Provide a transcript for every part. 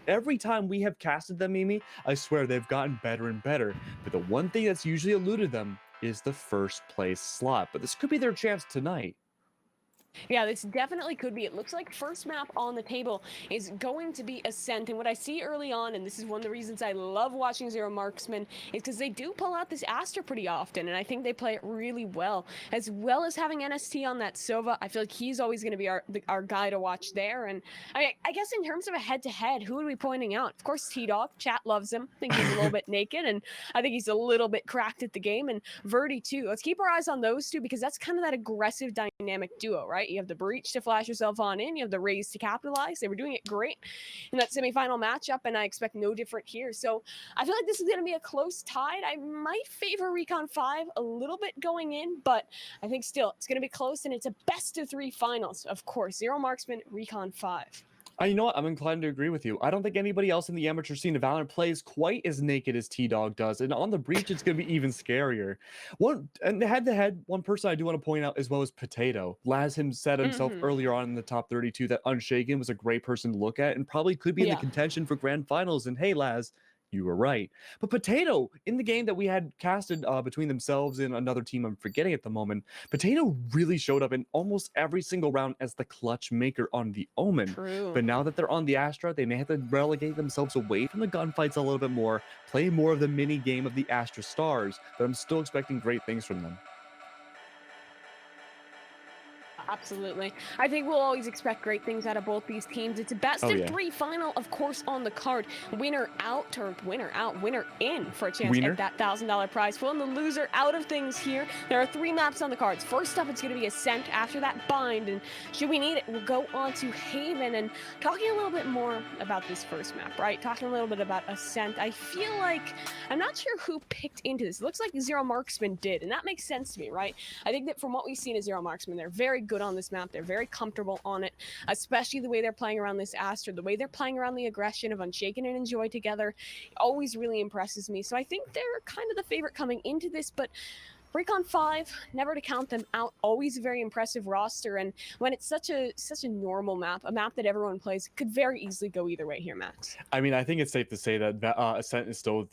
every time we have casted them, Mimi, I swear they've gotten better and better. But the one thing that's usually eluded them is the first place slot. But this could be their chance tonight. Yeah, this definitely could be. It looks like first map on the table is going to be Ascent. And what I see early on, and this is one of the reasons I love watching Zero Marksmen, is because they do pull out this Astra pretty often, and I think they play it really well as having NST on that Sova. I feel like he's always going to be our guy to watch there. And I guess in terms of a head-to-head, who are we pointing out? Of course, T-Dog. Chat loves him. I think he's a little bit naked, and I think he's a little bit cracked at the game. And Verdi, too. Let's keep our eyes on those two, because that's kind of that aggressive dynamic duo, right? You have the breach to flash yourself on in, you have the raise to capitalize. They were doing it great in that semifinal matchup, and I expect no different here. So I feel like this is going to be a close tide. I might favor Recon 5 a little bit going in, but I think still it's going to be close, and it's a best of 3 finals. Of course, Zero Marksmen, Recon 5. You know what? I'm inclined to agree with you. I don't think anybody else in the amateur scene of Valorant plays quite as naked as T-Dog does. And on the breach, it's going to be even scarier. And head-to-head, one person I do want to point out as well is Potato. Laz said himself earlier on in the top 32 that Unshaken was a great person to look at and probably could be in the contention for grand finals. And hey, Laz, you were right. But Potato, in the game that we had casted between themselves and another team I'm forgetting at the moment, Potato really showed up in almost every single round as the clutch maker on the Omen. True. But now that they're on the Astra, they may have to relegate themselves away from the gunfights a little bit more, play more of the mini game of the Astra Stars, but I'm still expecting great things from them. Absolutely. I think we'll always expect great things out of both these teams. It's a best of 3 final, of course, on the card. Winner out, or winner in for a chance at that $1,000 prize pool. And the loser out of things here. There are 3 maps on the cards. First up, it's going to be Ascent. After that, Bind. And should we need it, we'll go on to Haven. And talking a little bit more about this first map, right? Talking a little bit about Ascent. I feel like, I'm not sure who picked into this. It looks like Zero Marksmen did. And that makes sense to me, right? I think that from what we've seen as Zero Marksmen, they're very good on this map. They're very comfortable on it, especially the way they're playing around this Astra, the way they're playing around the aggression of Unshaken and Enjoy together always really impresses me. So I think they're kind of the favorite coming into this, but Recon 5, never to count them out, always a very impressive roster, and when it's such a normal map, a map that everyone plays, could very easily go either way here, Max. I mean, I think it's safe to say that Ascent is still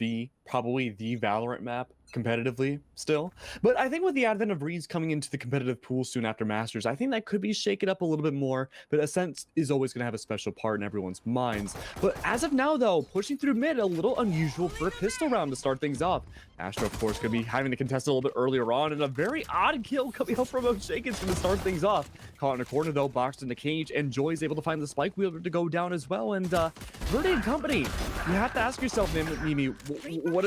probably the Valorant map competitively still, but I think with the advent of Reeds coming into the competitive pool soon after Masters, I think that could be shaken up a little bit more, but Ascent is always going to have a special part in everyone's minds. But as of now, though, pushing through mid, a little unusual for a pistol round to start things off. Astra, of course, could be having to contest a little bit earlier on, and a very odd kill coming up from Unshaken's going to start things off. Caught in a corner, though, boxed in the cage, and Joy is able to find the spike wheeler to go down as well, and Verdi and company, you have to ask yourself, Mimi, what?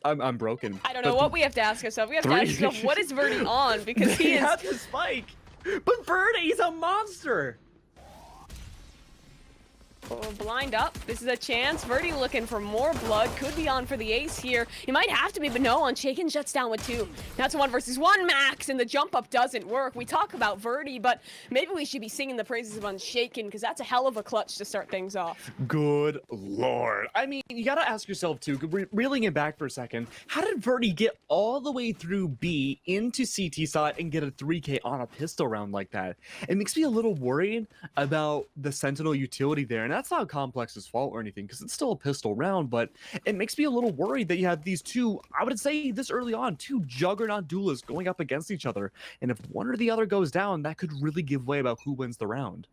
I'm broken. I don't know what we have to ask ourselves. We have to ask ourselves, what is Verdi on? Because he has the spike. But Verdi, he's a monster. Oh, blind up. This is a chance. Verdi looking for more blood. Could be on for the ace here. He might have to be, but no. Unshaken shuts down with 2. That's 1 versus 1, Max, and the jump up doesn't work. We talk about Verdi, but maybe we should be singing the praises of Unshaken, because that's a hell of a clutch to start things off. Good lord. I mean, you gotta ask yourself, too, reeling it back for a second, how did Verdi get all the way through B into CT side and get a 3K on a pistol round like that? It makes me a little worried about the Sentinel utility there, and that's not Complex's fault or anything, because it's still a pistol round, but it makes me a little worried that you have these two, I would say this early on, 2 juggernaut duelists going up against each other, and if one or the other goes down, that could really give way about who wins the round.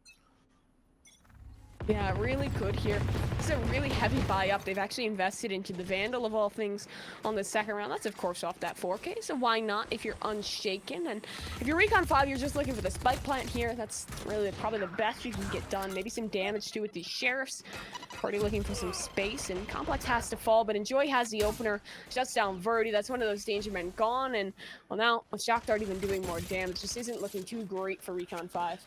Yeah, it really could here. It's a really heavy buy up. They've actually invested into the Vandal of all things on the second round. That's of course off that 4K, so why not if you're Unshaken? And if you're Recon 5, you're just looking for the spike plant here. That's really probably the best you can get done. Maybe some damage too with these sheriffs. Already looking for some space, and Complex has to fall, but Enjoy has the opener, shuts down Verdi. That's one of those danger men gone, and well, now with Shock Dart even doing more damage, just isn't looking too great for Recon 5.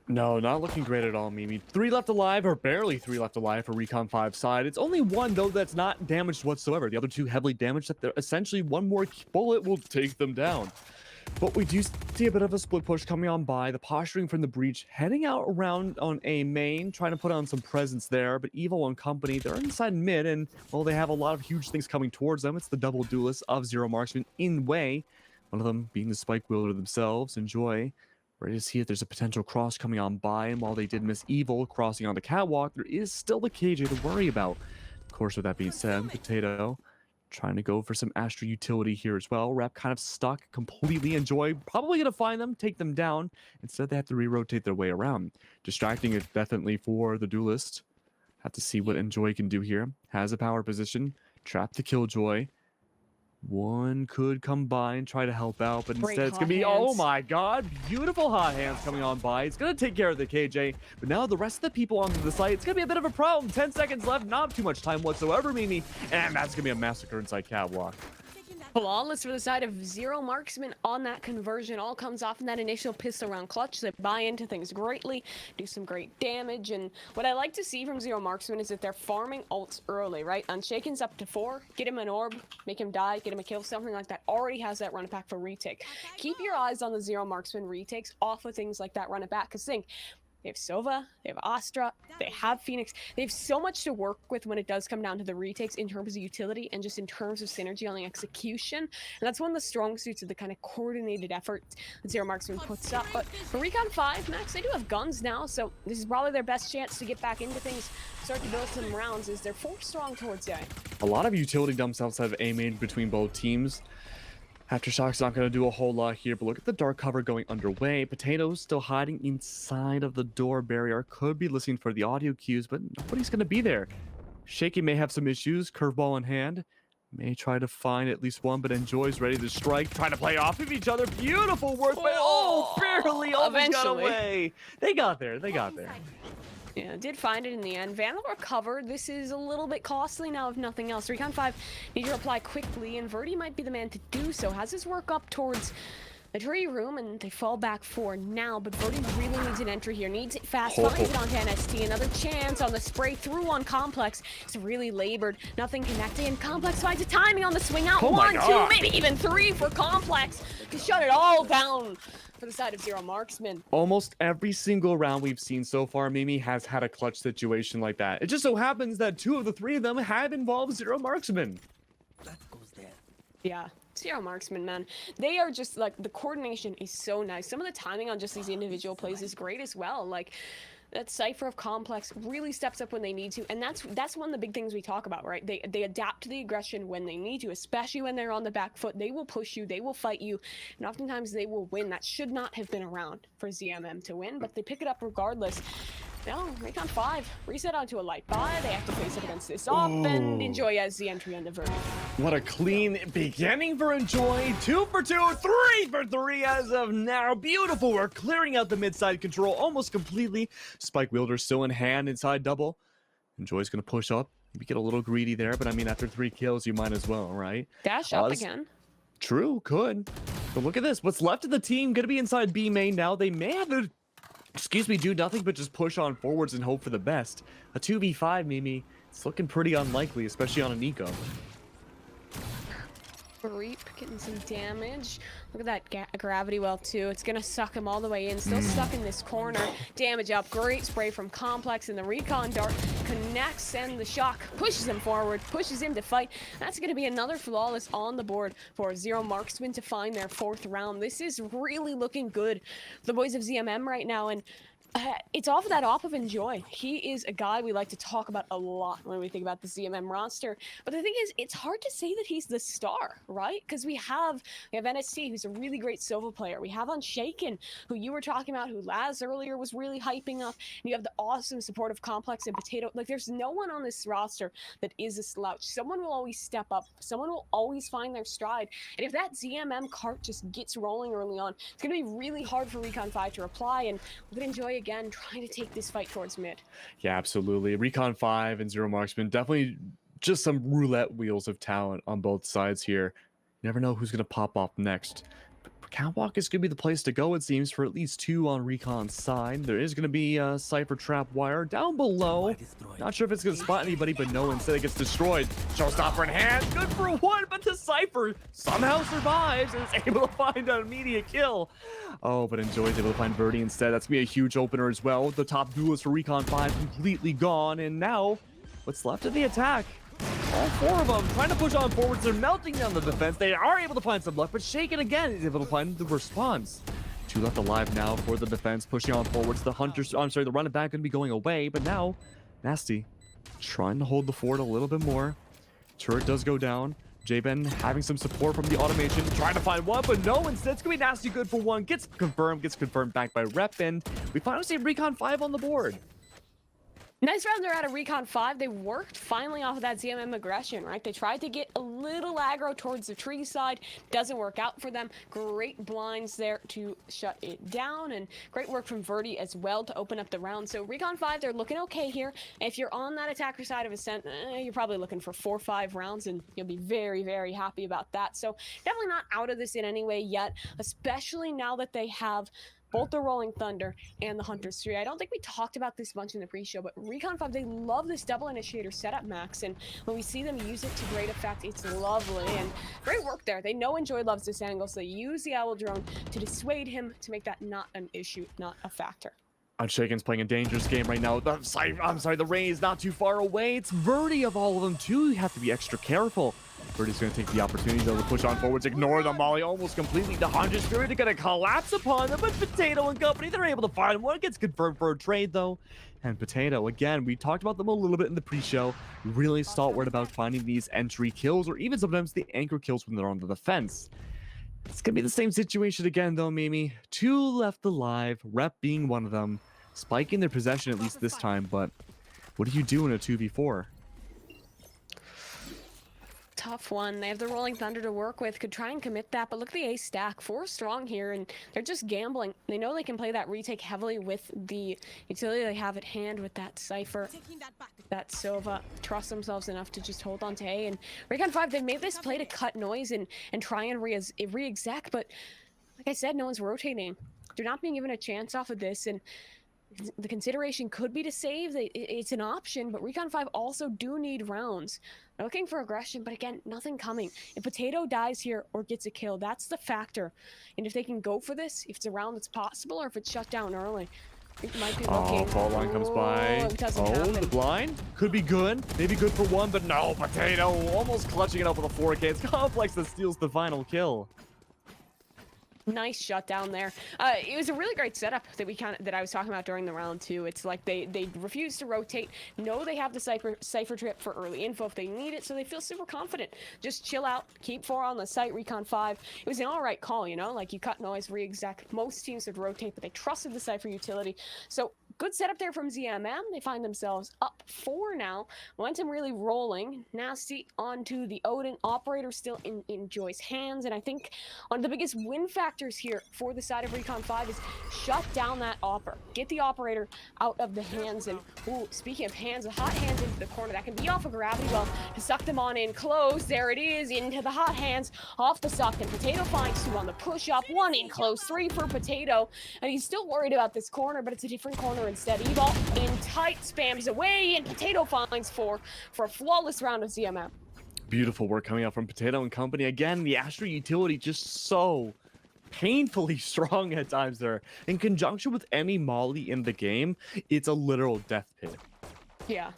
No, not looking great at all, Mimi. 3 left alive, or barely 3 left alive for Recon 5's side. It's only 1, though, that's not damaged whatsoever. The other 2 heavily damaged, that they're essentially 1 more bullet will take them down. But we do see a bit of a split push coming on by. The posturing from the breach heading out around on A main, trying to put on some presence there. But Evo and company, they're inside mid, and well, they have a lot of huge things coming towards them. It's the double duelists of Zero Marksmen in way. One of them being the spike wielder themselves, Enjoy. Ready to see if there's a potential cross coming on by, and while they did miss Evil crossing on the catwalk, there is still the KJ to worry about. Of course, with that being said, Potato trying to go for some Astra utility here as well. Rep kind of stuck completely. Enjoy probably going to find them, take them down. Instead, they have to re-rotate their way around. Distracting it definitely for the duelist. Have to see what Enjoy can do here. Has a power position. Trap the Killjoy. One could come by and try to help out, but instead it's going to be, oh my god, beautiful hot hands coming on by. It's going to take care of the KJ, but now the rest of the people on the site, it's going to be a bit of a problem. 10 seconds left, not too much time whatsoever, Mimi, and that's going to be a massacre inside Catwalk. Flawless for the side of Zero Marksman on that conversion. All comes off in that initial pistol round clutch. They buy into things greatly, do some great damage. And what I like to see from Zero Marksman is that they're farming ults early, right? Unshaken's up to 4. Get him an orb, make him die, get him a kill, something like that. Already has that run it back for retake. Keep your eyes on the Zero Marksman retakes off of things like that run it back. Because think, they have Sova, they have Astra, they have Phoenix. They have so much to work with when it does come down to the retakes in terms of utility and just in terms of synergy on the execution. And that's one of the strong suits of the kind of coordinated effort that Zero Marksman puts up. But for Recon 5, Max, they do have guns now, so this is probably their best chance to get back into things, start to build some rounds, is they're 4 strong towards A. A lot of utility dumps outside of A main between both teams. Aftershock's not going to do a whole lot here, but look at the dark cover going underway. Potato's still hiding inside of the door barrier. Could be listening for the audio cues, but nobody's going to be there. Shaky may have some issues, curveball in hand. May try to find at least one, but Enjoy's ready to strike, trying to play off of each other. Beautiful work, but barely almost got away. They got there. Yeah, did find it in the end. Vandal recovered. This is a little bit costly now, if nothing else. Recon 5 need to reply quickly, and Verdi might be the man to do so. Has his work up towards the tree room, and they fall back 4 now, but Verdi really needs an entry here. Needs it fast. Finds it onto NST. Another chance on the spray through on Complex. It's really labored. Nothing connecting, and Complex finds a timing on the swing out. 1, 2, maybe even 3 for Complex to shut it all down for the side of Zero Marksman. Almost every single round we've seen so far, Mimi, has had a clutch situation like that. It just so happens that 2 of the 3 of them have involved Zero Marksman. That goes there. Yeah. Zero Marksman, man. They are just, like, the coordination is so nice. Some of the timing on just these individual plays is great as well. Like, that Cypher of Complex really steps up when they need to, and that's one of the big things we talk about, right? They adapt to the aggression when they need to, especially when they're on the back foot. They will push you, they will fight you, and oftentimes they will win. That should not have been around for ZMM to win, but they pick it up regardless. Now, Recon 5, reset onto a light buy. They have to face up against this off, and Enjoy as the entry on the Verdi. What a clean beginning for Enjoy. 2 for 2, 3 for 3 as of now. Beautiful work, clearing out the mid-side control almost completely. Spike Wielder still in hand inside double. Enjoy's going to push up. Maybe get a little greedy there, but I mean, after 3 kills, you might as well, right? Dash up again. True, could. But look at this. What's left of the team going to be inside B main now. They may have to, do nothing but just push on forwards and hope for the best. A 2v5, Mimi. It's looking pretty unlikely, especially on a Nico. Reap getting some damage. Look at that gravity well too. It's gonna suck him all the way in. Still stuck in this corner. Damage up. Great spray from Complex, and the Recon dart connects, and the shock pushes him forward, pushes him to fight. That's gonna be another flawless on the board for Zero Marksman to find their 4th round. This is really looking good for the boys of ZMM right now, and it's off of that off of Enjoy. He is a guy we like to talk about a lot when we think about the ZMM roster. But the thing is, it's hard to say that he's the star, right? Because we have NST, who's a really great Sova player. We have Unshaken, who you were talking about, who Laz earlier was really hyping up. And you have the awesome supportive Complex and Potato. Like, there's no one on this roster that is a slouch. Someone will always step up. Someone will always find their stride. And if that ZMM cart just gets rolling early on, it's going to be really hard for Recon 5 to reply. And look at Enjoy again, trying to take this fight towards mid. Yeah, absolutely. Recon 5 and Zero Marksman, definitely just some roulette wheels of talent on both sides here. You never know who's going to pop off next. But Catwalk is going to be the place to go, it seems, for at least 2 on Recon's side. There is going to be a Cypher trap wire down below. Not sure if it's going to spot anybody, but no, instead it gets destroyed. Showstopper in hand, good for 1, but the Cypher somehow survives and is able to find an immediate kill. Oh, but Enjoy's able to find Verdi instead. That's going to be a huge opener as well. The top duelist for Recon 5 completely gone, and now what's left of the attack? All 4 of them trying to push on forwards. They're melting down the defense. They are able to find some luck, but Shaken again is able to find the response. 2 left alive now for the defense, pushing on forwards. The Hunters, I'm sorry, the running back going to be going away, but now Nasty trying to hold the fort a little bit more. Turret does go down. J-Ben having some support from the automation, trying to find one, but no, instead it's going to be Nasty good for one. Gets confirmed back by Rep, and we finally see Recon 5 on the board. Nice round there out of Recon 5. They worked finally off of that ZMM aggression, right? They tried to get a little aggro towards the tree side. Doesn't work out for them. Great blinds there to shut it down, and great work from Verdi as well to open up the round. So Recon 5, they're looking okay here. If you're on that attacker side of Ascent, you're probably looking for 4 or 5 rounds, and you'll be very, very happy about that. So definitely not out of this in any way yet, especially now that they have both the Rolling Thunder and the Hunters 3. I don't think we talked about this much in the pre-show, but Recon 5, they love this double initiator setup, Max, and when we see them use it to great effect, it's lovely, and great work there. They know Enjoy loves this angle, so they use the Owl Drone to dissuade him, to make that not an issue, not a factor. Unshaken's playing a dangerous game right now. I'm sorry, the Ray is not too far away. It's Verdi of all of them, too. You have to be extra careful. Verdi's going to take the opportunity, though, to push on forwards, ignore the molly almost completely. The Hunter Spirit are going to collapse upon them, but Potato and company, they're able to find one. Gets confirmed for a trade, though. And Potato, again, we talked about them a little bit in the pre-show. Really stalwart about finding these entry kills, or even sometimes the anchor kills when they're on the defense. It's going to be the same situation again, though, Mimi. 2 left alive, Rep being one of them. Spiking their possession at least this time, but what do you do in a 2v4? Tough one. They have the Rolling Thunder to work with. Could try and commit that, but look at the ace stack. 4 strong here, and they're just gambling. They know they can play that retake heavily with the utility they have at hand with that Cypher, that Sova. Trust themselves enough to just hold on to A. And Recon 5, they've made this play to cut noise and try and re-exec, but like I said, no one's rotating. They're not being given a chance off of this, and the consideration could be to save. It's an option, but Recon 5 also do need rounds. They're looking for aggression, but again, nothing coming. If Potato dies here or gets a kill, that's the factor. And if they can go for this, if it's a round that's possible, or if it's shut down early, it might be looking. Oh, fault line comes by. The blind could be good. Maybe good for one, but no, Potato almost clutching it up with a 4K. It's Complex that steals the final kill. Nice shutdown there. It was a really great setup that I was talking about during the round too. It's like they refuse to rotate. Know they have the Cypher trip for early info if they need it, so they feel super confident. Just chill out, keep 4 on the site. Recon 5. It was an alright call, you know, like you cut noise, re-exec. Most teams would rotate, but they trusted the Cypher utility. So good setup there from ZMM. They find themselves up 4 now. Momentum really rolling. Nasty onto the Odin. Operator still in Joy's hands, and I think one of the biggest win factors here for the side of Recon 5 is shut down that Opper. Get the Operator out of the hands, and ooh, speaking of hands, the hot hands into the corner. That can be off of gravity well to suck them on in close. There it is, into the hot hands, off the suck, and Potato finds 2 on the push up, 1 in close, 3 for Potato, and he's still worried about this corner, but it's a different corner instead. E-ball in tight, spams away, and Potato finds 4 for a flawless round of ZMM. Beautiful work coming out from Potato and company. Again, the Astra utility just so painfully strong at times there. In conjunction with any Molly in the game, it's a literal death pit. Yeah.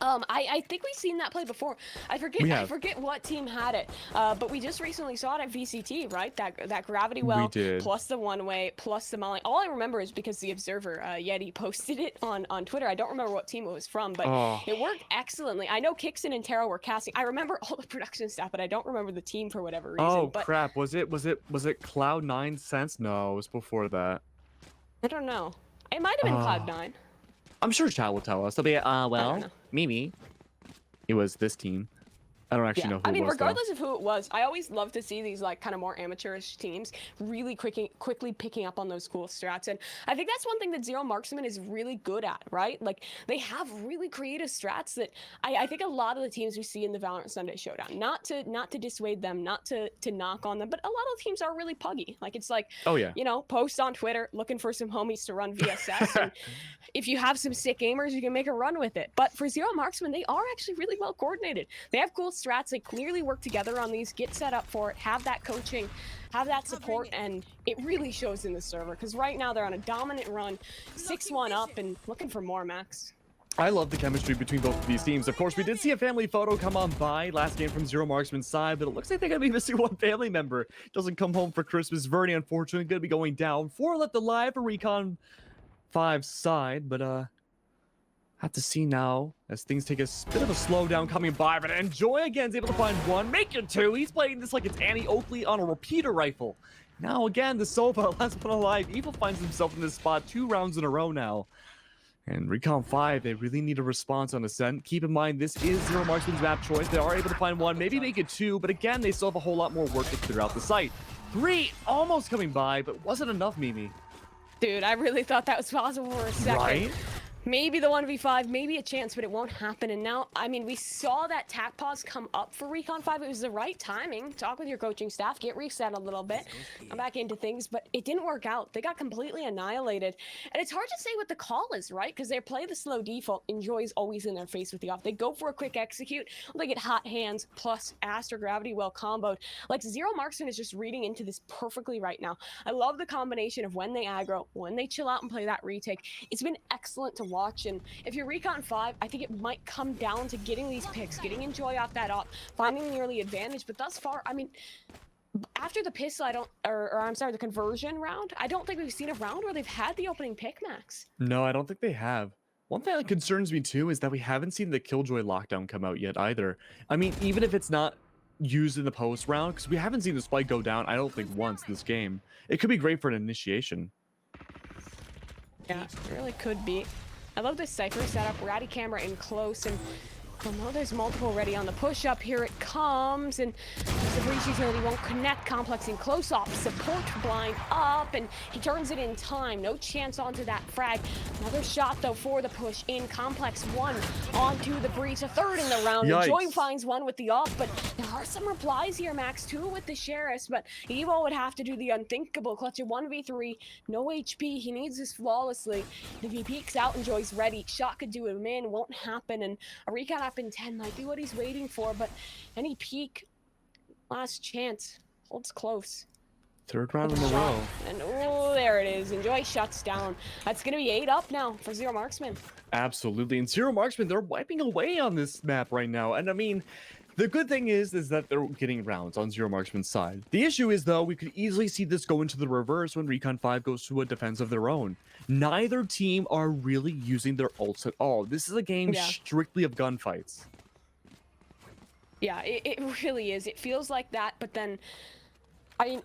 I think we've seen that play before. I forget what team had it, but we just recently saw it at VCT, right? That gravity well plus the one-way plus the molly. All I remember is because the Observer Yeti posted it on Twitter. I don't remember what team it was from, but it worked excellently. I know Kixon and Taro were casting. I remember all the production stuff, but I don't remember the team for whatever reason. Oh crap! Was it Cloud9 Sense? No, it was before that. I don't know. It might have been Cloud9. I'm sure chat will tell us. They'll be well, Mimi. It was this team. I don't actually know who it was. I mean, regardless of who it was, I always love to see these like kind of more amateurish teams really quickly picking up on those cool strats. And I think that's one thing that Zero MarksMen is really good at, right? Like they have really creative strats that I think a lot of the teams we see in the Valorant Sunday Showdown, not to dissuade them, not to knock on them, but a lot of teams are really puggy. Like it's like, you know, post on Twitter looking for some homies to run VSS. And if you have some sick gamers, you can make a run with it. But for Zero MarksMen, they are actually really well coordinated. They have cool strats. They clearly work together on these, get set up for it, have that coaching, have that support, and it really shows in the server because right now they're on a dominant run, 6-1 up and looking for more, Max. I love the chemistry between both of these teams. Of course, we did see a family photo come on by last game from Zero MarksMen's side, but it looks like they're going to be missing one family member. Doesn't come home for Christmas. Verdi, unfortunately, going to be going down. 4 left alive for Recon 5's side, but have to see now as things take a bit of a slowdown coming by, but Enjoy again is able to find 1, make it 2. He's playing this like it's Annie Oakley on a repeater rifle. Now again, the Sova, last one alive. Evil finds himself in this spot 2 rounds in a row now. And Recon 5, they really need a response on Ascent. Keep in mind, this is Zero MarksMen's map choice. They are able to find 1, maybe make it 2, but again, they still have a whole lot more work to clear out the site. 3 almost coming by, but wasn't enough, Mimi. Dude, I really thought that was possible for a second. Right? Maybe the 1v5, maybe a chance, but it won't happen. And now, I mean, we saw that tac pause come up for Recon 5. It was the right timing. Talk with your coaching staff, get reset a little bit, come back into things, but it didn't work out. They got completely annihilated. And it's hard to say what the call is, right? Because they play the slow default. Enjoy's always in their face with the off. They go for a quick execute. They get hot hands plus Astro Gravity well comboed. Like, Zero MarksMen is just reading into this perfectly right now. I love the combination of when they aggro, when they chill out and play that retake. It's been excellent to watch, and if you're Recon 5, I think it might come down to getting these picks, getting Enjoy off that op, finding the early advantage. But thus far, I mean, after the pistol, the conversion round, I don't think we've seen a round where they've had the opening pick, Max. No, I don't think they have. One thing that concerns me too is that we haven't seen the Killjoy lockdown come out yet either. I mean, even if it's not used in the post round, because we haven't seen the spike go down, I don't think once this game. It could be great for an initiation. Yeah, it really could be. I love this Cypher setup. Ratty camera in close, and oh, there's multiple ready on the push up. Here it comes, and the breach utility won't connect. Complex in close off, support blind up, and he turns it in time. No chance onto that frag. Another shot though for the push in. Complex 1 onto the breach, a 3rd in the round. Enjoy finds 1 with the off, but there are some replies here, Max. 2 with the Sheriffs, but Evo would have to do the unthinkable. Clutch a 1v3, no HP. He needs this flawlessly. If he peeks out, Enjoy's ready. Shot could do him in, won't happen, and a recon up in 10 might be what he's waiting for, but any peek, last chance, holds close. 3rd round in a row. And oh, there it is. Enjoy shuts down. That's going to be 8 up now for Zero MarksMen. Absolutely. And Zero MarksMen, they're wiping away on this map right now. And I mean, the good thing is that they're getting rounds on Zero MarksMen's side. The issue is, though, we could easily see this go into the reverse when Recon 5 goes to a defense of their own. Neither team are really using their ults at all. This is a game strictly of gunfights. Yeah, it really is. It feels like that, but then, I mean,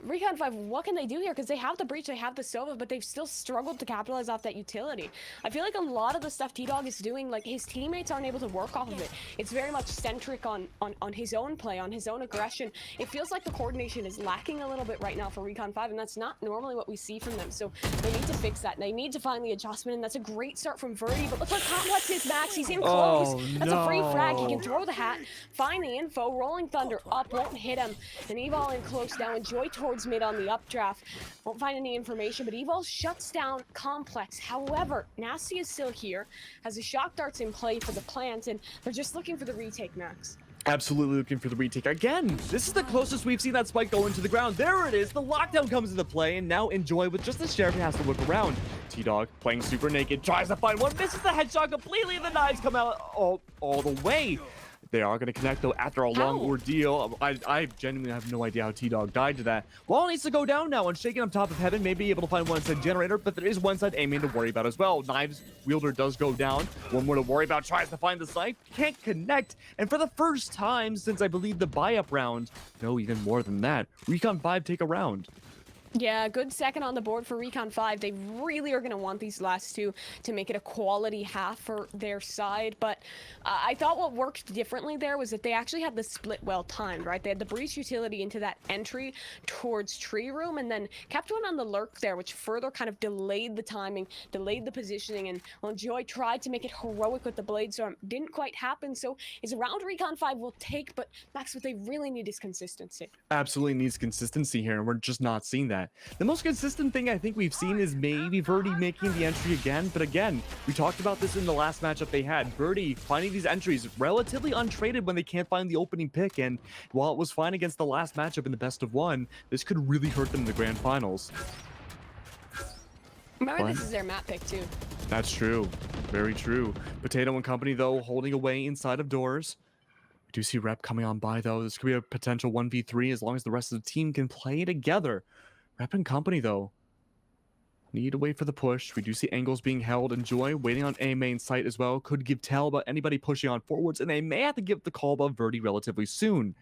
Recon 5, what can they do here? Because they have the breach, they have the Sova, but they've still struggled to capitalize off that utility. I feel like a lot of the stuff T-Dog is doing, like, his teammates aren't able to work off of it. It's very much centric on his own play, on his own aggression. It feels like the coordination is lacking a little bit right now for Recon 5, and that's not normally what we see from them. So they need to fix that. They need to find the adjustment, and that's a great start from Verdi. But look what Complex is, Max. He's in close. That's a free frag. He can throw the hat, find the info. Rolling Thunder up, won't hit him. And Evol in close now. Enjoy towards mid on the updraft. Won't find any information, but Evol shuts down Complex. However, Nasty is still here, has the shock darts in play for the plant, and they're just looking for the retake, Max. Absolutely looking for the retake. Again, this is the closest we've seen that spike go into the ground. There it is. The lockdown comes into play, and now Enjoy with just the Sheriff has to look around. T-Dog playing super naked, tries to find one, misses the headshot completely, and the knives come out all the way. They are going to connect, though, after a long ordeal. I genuinely have no idea how T-Dog died to that. Wall needs to go down now and shaking on top of heaven. May be able to find one side generator, but there is one side aiming to worry about as well. Knives wielder does go down. One more to worry about. Tries to find the site. Can't connect. And for the first time since, I believe, the buy-up round, no, even more than that, Recon 5 take a round. Yeah, good second on the board for Recon 5. They really are going to want these last 2 to make it a quality half for their side. But I thought what worked differently there was that they actually had the split well timed, right? They had the breach utility into that entry towards tree room, and then kept one on the lurk there, which further kind of delayed the timing, delayed the positioning. And well, Joy tried to make it heroic with the blade storm. Didn't quite happen. So it's a round Recon 5 will take, but Max, what they really need is consistency. Absolutely needs consistency here, and we're just not seeing that. The most consistent thing I think we've seen is maybe Verdi making the entry again, but again, we talked about this in the last matchup they had. Verdi finding these entries relatively untraded when they can't find the opening pick, and while it was fine against the last matchup in the best of 1, this could really hurt them in the grand finals. Remember, this is their map pick too. That's true. Very true. Potato and company, though, holding away inside of doors. We do see Rep coming on by, though. This could be a potential 1v3 as long as the rest of the team can play together. Rep and company, though, need to wait for the push. We do see angles being held. Enjoy waiting on A main site as well. Could give tell about anybody pushing on forwards, and they may have to give the call above Verdi relatively soon.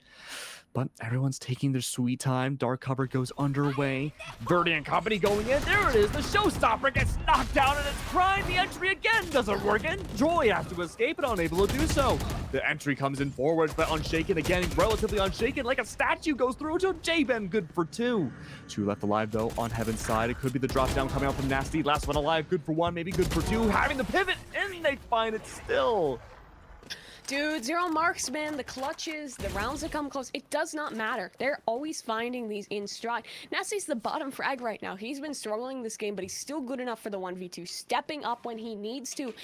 But everyone's taking their sweet time. Dark cover goes underway. Verdi and company going in. There it is. The showstopper gets knocked down in its prime. The entry again doesn't work. And Joy has to escape and unable to do so. The entry comes in forwards, but unshaken again. Relatively unshaken, like a statue goes through to J-Ben. Good for 2. 2 left alive, though, on Heaven's side. It could be the drop down coming out from Nasty. Last one alive. Good for 1, maybe good for 2. Having the pivot, and they find it still. Dude, Zero Marksman, the clutches, the rounds that come close, it does not matter. They're always finding these in stride. Nasty's the bottom frag right now. He's been struggling this game, but he's still good enough for the 1v2, stepping up when he needs to.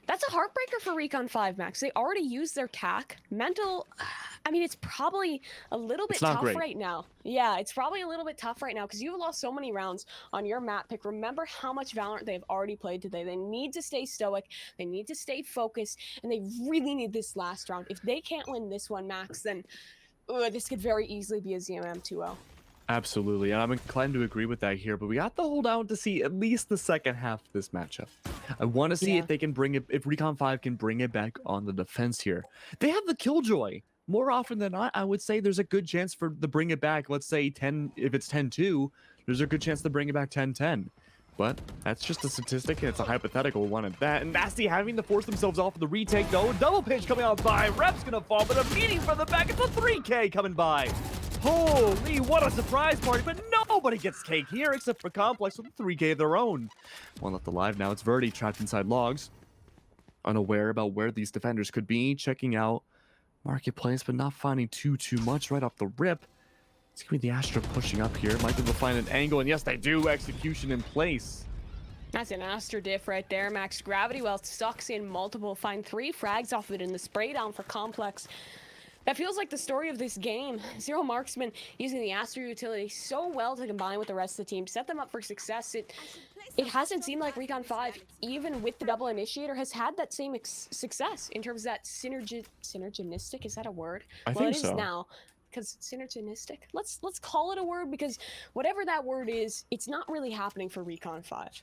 That's a heartbreaker for Recon 5, Max. They already used their CAC. Mental, I mean, it's probably a little bit tough right now. Yeah, it's probably a little bit tough right now because you've lost so many rounds on your map pick. Remember how much Valorant they've already played today. They need to stay stoic. They need to stay focused, and they really need this last round. If they can't win this one, Max, then this could very easily be a ZMM 2-0. Absolutely, and I'm inclined to agree with that here, but we have to hold out to see at least the second half of this matchup. I want to see if they can bring it, if Recon 5 can bring it back on the defense here. They have the Killjoy. More often than not, I would say there's a good chance for the bring it back. Let's say 10, if it's 10-2, there's a good chance to bring it back 10-10. But that's just a statistic, and it's a hypothetical one at that. And Nasty having to force themselves off of the retake, though. Double pinch coming out by. Rep's gonna fall, but a meeting from the back. It's a 3K coming by. Holy, what a surprise party, but nobody gets cake here except for Complex with a 3K of their own. One left alive now. It's Verdi trapped inside logs, unaware about where these defenders could be, checking out Marketplace, but not finding too much right off the rip. It's gonna be the Astra pushing up here. Might be able to find an angle, and yes, they do. Execution in place. That's an Astra diff right there. Max Gravity Well sucks in multiple. Find 3 frags off of it in the spray down for Complex. That feels like the story of this game. Zero Marksman using the Astra utility so well to combine with the rest of the team, set them up for success. It hasn't seemed like Recon 5, even with the double initiator, has had that same success in terms of that synergistic. Is that a word? I think so. It is now. Because synergistic. Let's call it a word, because whatever that word is, it's not really happening for Recon 5.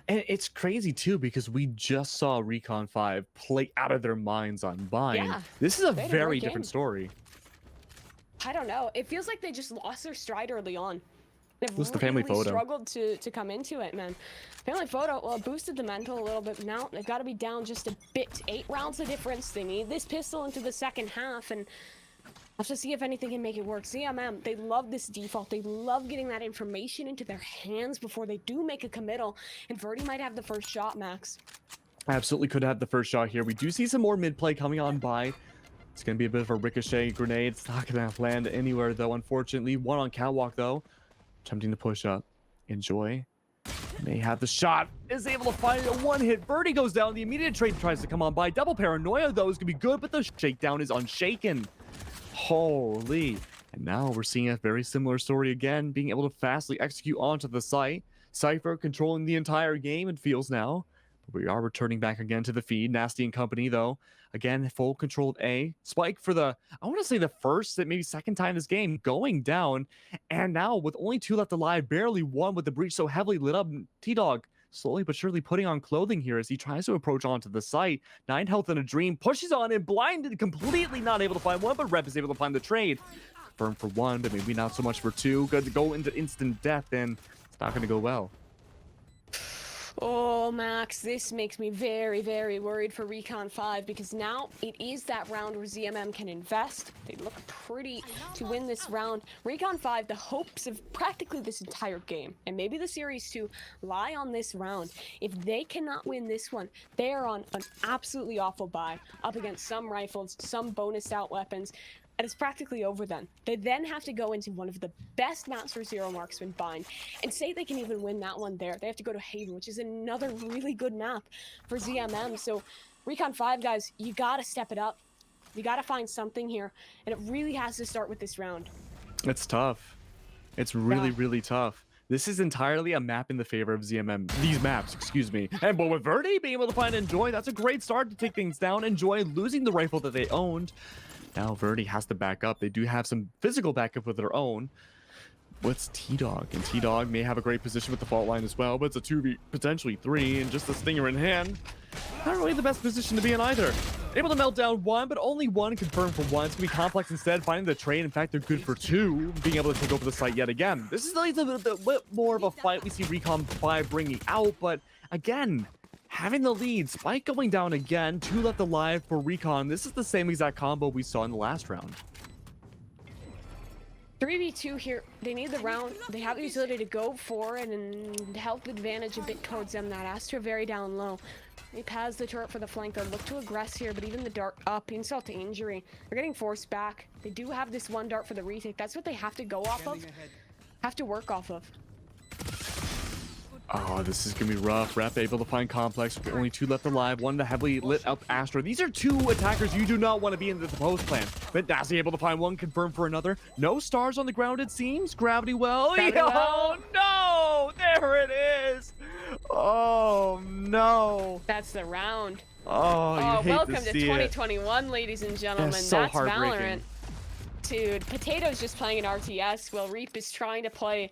And it's crazy too, because we just saw Recon 5 play out of their minds on Bind. Yeah, this is a very different story. I don't know. It feels like they just lost their stride early on. They've really the family photo struggled to come into it, man. Family photo, well, it boosted the mental a little bit. Now they've got to be down just a bit. 8 rounds of difference. They need this pistol into the second half, and have to see if anything can make it work. ZMM, they love this default. They love getting that information into their hands before they do make a committal. And Verdi might have the first shot, Max. Absolutely could have the first shot here. We do see some more mid play coming on by. It's going to be a bit of a ricochet grenade. It's not going to land anywhere, though, unfortunately. One on catwalk, though. Attempting to push up. Enjoy. May have the shot. Is able to find a one-hit. Verdi goes down. The immediate trade tries to come on by. Double paranoia, though, is going to be good, but the shakedown is unshaken. Holy. And now we're seeing a very similar story again, being able to fastly execute onto the site. Cypher controlling the entire game, it feels now. We are returning back again to the feed. Nasty and company, though. Again, full control of A. Spike for the, I want to say the first, maybe second time this game, going down. And now with only 2 left alive, barely 1 with the breach so heavily lit up. T-Dog slowly but surely putting on clothing here as he tries to approach onto the site. 9 health in a dream, pushes on and blinded, completely not able to find 1, but Rep is able to find the trade. Firm for 1, but maybe not so much for 2. Good to go into instant death, and it's not going to go well. Oh, Max, this makes me very, very worried for Recon 5, because now it is that round where ZMM can invest. They look pretty to win this round. Recon 5, the hopes of practically this entire game, and maybe the series too, lie on this round. If they cannot win this one, they are on an absolutely awful bye, up against some rifles, some bonused out weapons. And it's practically over then. They then have to go into one of the best maps for Zero Marksman Bind, and say they can even win that one there. They have to go to Haven, which is another really good map for ZMM. So Recon 5, guys, you gotta step it up. You gotta find something here, and it really has to start with this round. It's tough. It's really, really tough. This is entirely a map in the favor of ZMM. These maps, excuse me. And but with Verdi being able to find Enjoy, that's a great start to take things down. Enjoy losing the rifle that they owned. Now Verdi has to back up. They do have some physical backup with their own. What's T-Dog? And T-Dog may have a great position with the fault line as well, but it's a 2v, potentially 3, and just a stinger in hand. Not really the best position to be in either. Able to melt down 1, but only 1 confirmed for 1. It's going to be Complex instead, finding the trade. In fact, they're good for 2, being able to take over the site yet again. This is like a bit more of a fight we see Recon 5 bringing out, but again, having the lead. Spike going down again, 2 left alive for Recon. This is the same exact combo we saw in the last round. 3v2 here. They need the round. They have the utility to go for it and health advantage a bit towards them. That Astra very down low. They pass the turret for the flank. They'll look to aggress here, but even the dart up, insult to injury. They're getting forced back. They do have this 1 dart for the retake. That's what they have to go off of. Have to work off of. Oh, this is gonna be rough. Rep able to find Complex. Only 2 left alive. 1 to heavily lit up Astra. These are 2 attackers you do not want to be in the post plan. But Nasty able to find 1, confirmed for another. No stars on the ground, it seems. Gravity well. Oh no! There it is. Oh no! That's the round. Oh, you hate welcome to to see 2021, ladies and gentlemen. That's so That's heartbreaking. Valorant. Dude, Potato's just playing an RTS while Reap is trying to play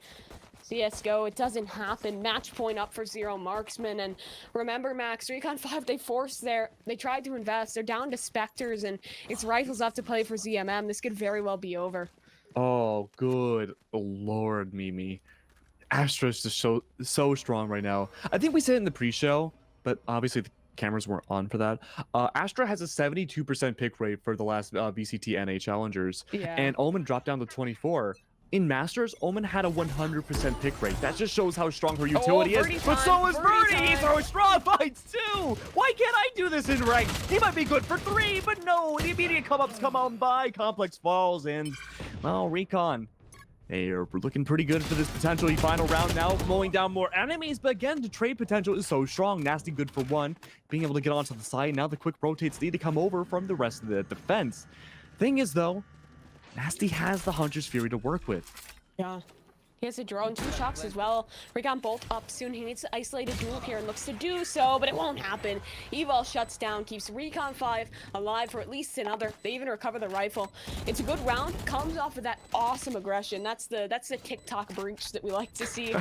CSGO. It doesn't happen. Match point up for MarksMen. And remember, Max, Recon 5, they tried to invest. They're down to Spectres, and it's rifles left to play for ZMM. This could very well be over. Oh, good Lord, Mimi. Astra's just so strong right now. I think we said it in the pre-show, but obviously the cameras weren't on for that. Astra has a 72% pick rate for the last VCT NA challengers, and Omen dropped down to 24. In Masters, Omen had a 100% pick rate. That just shows how strong her utility is. But so is Verdi! He's throwing strong fights too! Why can't I do this in rank? He might be good for 3, but no! The immediate come-ups come on by. Complex falls, and, well, Recon. They are looking pretty good for this potentially final round now, mowing down more enemies, but again, the trade potential is so strong. Nasty good for 1, being able to get onto the side. Now the quick rotates need to come over from the rest of the defense. Thing is, though, Nasty has the Hunter's Fury to work with. Yeah. He has to draw in 2 shots as well. Recon bolt up soon. He needs to isolate a duel here and looks to do so, but it won't happen. Evil shuts down, keeps Recon 5 alive for at least another. They even recover the rifle. It's a good round. Comes off of that awesome aggression. That's the TikTok breach that we like to see.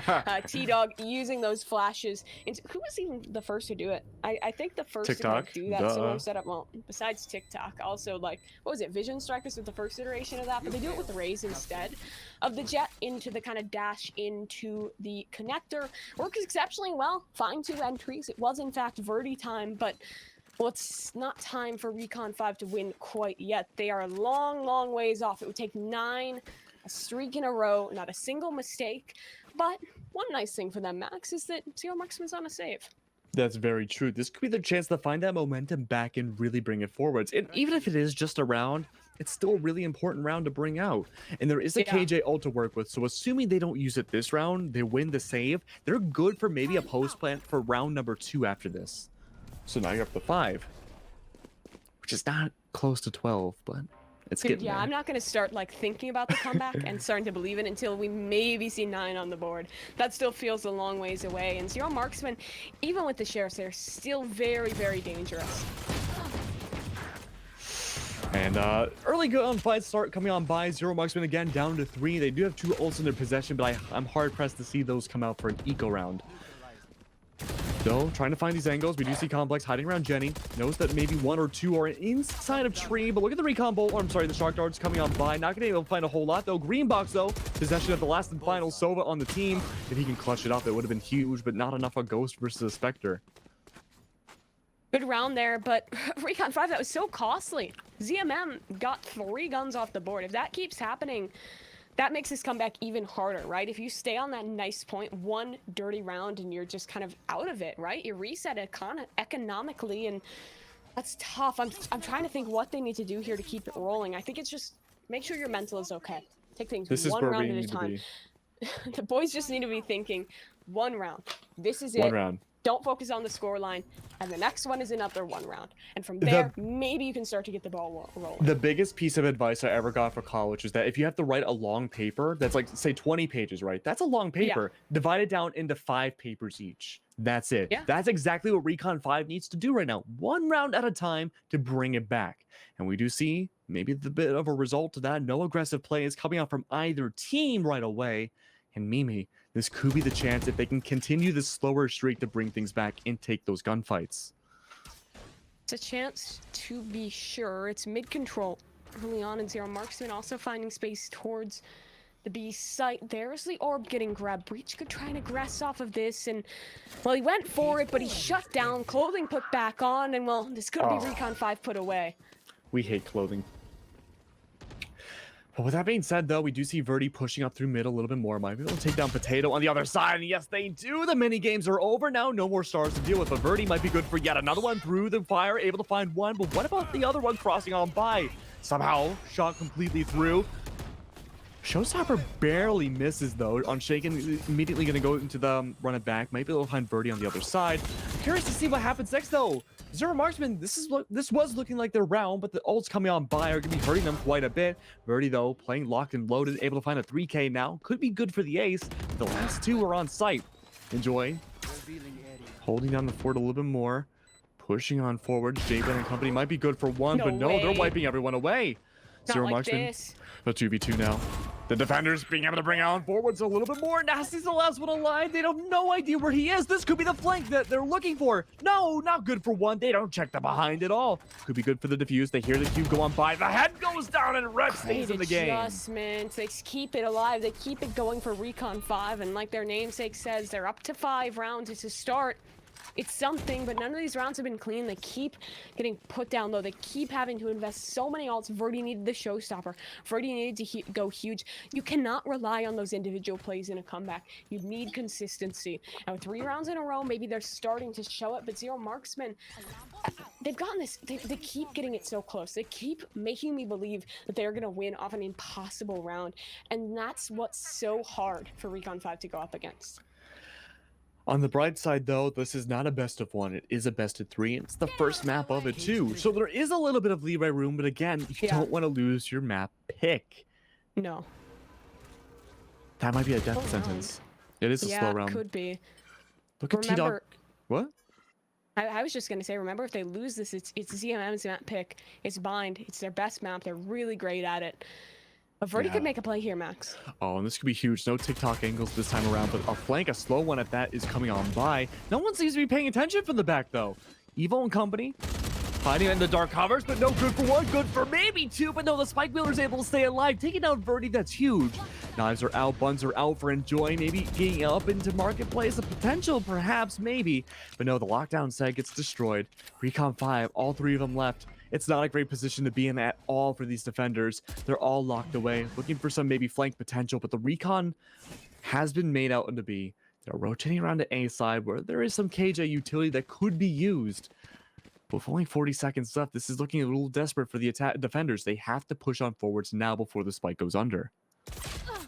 T-Dog using those flashes. And who was even the first to do it? I think the first TikTok. to do that similar setup. Well, besides TikTok, also like what was it? Vision Strikers with the first iteration of that, but they do it with the Raze instead of the jet into the kind of dash into the connector. Works exceptionally well. Find 2 entries. It was in fact Verdi time, but well, it's not time for Recon 5 to win quite yet. They are a long ways off. It would take 9, a streak in a row, not a single mistake. But one nice thing for them, Max, is that MarksMen's on a save. That's very true. This could be their chance to find that momentum back and really bring it forwards. And even if it is just a round, it's still a really important round to bring out. And there is a KJ ult to work with, so assuming they don't use it this round, they win the save, they're good for maybe a post plant for round number 2 after this. So now you're up to 5, which is not close to 12, but it's getting there. I'm not going to start like thinking about the comeback and starting to believe it until we maybe see 9 on the board. That still feels a long ways away. And MarksMen, even with the shares, they're still very dangerous. And early gun fights start coming on by. MarksMen again down to 3. They do have 2 ults in their possession, but I'm hard pressed to see those come out for an eco round. So, trying to find these angles. We do see Complex hiding around Jenny. Knows that maybe 1 or 2 are inside of tree, but look at the recon bolt. I'm sorry, the shock darts coming on by. Not gonna be able to find a whole lot though. Green box though. Possession of the last and final Sova on the team. If he can clutch it up, it would have been huge, but not enough a Ghost versus a Spectre. Good round there, but Recon 5, that was so costly. ZMM got 3 guns off the board. If that keeps happening, that makes this comeback even harder, right? If you stay on that nice point, 1 dirty round and you're just kind of out of it, right? You reset it economically, and that's tough. I'm trying to think what they need to do here to keep it rolling. I think it's just make sure your mental is okay. Take things one round at a time. The boys just need to be thinking, 1 round. This is it. 1 round. Don't focus on the scoreline. And the next one is another 1 round. And from there, maybe you can start to get the ball rolling. The biggest piece of advice I ever got for college is that if you have to write a long paper that's like, say, 20 pages, right? That's a long paper. Yeah. Divide it down into 5 papers each. That's it. Yeah. That's exactly what Recon 5 needs to do right now. 1 round at a time to bring it back. And we do see maybe the bit of a result to that. No aggressive play is coming out from either team right away. And Mimi, this could be the chance if they can continue this slower streak to bring things back and take those gunfights. It's a chance to be sure. It's mid-control early on, and Zero Marksman also finding space towards the B site. There's the orb getting grabbed. Breach could try and aggress off of this, and well, he went for it, but he shut down. Clothing put back on, and well, this could be Recon 5 put away. We hate clothing. But with that being said, though, we do see Verdi pushing up through mid a little bit more. Might be able to take down Potato on the other side. And yes, they do. The mini games are over now. No more stars to deal with. But Verdi might be good for yet another one through the fire. Able to find one. But what about the other one crossing on by? Somehow shot completely through. Showstopper barely misses, though, on Shaken. Immediately going to go into the run it back. Might be able to find Verdi on the other side. Curious to see what happens next, though. Zero Marksman, this was looking like their round, but the ults coming on by are going to be hurting them quite a bit. Verdi, though, playing locked and loaded, able to find a 3K now. Could be good for the ace. The last 2 are on site. Enjoy. Holding down the fort a little bit more. Pushing on forward. J-Ben and company might be good for 1, but no, they're wiping everyone away. Zero Marksman. The 2v2 now. The defenders being able to bring on forwards a little bit more. Nasty's the last one alive. They have no idea where he is. This could be the flank that they're looking for. No, not good for 1. They don't check the behind at all. Could be good for the defuse. They hear the cube go on by. The head goes down and Red stays in the game. Adjustments. They keep it alive. They keep it going for Recon 5. And like their namesake says, they're up to 5 rounds. It's a start. It's something, but none of these rounds have been clean. They keep getting put down, though. They keep having to invest so many ults. Verdi needed the showstopper. Verdi needed to go huge. You cannot rely on those individual plays in a comeback. You need consistency. Now, 3 rounds in a row, maybe they're starting to show it, but Zero Marksman, they've gotten this. They keep getting it so close. They keep making me believe that they're going to win off an impossible round, and that's what's so hard for Recon 5 to go up against. On the bright side, though, this is not a best of 1. It is a best of 3. And it's the first map of it, too. So there is a little bit of leeway room, but again, you don't want to lose your map pick. No. That might be a death sentence. It is a slow round. Yeah, could be. Look at T-Dog. What? I was just going to say, remember, if they lose this, it's ZMM's map pick. It's Bind. It's their best map. They're really great at it. But Verdi could make a play here, Max. Oh, and this could be huge. No TikTok angles this time around, but a flank, a slow one at that, is coming on by. No one seems to be paying attention from the back, though. Evo and company hiding in the dark covers, but no good for 1, good for maybe 2. But no, the Spike Wheeler's able to stay alive. Taking down Verdi, that's huge. Knives are out, buns are out for Enjoy. Maybe getting up into Marketplace. A potential, perhaps, maybe. But no, the lockdown set gets destroyed. Recon 5, all 3 of them left. It's not a great position to be in at all for these defenders. They're all locked away, looking for some maybe flank potential, but the Recon has been made out into B. They're rotating around to A side where there is some KJ utility that could be used. But with only 40 seconds left, this is looking a little desperate for the defenders. They have to push on forwards now before the spike goes under.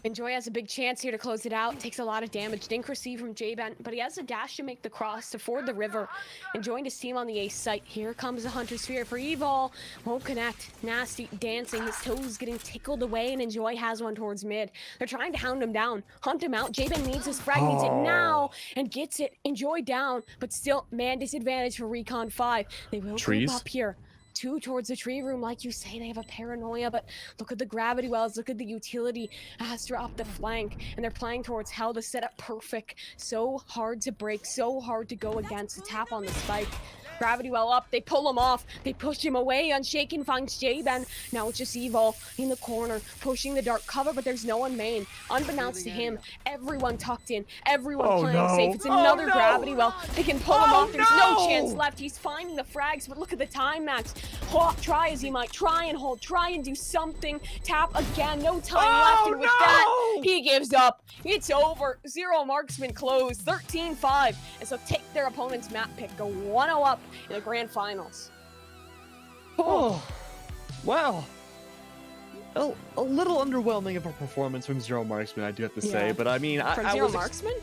Enjoy has a big chance here to close it out. Takes a lot of damage. Didn't receive from J-Ben, but he has a dash to make the cross to ford the river. Enjoying his team on the ace site. Here comes the Hunter Sphere for Evil. Won't connect. Nasty dancing. His toes getting tickled away, and Enjoy has one towards mid. They're trying to hound him down. Hunt him out. J-Ben needs his frag. Needs it now and gets it. Enjoy down, but still, man, disadvantage for Recon 5. They will creep up here. 2 towards the tree room, like you say. They have a paranoia, but look at the gravity wells, look at the utility. Astra up the flank, and they're playing towards hell to set up perfect. So hard to break, so hard to go against. The tap on the spike. Gravity well up, they pull him off, they push him away. Unshaken finds J-Ben. Now it's just Evil in the corner, pushing the dark cover, but there's no one main. Unbeknownst to him, everyone tucked in, everyone playing safe. It's another gravity well. They can pull him off, there's no chance left. He's finding the frags, but look at the time, Max. Try as he might, try and hold, try and do something. Tap again, no time left, and with that, he gives up. It's over. Zero Marksman closed, 13-5. And so take their opponent's map pick, go 1-0 up in the grand finals. Oh, wow. A little underwhelming of a performance from Zero Marksman, I do have to say, but I mean, From Zero Marksman?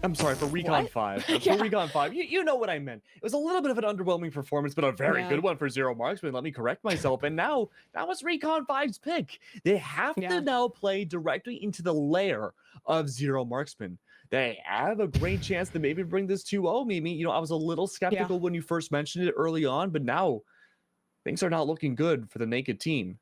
I'm sorry, for Recon 5. Yeah. For Recon 5, you know what I meant. It was a little bit of an underwhelming performance, but a very good one for Zero MarksMen. Let me correct myself. And now, that was Recon 5's pick. They have to now play directly into the lair of Zero MarksMen. They have a great chance to maybe bring this 2-0, Mimi. You know, I was a little skeptical when you first mentioned it early on, but now things are not looking good for the Naked team.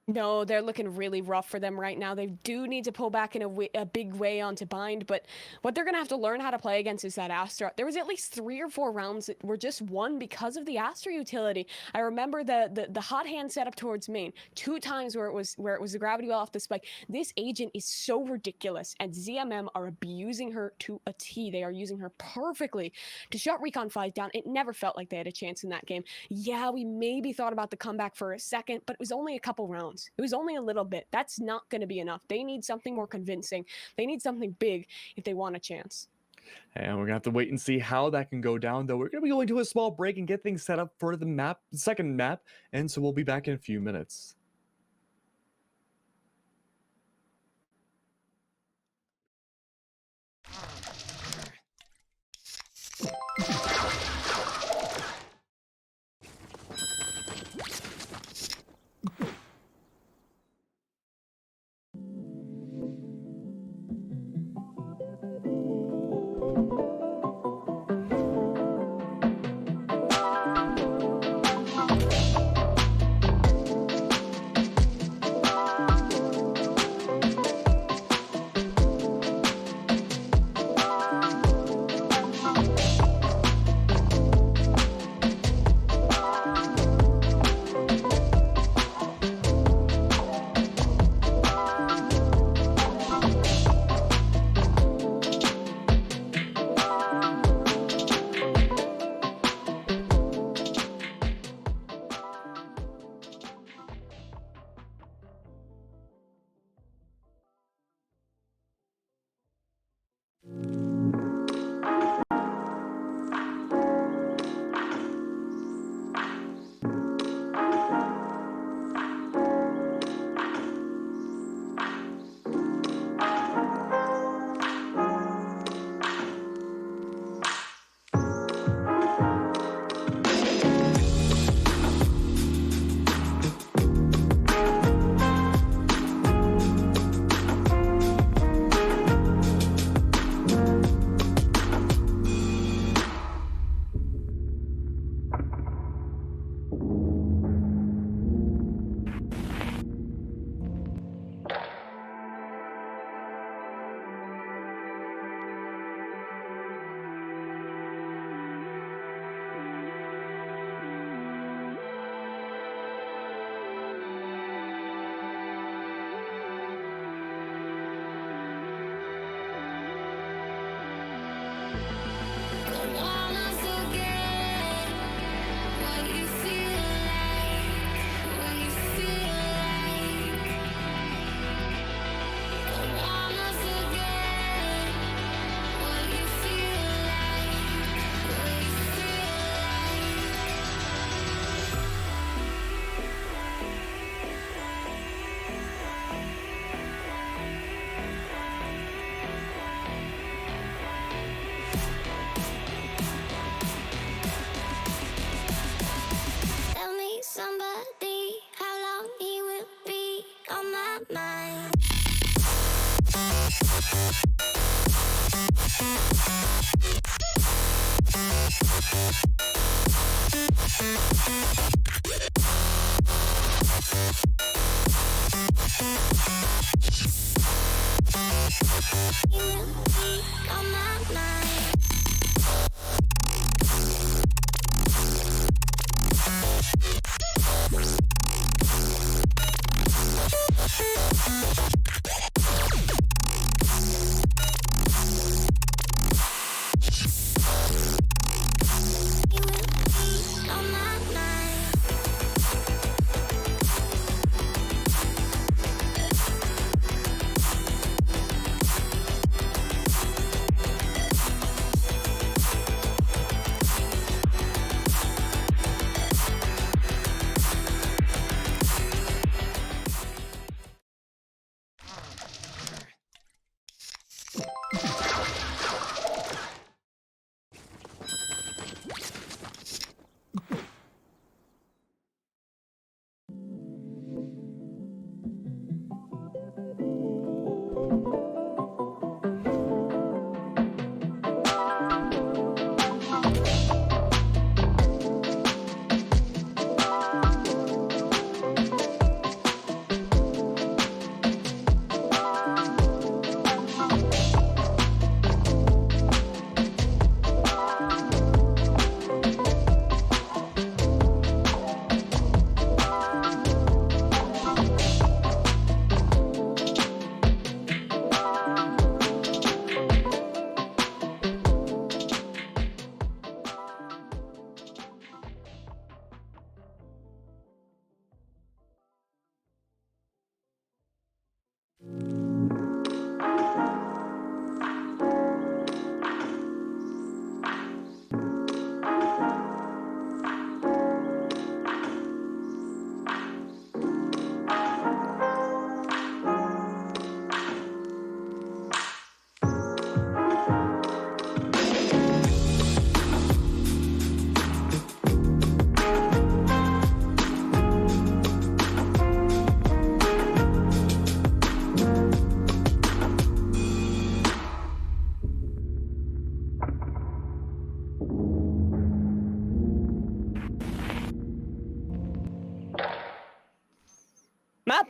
No, they're looking really rough for them right now. They do need to pull back in a big way onto Bind, but what they're going to have to learn how to play against is that Astra. There was at least 3 or 4 rounds that were just won because of the Astra utility. I remember the hot hand setup towards main, 2 times where it was the gravity well off the spike. This agent is so ridiculous, and ZMM are abusing her to a T. They are using her perfectly to shut Recon 5 down. It never felt like they had a chance in that game. Yeah, we maybe thought about the comeback for a second, but it was only a couple rounds. It was only a little bit. That's not going to be enough. They need something more convincing. They need something big if they want a chance. And we're going to have to wait and see how that can go down, though. We're going to be going to a small break and get things set up for the second map. And so we'll be back in a few minutes. Somebody, how long he will be on my mind. He will be on my mind.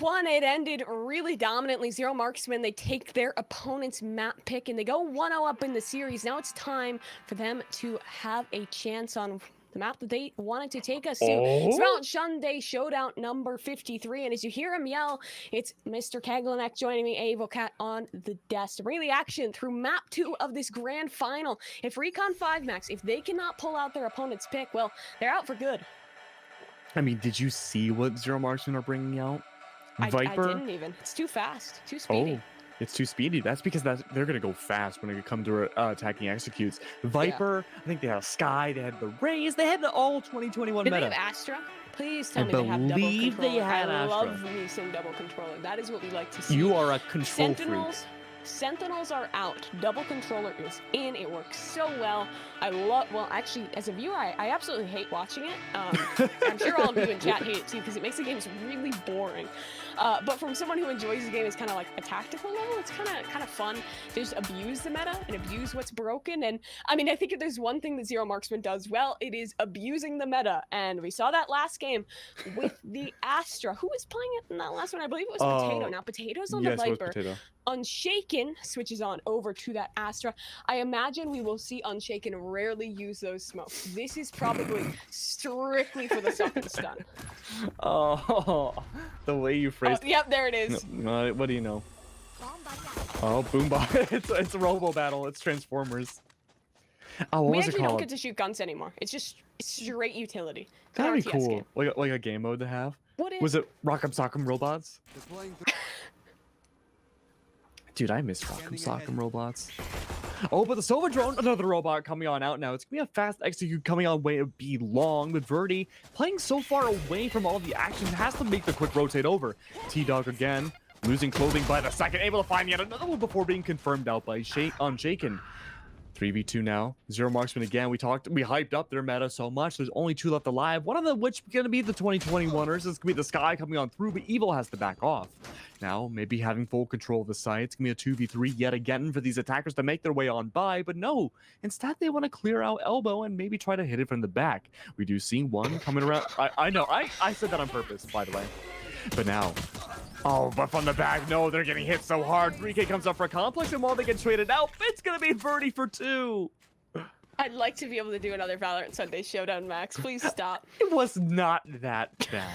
map 1, it ended really dominantly. Zero Marksmen, they take their opponent's map pick and they go 1-0 up in the series. Now it's time for them to have a chance on the map that they wanted to take us to. It's Valorant Sunday Showdown number 53. And as you hear him yell, it's Mr. Keglenek joining me, Avocat on the desk to bring the action through map 2 of this grand final. If Recon 5 Max, if they cannot pull out their opponent's pick, well, they're out for good. I mean, did you see what Zero Marksmen are bringing out? Viper? I didn't even. It's too fast, too speedy. Oh, it's too speedy. That's because they're going to go fast when it comes to attacking executes. Viper, yeah. I think they had a Sky, they had the Raze, they had the all 2021 Did meta. They have Astra? Please tell me they have double controller. They had I Astra. love me some double controller. That is what we like to see. You are a control freak. Sentinels are out. Double controller is in. It works so well. Well, actually, as a viewer, I absolutely hate watching it. I'm sure all of you in chat hate it too because it makes the games really boring. But from someone who enjoys the game, it's kind of like a tactical level. It's kind of fun to just abuse the meta and abuse what's broken. And I mean, I think if there's one thing that Zero Marksman does well, it is abusing the meta. And we saw that last game with the Astra. Who was playing it in that last one? I believe it was Potato. Now Potato's on the Viper. Unshaken switches on over to that Astra. I imagine we will see Unshaken rarely use those smokes. This is probably strictly for the suck and stun. Oh, the way you phrased. Yep, there it is. No, what do you know? Oh, Boombot. it's a robo battle. It's Transformers. Oh, what was it called? We actually don't get to shoot guns anymore. It's just straight utility. That'd be cool. Like a game mode to have. What is? Was it Rock'em Sock'em Robots? Dude, I miss Rock'em Sock'em Robots. Oh, but the Sova Drone, another robot coming on out now. It's gonna be a fast execute coming on way to be long, but Verdi playing so far away from all the action has to make the quick rotate over. T-Dog again, losing clothing by the second, able to find yet another one before being confirmed out by Unshaken. 3v2 now. Zero Marksman again. We hyped up their meta so much. There's only 2 left alive. One of them which is going to be the 2021ers. It's going to be the Sky coming on through, but Evil has to back off. Now, maybe having full control of the site. It's going to be a 2v3 yet again for these attackers to make their way on by, but no. Instead, they want to clear out elbow and maybe try to hit it from the back. We do see one coming around. I know. I said that on purpose, by the way. But now... Oh, but from the back, no, they're getting hit so hard. 3K comes up for a complex, and while they get traded out, it's going to be Verdi for 2. I'd like to be able to do another Valorant Sunday Showdown, Max. Please stop. It was not that bad.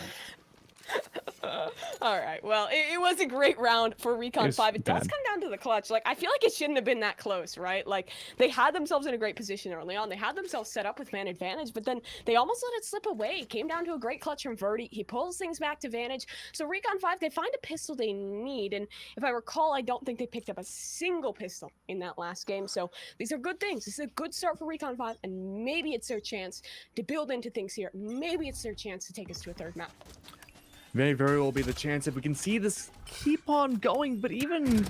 All right, well, it was a great round for Recon 5. It does come down to the clutch. Like, I feel like it shouldn't have been that close, right? Like, they had themselves in a great position early on. They had themselves set up with man advantage, but then they almost let it slip away. It came down to a great clutch from Verdi. He pulls things back to Vantage. So Recon 5, they find a pistol they need, and if I recall, I don't think they picked up a single pistol in that last game. So these are good things. This is a good start for Recon 5, and maybe it's their chance to build into things here. Maybe it's their chance to take us to a third map. Very, very well be the chance if we can see this keep on going, but even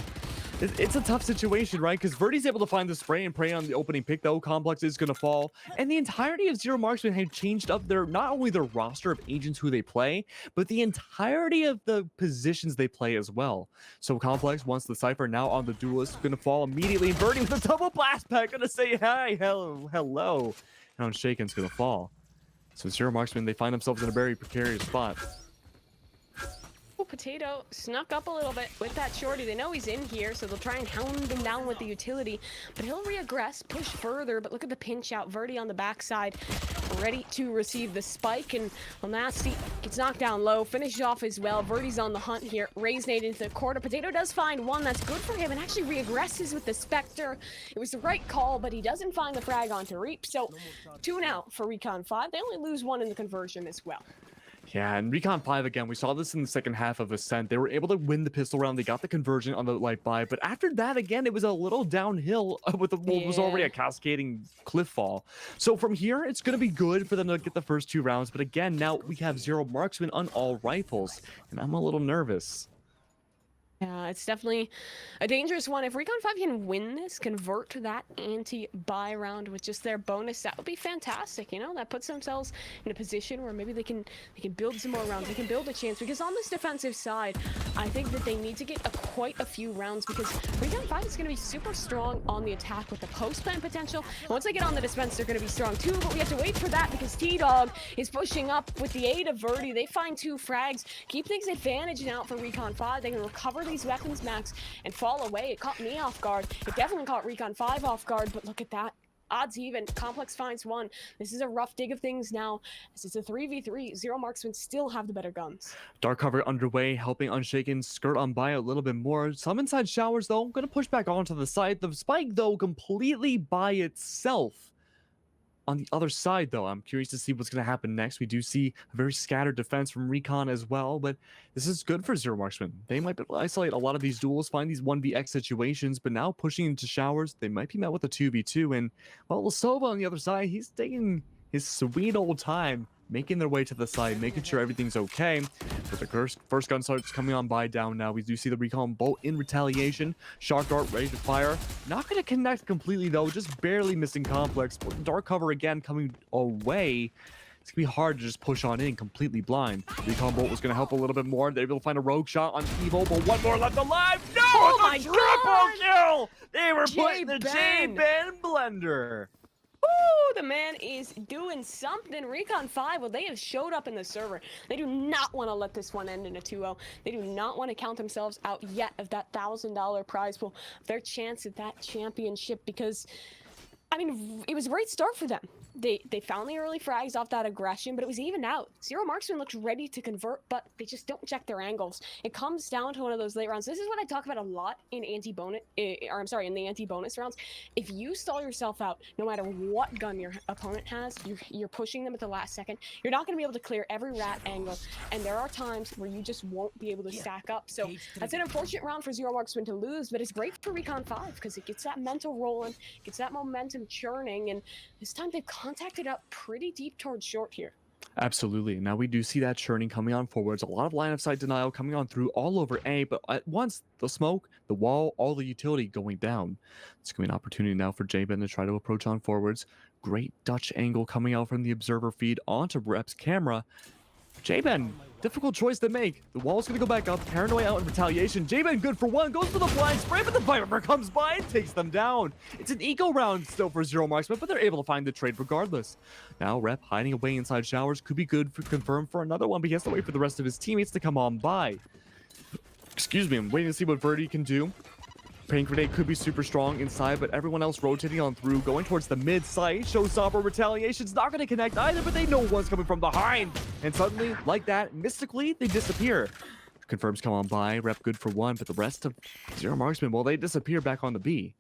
it's a tough situation, right? Because Verdi's able to find the spray and pray on the opening pick, though. Complex is going to fall, and the entirety of Zero Marksman have changed up not only their roster of agents who they play, but the entirety of the positions they play as well. So Complex, once the Cypher now on the Duelist, going to fall immediately. Verdi with a double blast pack, going to say hi, hello. And Unshaken's going to fall. So Zero Marksman, they find themselves in a very precarious spot. Potato snuck up a little bit with that shorty. They know he's in here, so they'll try and hound him down with the utility, but he'll reaggress, push further. But look at the pinch out. Verdi on the backside, ready to receive the spike, and Nasty gets knocked down low, finishes off as well. Verdi's on the hunt here. Raise nade into the quarter. Potato does find one that's good for him and actually reaggresses with the Spectre. It was the right call, but he doesn't find the frag onto Reap. So 2 now for Recon 5. They only lose 1 in the conversion as well. Yeah, and Recon 5 again, we saw this in the second half of Ascent. They were able to win the pistol round. They got the conversion on the light buy, but after that, again, it was a little downhill with what was already a cascading cliff fall. So from here, it's going to be good for them to get the first 2 rounds, but again, now we have Zero Marksman on all rifles, and I'm a little nervous. Yeah, it's definitely a dangerous one. If Recon 5 can win this, convert that anti-buy round with just their bonus, that would be fantastic. You know, that puts themselves in a position where maybe they can build some more rounds. They can build a chance, because on this defensive side, I think that they need to get quite a few rounds, because Recon 5 is going to be super strong on the attack with the post-plant potential. And once they get on the defense, they're going to be strong too, but we have to wait for that because T-Dog is pushing up with the aid of Verdi. They find 2 frags, keep things advantage now for Recon 5. They can recover these weapons, Max, and fall away. It caught me off guard. It definitely caught Recon 5 off guard, but look at that. Odds even. Complex finds 1. This is a rough dig of things now, as it's a 3v3. Zero Marksmen still have the better guns. Dark cover underway, helping Unshaken skirt on by a little bit more. Some inside showers, though, gonna push back onto the side. The spike, though, completely by itself. On the other side, though, I'm curious to see what's going to happen next. We do see a very scattered defense from Recon as well, but this is good for Zero Marksmen. They might be able to isolate a lot of these duels, find these 1vx situations, but now pushing into showers, they might be met with a 2v2. And, well, Lasova on the other side, he's taking his sweet old time, making their way to the side, making sure everything's okay. But the first gun starts coming on by down now. We do see the Recon bolt in retaliation. Shark Dart ready to fire. Not going to connect completely, though. Just barely missing Complex. But dark cover again coming away. It's going to be hard to just push on in completely blind. Recon bolt was going to help a little bit more. They're able to find a rogue shot on Evo, but one more left alive. No! Oh my triple kill! They were putting the J-Ben. J-Ben blender. Ooh, the man is doing something. Recon 5, well, they have showed up in the server. They do not want to let this one end in a 2-0. They do not want to count themselves out yet of that $1,000 prize pool, their chance at that championship, because, I mean, it was a great start for them. They found the early frags off that aggression, but it was even out. Zero Marksmen looked ready to convert, but they just don't check their angles. It comes down to one of those late rounds. This is what I talk about a lot in in the anti-bonus rounds. If you stall yourself out, no matter what gun your opponent has, you're pushing them at the last second. You're not going to be able to clear every rat angle, and there are times where you just won't be able to stack up. So that's an unfortunate round for Zero Marksmen to lose, but it's great for Recon 5 because it gets that mental rolling, gets that momentum churning, and this time they've contacted up pretty deep towards short here. Absolutely. Now we do see that churning coming on forwards. A lot of line of sight denial coming on through all over A, but at once the smoke, the wall, all the utility going down. It's going to be an opportunity now for J-Ben to try to approach on forwards. Great Dutch angle coming out from the observer feed onto Rep's camera. J-Ben, difficult choice to make. The wall's going to go back up. Paranoia out in retaliation. J-Ben good for 1. Goes for the blind spray, but the Viper comes by and takes them down. It's an eco round still for Zero Marksmen, but they're able to find the trade regardless. Now Rep hiding away inside showers could be good for confirm for another one, but he has to wait for the rest of his teammates to come on by. Excuse me, I'm waiting to see what Verdi can do. Pain Grenade could be super strong inside, but everyone else rotating on through, going towards the mid side. Showstopper retaliation's not going to connect either, but they know one's coming from behind. And suddenly, like that, mystically, they disappear. Confirms come on by, Rep good for 1, but the rest of Zero Marksmen, well, they disappear back on the B.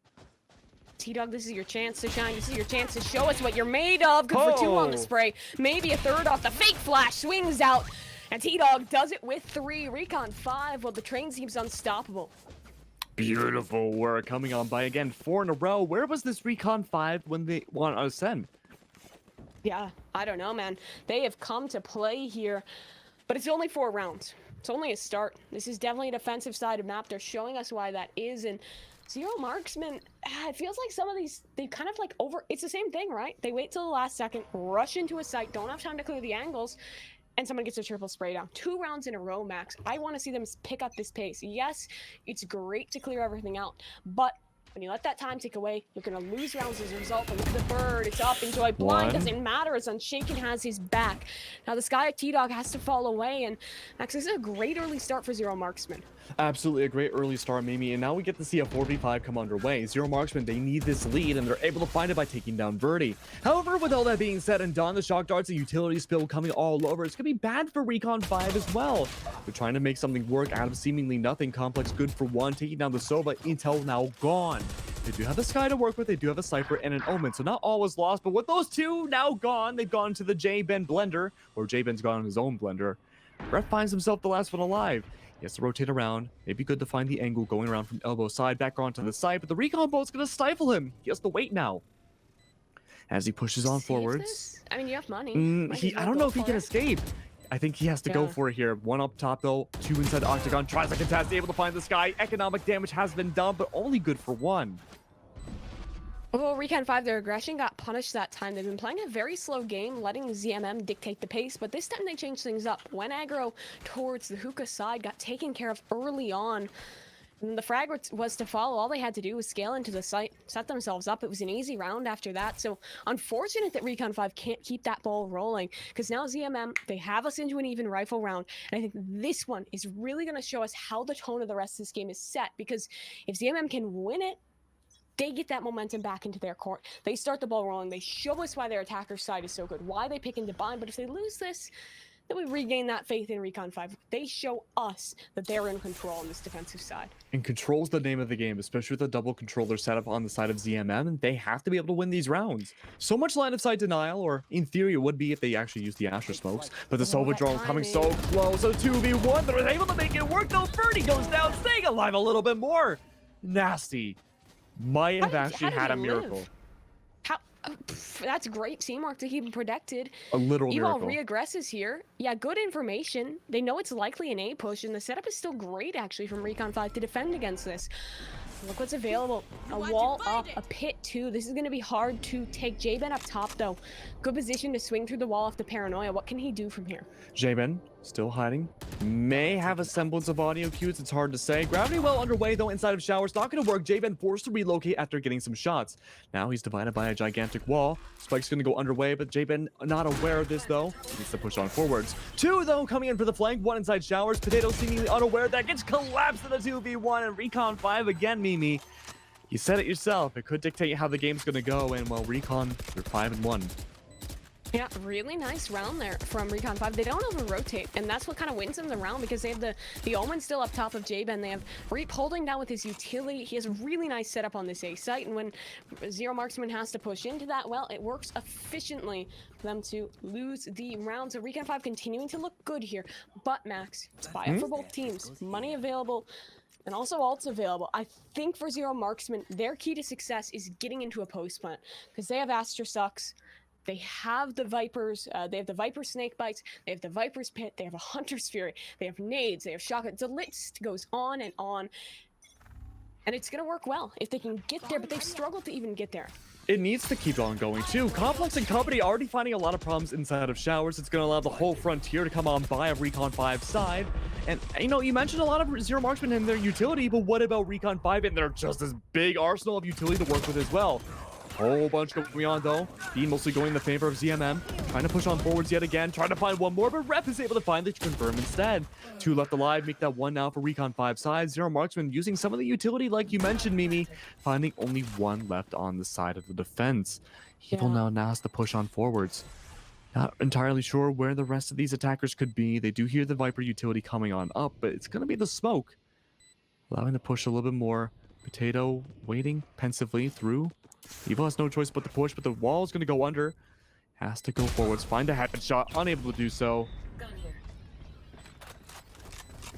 T-Dog, this is your chance to shine. This is your chance to show us what you're made of. Good for 2 on the spray. Maybe a 3rd off the fake flash. Swings out. And T-Dog does it with 3. Recon 5, well, the train seems unstoppable. Beautiful work coming on by again. 4 in a row. Where was this Recon 5 when they won on Ascend? Yeah, I don't know, man. They have come to play here, but it's only 4 rounds. It's only a start. This is definitely a defensive side of map. They're showing us why that is, and Zero Marksmen, it feels like some of these, they kind of like it's the same thing, right? They wait till the last second, rush into a site, don't have time to clear the angles, and someone gets a triple spray down. 2 rounds in a row, Max. I want to see them pick up this pace. Yes, it's great to clear everything out, but when you let that time tick away, you're going to lose rounds as a result. But look at the bird. It's up. Enjoy blind. Doesn't matter. As Unshaken has his back. Now this guy at T-Dog has to fall away. And Max, this is a great early start for Zero Marksmen. Absolutely a great early start, Mimi. And now we get to see a 4v5 come underway. Zero Marksmen, they need this lead, and they're able to find it by taking down Verdi. However, with all that being said and done, the shock darts and utility spill coming all over, it's going to be bad for Recon 5 as well. They're trying to make something work out of seemingly nothing. Complex good for 1, taking down the Sova. Intel now gone. They do have the Sky to work with, they do have a Cypher and an Omen, so not all was lost, but with those 2 now gone, they've gone to the J-Ben blender, or J-Ben's gone on his own blender. Ref finds himself the last one alive. He has to rotate around. Maybe good to find the angle going around from elbow side back onto the side, but the Recon bolt's going to stifle him. He has to wait now. As he pushes on forwards. I mean, you have money. I don't know if he can escape. I think he has to go for it here. One up top, though. Two inside the octagon. Tries to contest, able to find this guy. Economic damage has been done, but only good for one. Well, Recon 5, their aggression got punished that time. They've been playing a very slow game, letting ZMM dictate the pace, but this time they changed things up. When aggro towards the hookah side got taken care of early on, and the frag was to follow. All they had to do was scale into the site, set themselves up. It was an easy round after that. So unfortunate that Recon 5 can't keep that ball rolling, because now ZMM, they have us into an even rifle round. And I think this one is really going to show us how the tone of the rest of this game is set, because if ZMM can win it, they get that momentum back into their court. They start the ball rolling. They show us why their attacker side is so good, why they pick and bind. But if they lose this, then we regain that faith in Recon 5. They show us that they're in control on this defensive side. And control's the name of the game, especially with the double controller setup on the side of ZMM, and they have to be able to win these rounds. So much line of sight denial, or in theory it would be if they actually use the Astra smokes, but the Sova drone coming so close. A 2v1, they're able to make it work though. Ferdy goes down, staying alive a little bit more. Nasty. Might have actually had a miracle. How? That's great teamwork to keep him protected. A literal Eval miracle. re-aggresses here. Yeah, good information. They know it's likely an A push, and the setup is still great actually from Recon 5 to defend against this. Look what's available. A wall up, a pit too. This is going to be hard to take. J-Ben up top though. Good position to swing through the wall off the paranoia. What can he do from here? J-Ben still hiding. May have a semblance of audio cues. It's hard to say. Gravity well underway though inside of showers. Not going to work. J-Ben forced to relocate after getting some shots. Now he's divided by a gigantic wall. Spike's going to go underway, but J-Ben not aware of this though. He needs to push on forwards. Two though coming in for the flank. One inside showers. Potato seemingly unaware. That gets collapsed in the 2v1, and Recon 5 again, Mimi. You said it yourself. It could dictate how the game's going to go, and well, Recon, they're 5-1. Yeah, really nice round there from Recon 5. They don't over-rotate, and that's what kind of wins them the round, because they have the Omen still up top of J-Ben. They have Reap holding down with his utility. He has a really nice setup on this A site, and when Zero MarksMen has to push into that, well, it works efficiently for them to lose the round. So Recon 5 continuing to look good here. But, Max, it's buy-up for both teams. Money available. And also ults available. I think for Zero MarksMen, their key to success is getting into a post plant, because they have Astra Sucks, they have the Vipers, they have the Viper Snake Bites, they have the Viper's Pit, they have a Hunter's Fury, they have nades, they have shotguns. The list goes on and on. And it's gonna work well if they can get there, but they've struggled to even get there. It needs to keep on going too. Complex and Company already finding a lot of problems inside of showers. It's going to allow the whole frontier to come on by of Recon 5's side. And, you know, you mentioned a lot of Zero MarksMen and their utility, but what about Recon 5 and their just as big arsenal of utility to work with as well? Whole bunch going on though. Dean mostly going in the favor of ZMM. Trying to push on forwards yet again. Trying to find one more, but Rep is able to find the confirm instead. Two left alive. Make that one now for Recon 5 side. Zero MarksMen using some of the utility like you mentioned, Mimi. Finding only one left on the side of the defense. Evil now has to push on forwards. Not entirely sure where the rest of these attackers could be. They do hear the Viper utility coming on up, but it's going to be the smoke. Allowing to push a little bit more. Potato waiting pensively through. Evil has no choice but to push, but the wall is going to go under. Has to go forwards, find a headshot, unable to do so.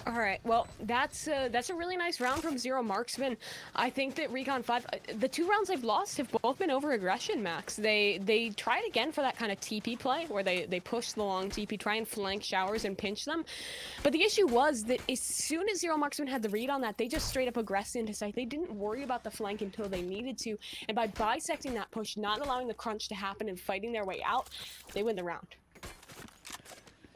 All right, well, that's a really nice round from Zero MarksMen. I think that Recon 5, the two rounds they've lost have both been over aggression, Max. They tried again for that kind of TP play, where they push the long TP, try and flank showers and pinch them. But the issue was that as soon as Zero MarksMen had the read on that, they just straight up aggressed into sight. They didn't worry about the flank until they needed to. And by bisecting that push, not allowing the crunch to happen and fighting their way out, they win the round.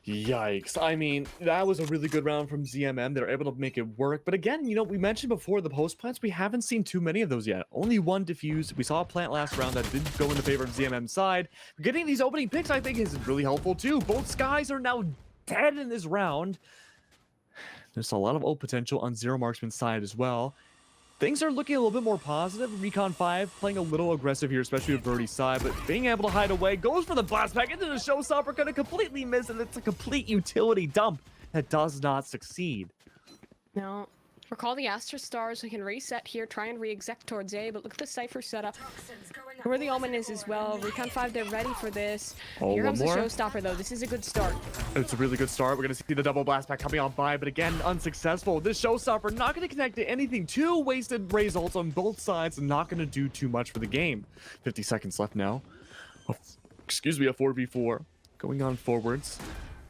Yikes. I mean, that was a really good round from ZMM. They're able to make it work. But again, you know, we mentioned before the post plants, we haven't seen too many of those yet. Only one diffused. We saw a plant last round that did go in the favor of ZMM's side. Getting these opening picks, I think, is really helpful too. Both skies are now dead in this round. There's a lot of ult potential on Zero MarksMen's side as well. Things are looking a little bit more positive. Recon 5 playing a little aggressive here, especially with Birdie's side, but being able to hide away, goes for the blast back into the showstopper, gonna completely miss, and it's a complete utility dump that does not succeed. No. Recall the Astra Stars. We can reset here, try and re-exec towards A, but look at the Cypher setup. Where the Omen is as well. Recon 5, they're ready for this. Here comes the Showstopper, though. This is a good start. It's a really good start. We're going to see the double blast back coming on by, but again, unsuccessful. This Showstopper not going to connect to anything. Two wasted Raze ults on both sides, and not going to do too much for the game. 50 seconds left now. Oh, excuse me, a 4v4. Going on forwards.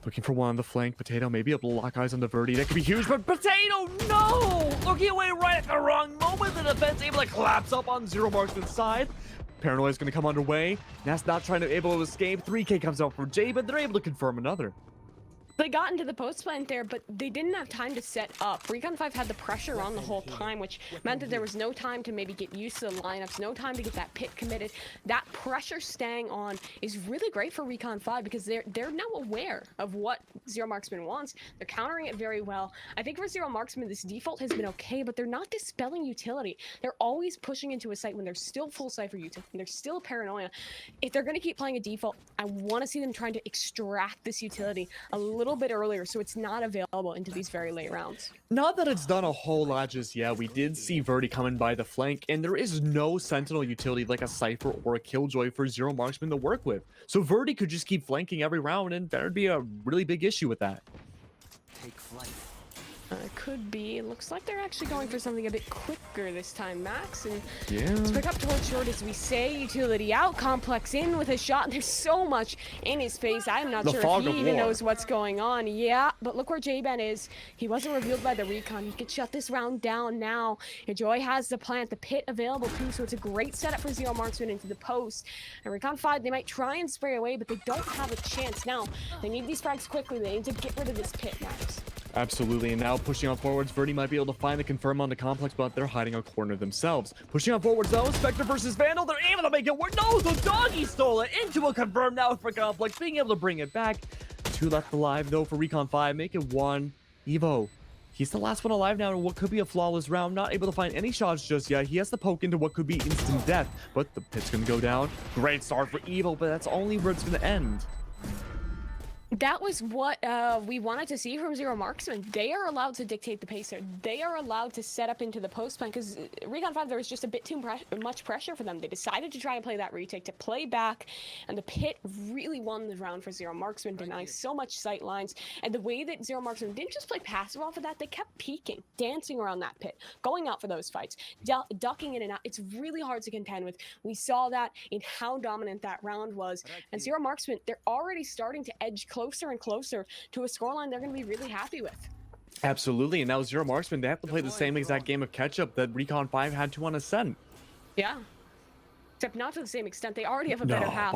Looking for one on the flank. Potato may be able to lock eyes on the Verdi. That could be huge, but Potato, no! Looking away right at the wrong moment. The defense able to collapse up on Zero Marksman's side. Paranoia is going to come underway. Nas not trying to able to escape. 3K comes out for Jay, but they're able to confirm another. They got into the post plant there, but they didn't have time to set up. Recon 5 had the pressure on the whole time, which meant that there was no time to maybe get used to the lineups, no time to get that pit committed. That pressure staying on is really great for Recon 5 because they're now aware of what Zero Marksman wants. They're countering it very well. I think for Zero Marksman, this default has been okay, but they're not dispelling utility. They're always pushing into a site when there's still full Cypher utility, when there's still Paranoia. If they're going to keep playing a default, I want to see them trying to extract this utility a little bit earlier so it's not available into these very late rounds. Not that it's done a whole lot just yet. We did see Verdi coming by the flank, and there is no Sentinel utility like a Cypher or a Killjoy for Zero Marksman to work with. So Verdi could just keep flanking every round, and there'd be a really big issue with that. Take flight. Could be. Looks like they're actually going for something a bit quicker this time, Max. And yeah, let's pick up towards short as we say. Utility out, Complex in with a shot. There's so much in his face. I'm not sure if he even knows what's going on. Yeah, but look where J-Ben is. He wasn't revealed by the Recon. He could shut this round down now. Joy has the plant, the pit available too, so it's a great setup for Zero Marksman into the post. And Recon 5, they might try and spray away, but they don't have a chance. Now, they need these frags quickly. They need to get rid of this pit, Max. Absolutely, and now pushing on forwards, Verdi might be able to find the confirm on the complex, but they're hiding a corner themselves. Pushing on forwards though, Spectre versus Vandal, they're able to make it work. No, the doggy stole it into a confirm now for complex, being able to bring it back. 2 left alive though for Recon 5, make it 1. Evo, he's the last one alive now in what could be a flawless round, not able to find any shots just yet. He has to poke into what could be instant death, but the pit's gonna go down. Great start for Evo, but that's only where it's gonna end. That was what we wanted to see from Zero Marksman. They are allowed to dictate the pace there. They are allowed to set up into the post plan because Recon 5, there was just a bit too much pressure for them. They decided to try and play that retake, to play back, and the pit really won the round for Zero Marksman, denying so much sight lines. And the way that Zero Marksman didn't just play passive off of that, they kept peeking, dancing around that pit, going out for those fights, ducking in and out. It's really hard to contend with. We saw that in how dominant that round was. And Zero Marksman, they're already starting to edge closer and closer to a scoreline they're going to be really happy with. Absolutely, and now Zero Marksman, they have to play the same exact game of catch-up that Recon 5 had to on Ascent. Yeah. Except not to the same extent. They already have a better half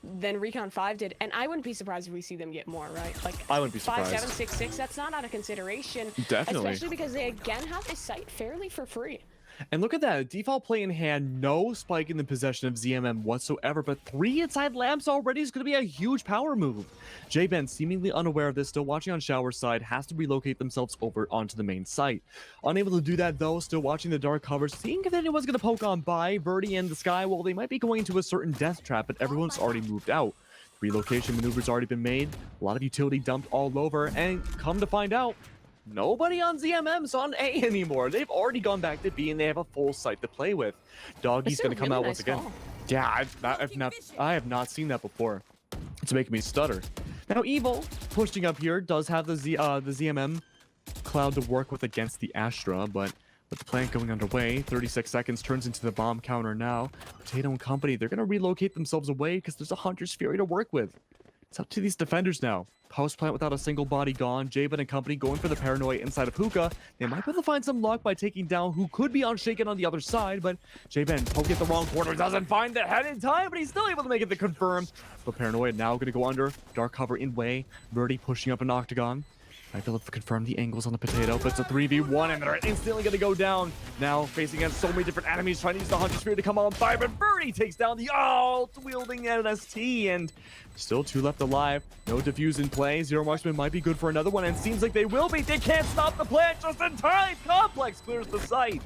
than Recon 5 did. And I wouldn't be surprised if we see them get more, right? Like, I wouldn't be surprised. 5, 7, 6, 6, that's not out of consideration. Definitely. Especially because they, again, have this site fairly for free. And look at that, default play in hand, no spike in the possession of ZMM whatsoever, but 3 inside lamps already is going to be a huge power move. J-Ben, seemingly unaware of this, still watching on shower side, has to relocate themselves over onto the main site. Unable to do that though, still watching the dark cover, seeing if anyone's going to poke on by Verdi and the Sky. Well, they might be going into a certain death trap, but everyone's already moved out. Relocation maneuvers already been made, a lot of utility dumped all over, and come to find out, nobody on ZMM's on A anymore. They've already gone back to B and they have a full site to play with. Doggy's going to come out once again. Yeah, I have not seen that before. It's making me stutter. Now Evil pushing up here does have the ZMM cloud to work with against the Astra, but with the plant going underway, 36 seconds turns into the bomb counter now. Potato and company, they're going to relocate themselves away because there's a Hunter's Fury to work with. It's up to these defenders now. Post plant without a single body gone. J-Ben and company going for the paranoia inside of Hookah. They might be able to find some luck by taking down who could be unshaken on the other side, but J-Ben poking at the wrong corner, doesn't find the head in time, but he's still able to make it the confirm. But paranoia now going to go under. Dark cover in way. Verdi pushing up an octagon. Might be able to confirm the angles on the potato, but it's a 3v1 and they're instantly going to go down. Now facing against so many different enemies, trying to use the Hunter Spirit to come on fire, but Verdi takes down the ult-wielding NST, and still 2 left alive. No defuse in play. Zero Marksman might be good for another one, and seems like they will be. They can't stop the plant just in time. Complex clears the site.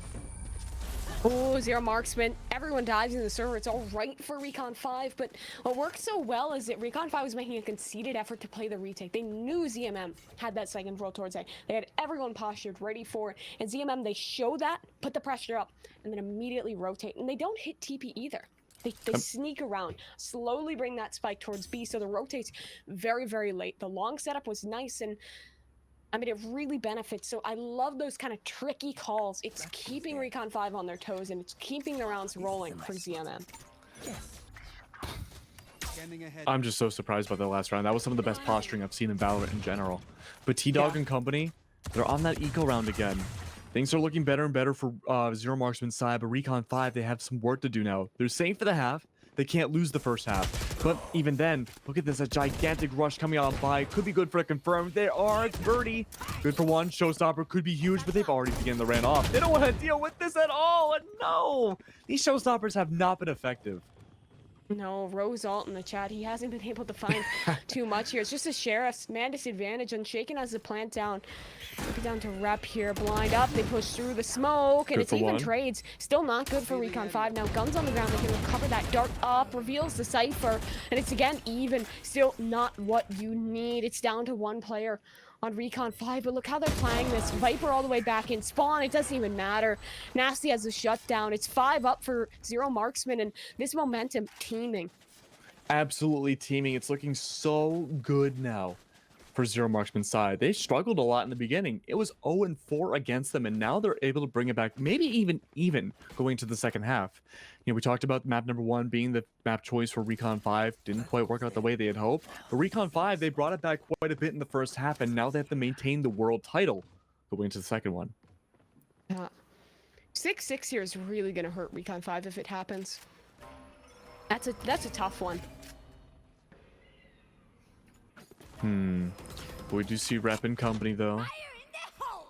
Oh, Zero Marksman. Everyone dives in the server. It's all right for Recon 5, but what worked so well is that Recon 5 was making a conceited effort to play the retake. They knew ZMM had that second roll towards A. They had everyone postured, ready for it, and ZMM, they show that, put the pressure up, and then immediately rotate, and they don't hit TP either. They sneak around, slowly bring that spike towards B, so the rotate's very, very late. The long setup was nice, and I mean, it really benefits. So I love those kind of tricky calls. It's keeping Recon 5 on their toes, and it's keeping the rounds rolling for ZMM. I'm just so surprised by the last round. That was some of the best posturing I've seen in Valorant in general. But T-Dog and company, they're on that eco round again. Things are looking better and better for Zero Marksman's side, but Recon 5, they have some work to do now. They're safe for the half. They can't lose the first half. But even then, look at this, a gigantic rush coming on by. Could be good for a confirm. They are. It's Birdie. Good for one. Showstopper could be huge, but they've already begun the ran off. They don't want to deal with this at all. No. These Showstoppers have not been effective. No, Rose Alt in the chat. He hasn't been able to find too much here. It's just a Sheriff's man disadvantage. Unshaken has the plant down. Look down to Rep here. Blind up. They push through the smoke, and it's even trades. Still not good for Recon 5. Now guns on the ground. They can recover that. Dart up. Reveals the Cypher. And it's again even. Still not what you need. It's down to one player on Recon 5, but look how they're playing this. Viper all the way back in spawn. It doesn't even matter. Nasty has a shutdown. It's 5 up for Zero Marksman, and this momentum teaming. Absolutely teaming. It's looking so good now for Zero Marksman's side. They struggled a lot in the beginning. It was 0-4 against them, and now they're able to bring it back, maybe even going to the second half. You know, we talked about map number 1 being the map choice for Recon 5. Didn't quite work out the way they had hoped. But Recon 5, they brought it back quite a bit in the first half, and now they have to maintain the world title going into the second one. 6-6 here is really going to hurt Recon 5 if it happens. That's a tough one. But we do see Rep and company, though.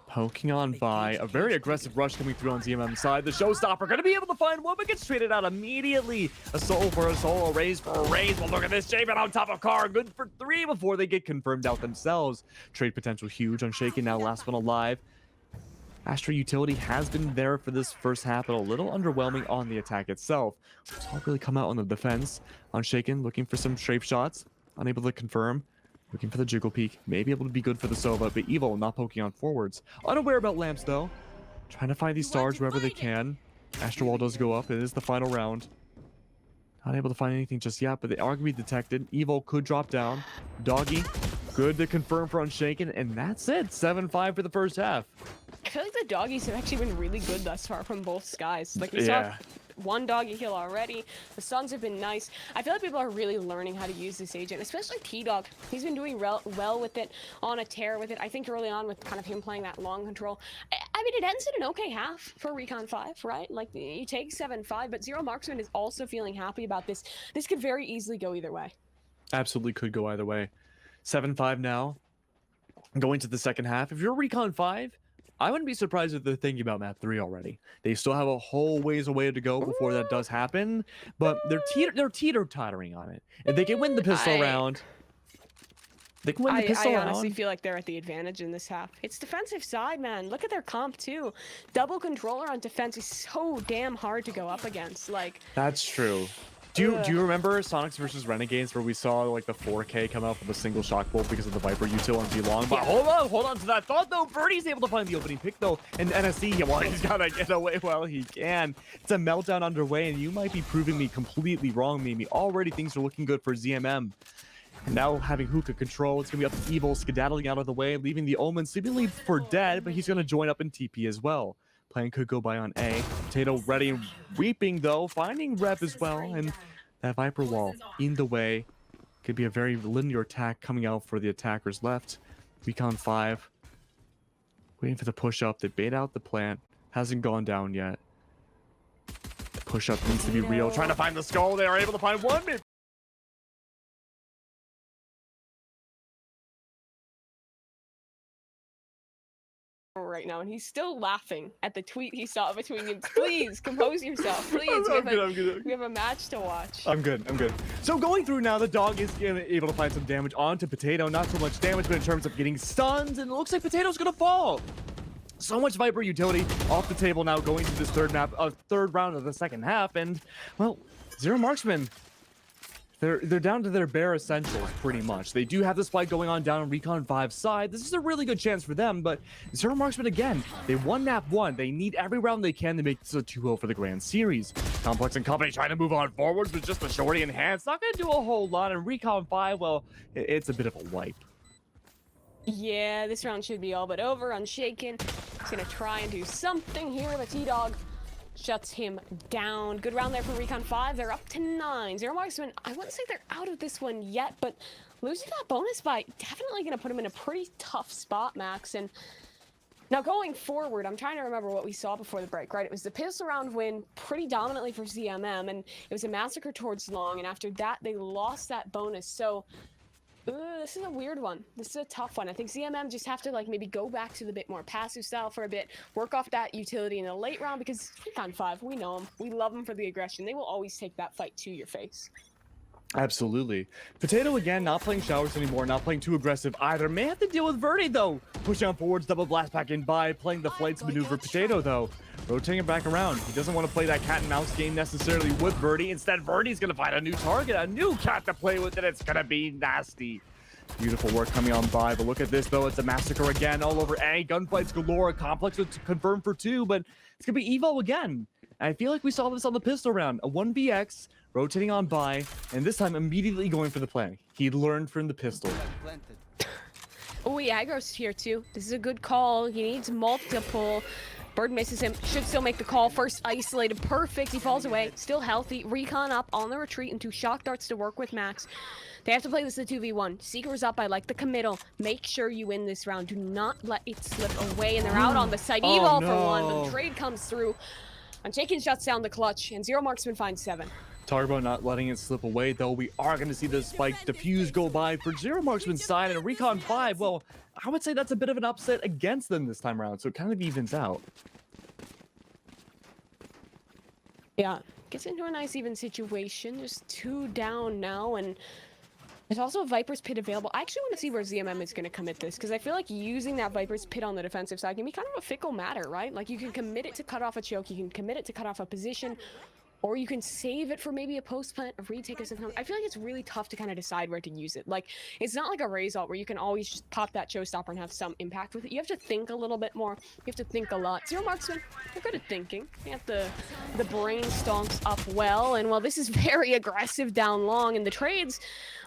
Poking on by. A very aggressive rush coming through on ZMM's side. The Showstopper going to be able to find one, but gets traded out immediately. A soul for a soul, a raise for a raise. Well, look at this. Javen on top of Car. Good for 3 before they get confirmed out themselves. Trade potential huge. Unshaken now, last one alive. Astra Utility has been there for this first half, but a little underwhelming on the attack itself. It's all really come out on the defense. Unshaken looking for some strafe shots. Unable to confirm. Looking for the jiggle peek. Maybe able to be good for the Sova, but Evil not poking on forwards. Unaware about lamps, though. Trying to find these stars wherever they can. Astro Wall does go up. It is the final round. Not able to find anything just yet, but they are going to be detected. Evil could drop down. Doggy, good to confirm for Unshaken, and that's it. 7-5 for the first half. I feel like the doggies have actually been really good thus far from both skies. Like, we saw one doggy kill already. The Suns have been nice. I feel like people are really learning how to use this agent, especially T-Dog. He's been doing well with it, on a tear with it. I think early on with kind of him playing that long control. I mean, it ends in an okay half for Recon 5, right? Like, you take 7-5, but Zero Marksman is also feeling happy about this. This could very easily go either way. Absolutely could go either way. 7-5 now. Going to the second half. If you're Recon 5, I wouldn't be surprised if they're thinking about map 3 already. They still have a whole ways away to go before that does happen, but they're teeter-tottering on it. If they can win the pistol round, they can win the pistol round. I honestly feel like they're at the advantage in this half. It's defensive side, man. Look at their comp, too. Double controller on defense is so damn hard to go up against. Like, that's true. Do you remember Sonics versus Renegades where we saw like the 4K come out with a single shock bolt because of the Viper util on Z-Long? But hold on to that thought though. Birdie's able to find the opening pick though, and NSC, well, he's gotta get away while he can. It's a meltdown underway, and you might be proving me completely wrong, Mimi. Already things are looking good for ZMM. And now having Hookah control, it's gonna be up to Evil skedaddling out of the way, leaving the Omen seemingly for dead, but he's gonna join up in TP as well. Plan could go by on A. Potato ready and weeping though, finding Rep as well, and that Viper wall in the way. Could be a very linear attack coming out for the attackers left. Recon 5 waiting for the push up. They bait out the plant. Hasn't gone down yet. The push up needs to be real. Trying to find the skull. They are able to find one. Right now, and he's still laughing at the tweet he saw between you. Please compose yourself, please. I'm good. We have a match to watch. I'm good. So going through now, the dog is able to find some damage onto Potato. Not so much damage, but in terms of getting stuns, and it looks like Potato's gonna fall. So much Viper utility off the table now, going to this third round of the second half, and well, Zero Marksman. They're down to their bare essentials, pretty much. They do have this fight going on down on Recon 5's side. This is a really good chance for them, but Zero Marksman again, they won map 1. They need every round they can to make this a 2-0 for the Grand Series. Complex and company trying to move on forwards with just a shorty in hand. It's not going to do a whole lot, and Recon 5, well, it's a bit of a wipe. Yeah, this round should be all but over. Unshaken. He's going to try and do something here, but T-Dog shuts him down. Good round there for Recon 5. They're up to 9. Zero MarksMen, I wouldn't say they're out of this one yet, but losing that bonus buy definitely going to put him in a pretty tough spot, Max. And now going forward, I'm trying to remember what we saw before the break, right? It was the pistol round win pretty dominantly for ZMM, and it was a massacre towards long, and after that, they lost that bonus. So this is a weird one. This is a tough one. I think ZMM just have to like maybe go back to the bit more passive style for a bit, work off that utility in the late round, because Recon 5, we know them. We love them for the aggression. They will always take that fight to your face. Absolutely. Potato again, not playing showers anymore, not playing too aggressive either. May have to deal with Verdi though. Pushing on forwards, double blast back in by, playing the flights maneuver. Potato though, rotating it back around. He doesn't want to play that cat and mouse game necessarily with Verdi. Instead, Verdi's going to find a new target, a new cat to play with, and it's going to be nasty. Beautiful work coming on by, but look at this though, it's a massacre again all over A. Gunfights galore, complex to confirm for 2, but it's gonna be Evo again. And I feel like we saw this on the pistol round, a 1vx, rotating on by, and this time immediately going for the play. He learned from the pistol. Oh, he aggro's here too. This is a good call. He needs multiple. Bird misses him, should still make the call. First isolated, perfect, he falls away, still healthy. Recon up on the retreat into shock darts to work with Max. They have to play this a 2v1. Seeker's up, I like the committal. Make sure you win this round. Do not let it slip away, and they're out on the site. Evil for 1, but the trade comes through. And Jakin shuts down the clutch, and Zero MarksMen finds 7. Talk about not letting it slip away, though. We are going to see the spike defuse go by for Zero MarksMen's side, and a Recon 5, well, I would say that's a bit of an upset against them this time around, so it kind of evens out. Yeah, gets into a nice even situation. Just 2 down now, and there's also a Viper's Pit available. I actually want to see where ZMM is going to commit this, because I feel like using that Viper's Pit on the defensive side can be kind of a fickle matter, right? Like, you can commit it to cut off a choke, you can commit it to cut off a position, or you can save it for maybe a post plant, a retake or something. I feel like it's really tough to kind of decide where to use it. Like, it's not like a Raze ult where you can always just pop that showstopper and have some impact with it. You have to think a little bit more. You have to think a lot. Zero MarksMen, they're good at thinking. They have the brain stonks up well. And while this is very aggressive down long in the trades,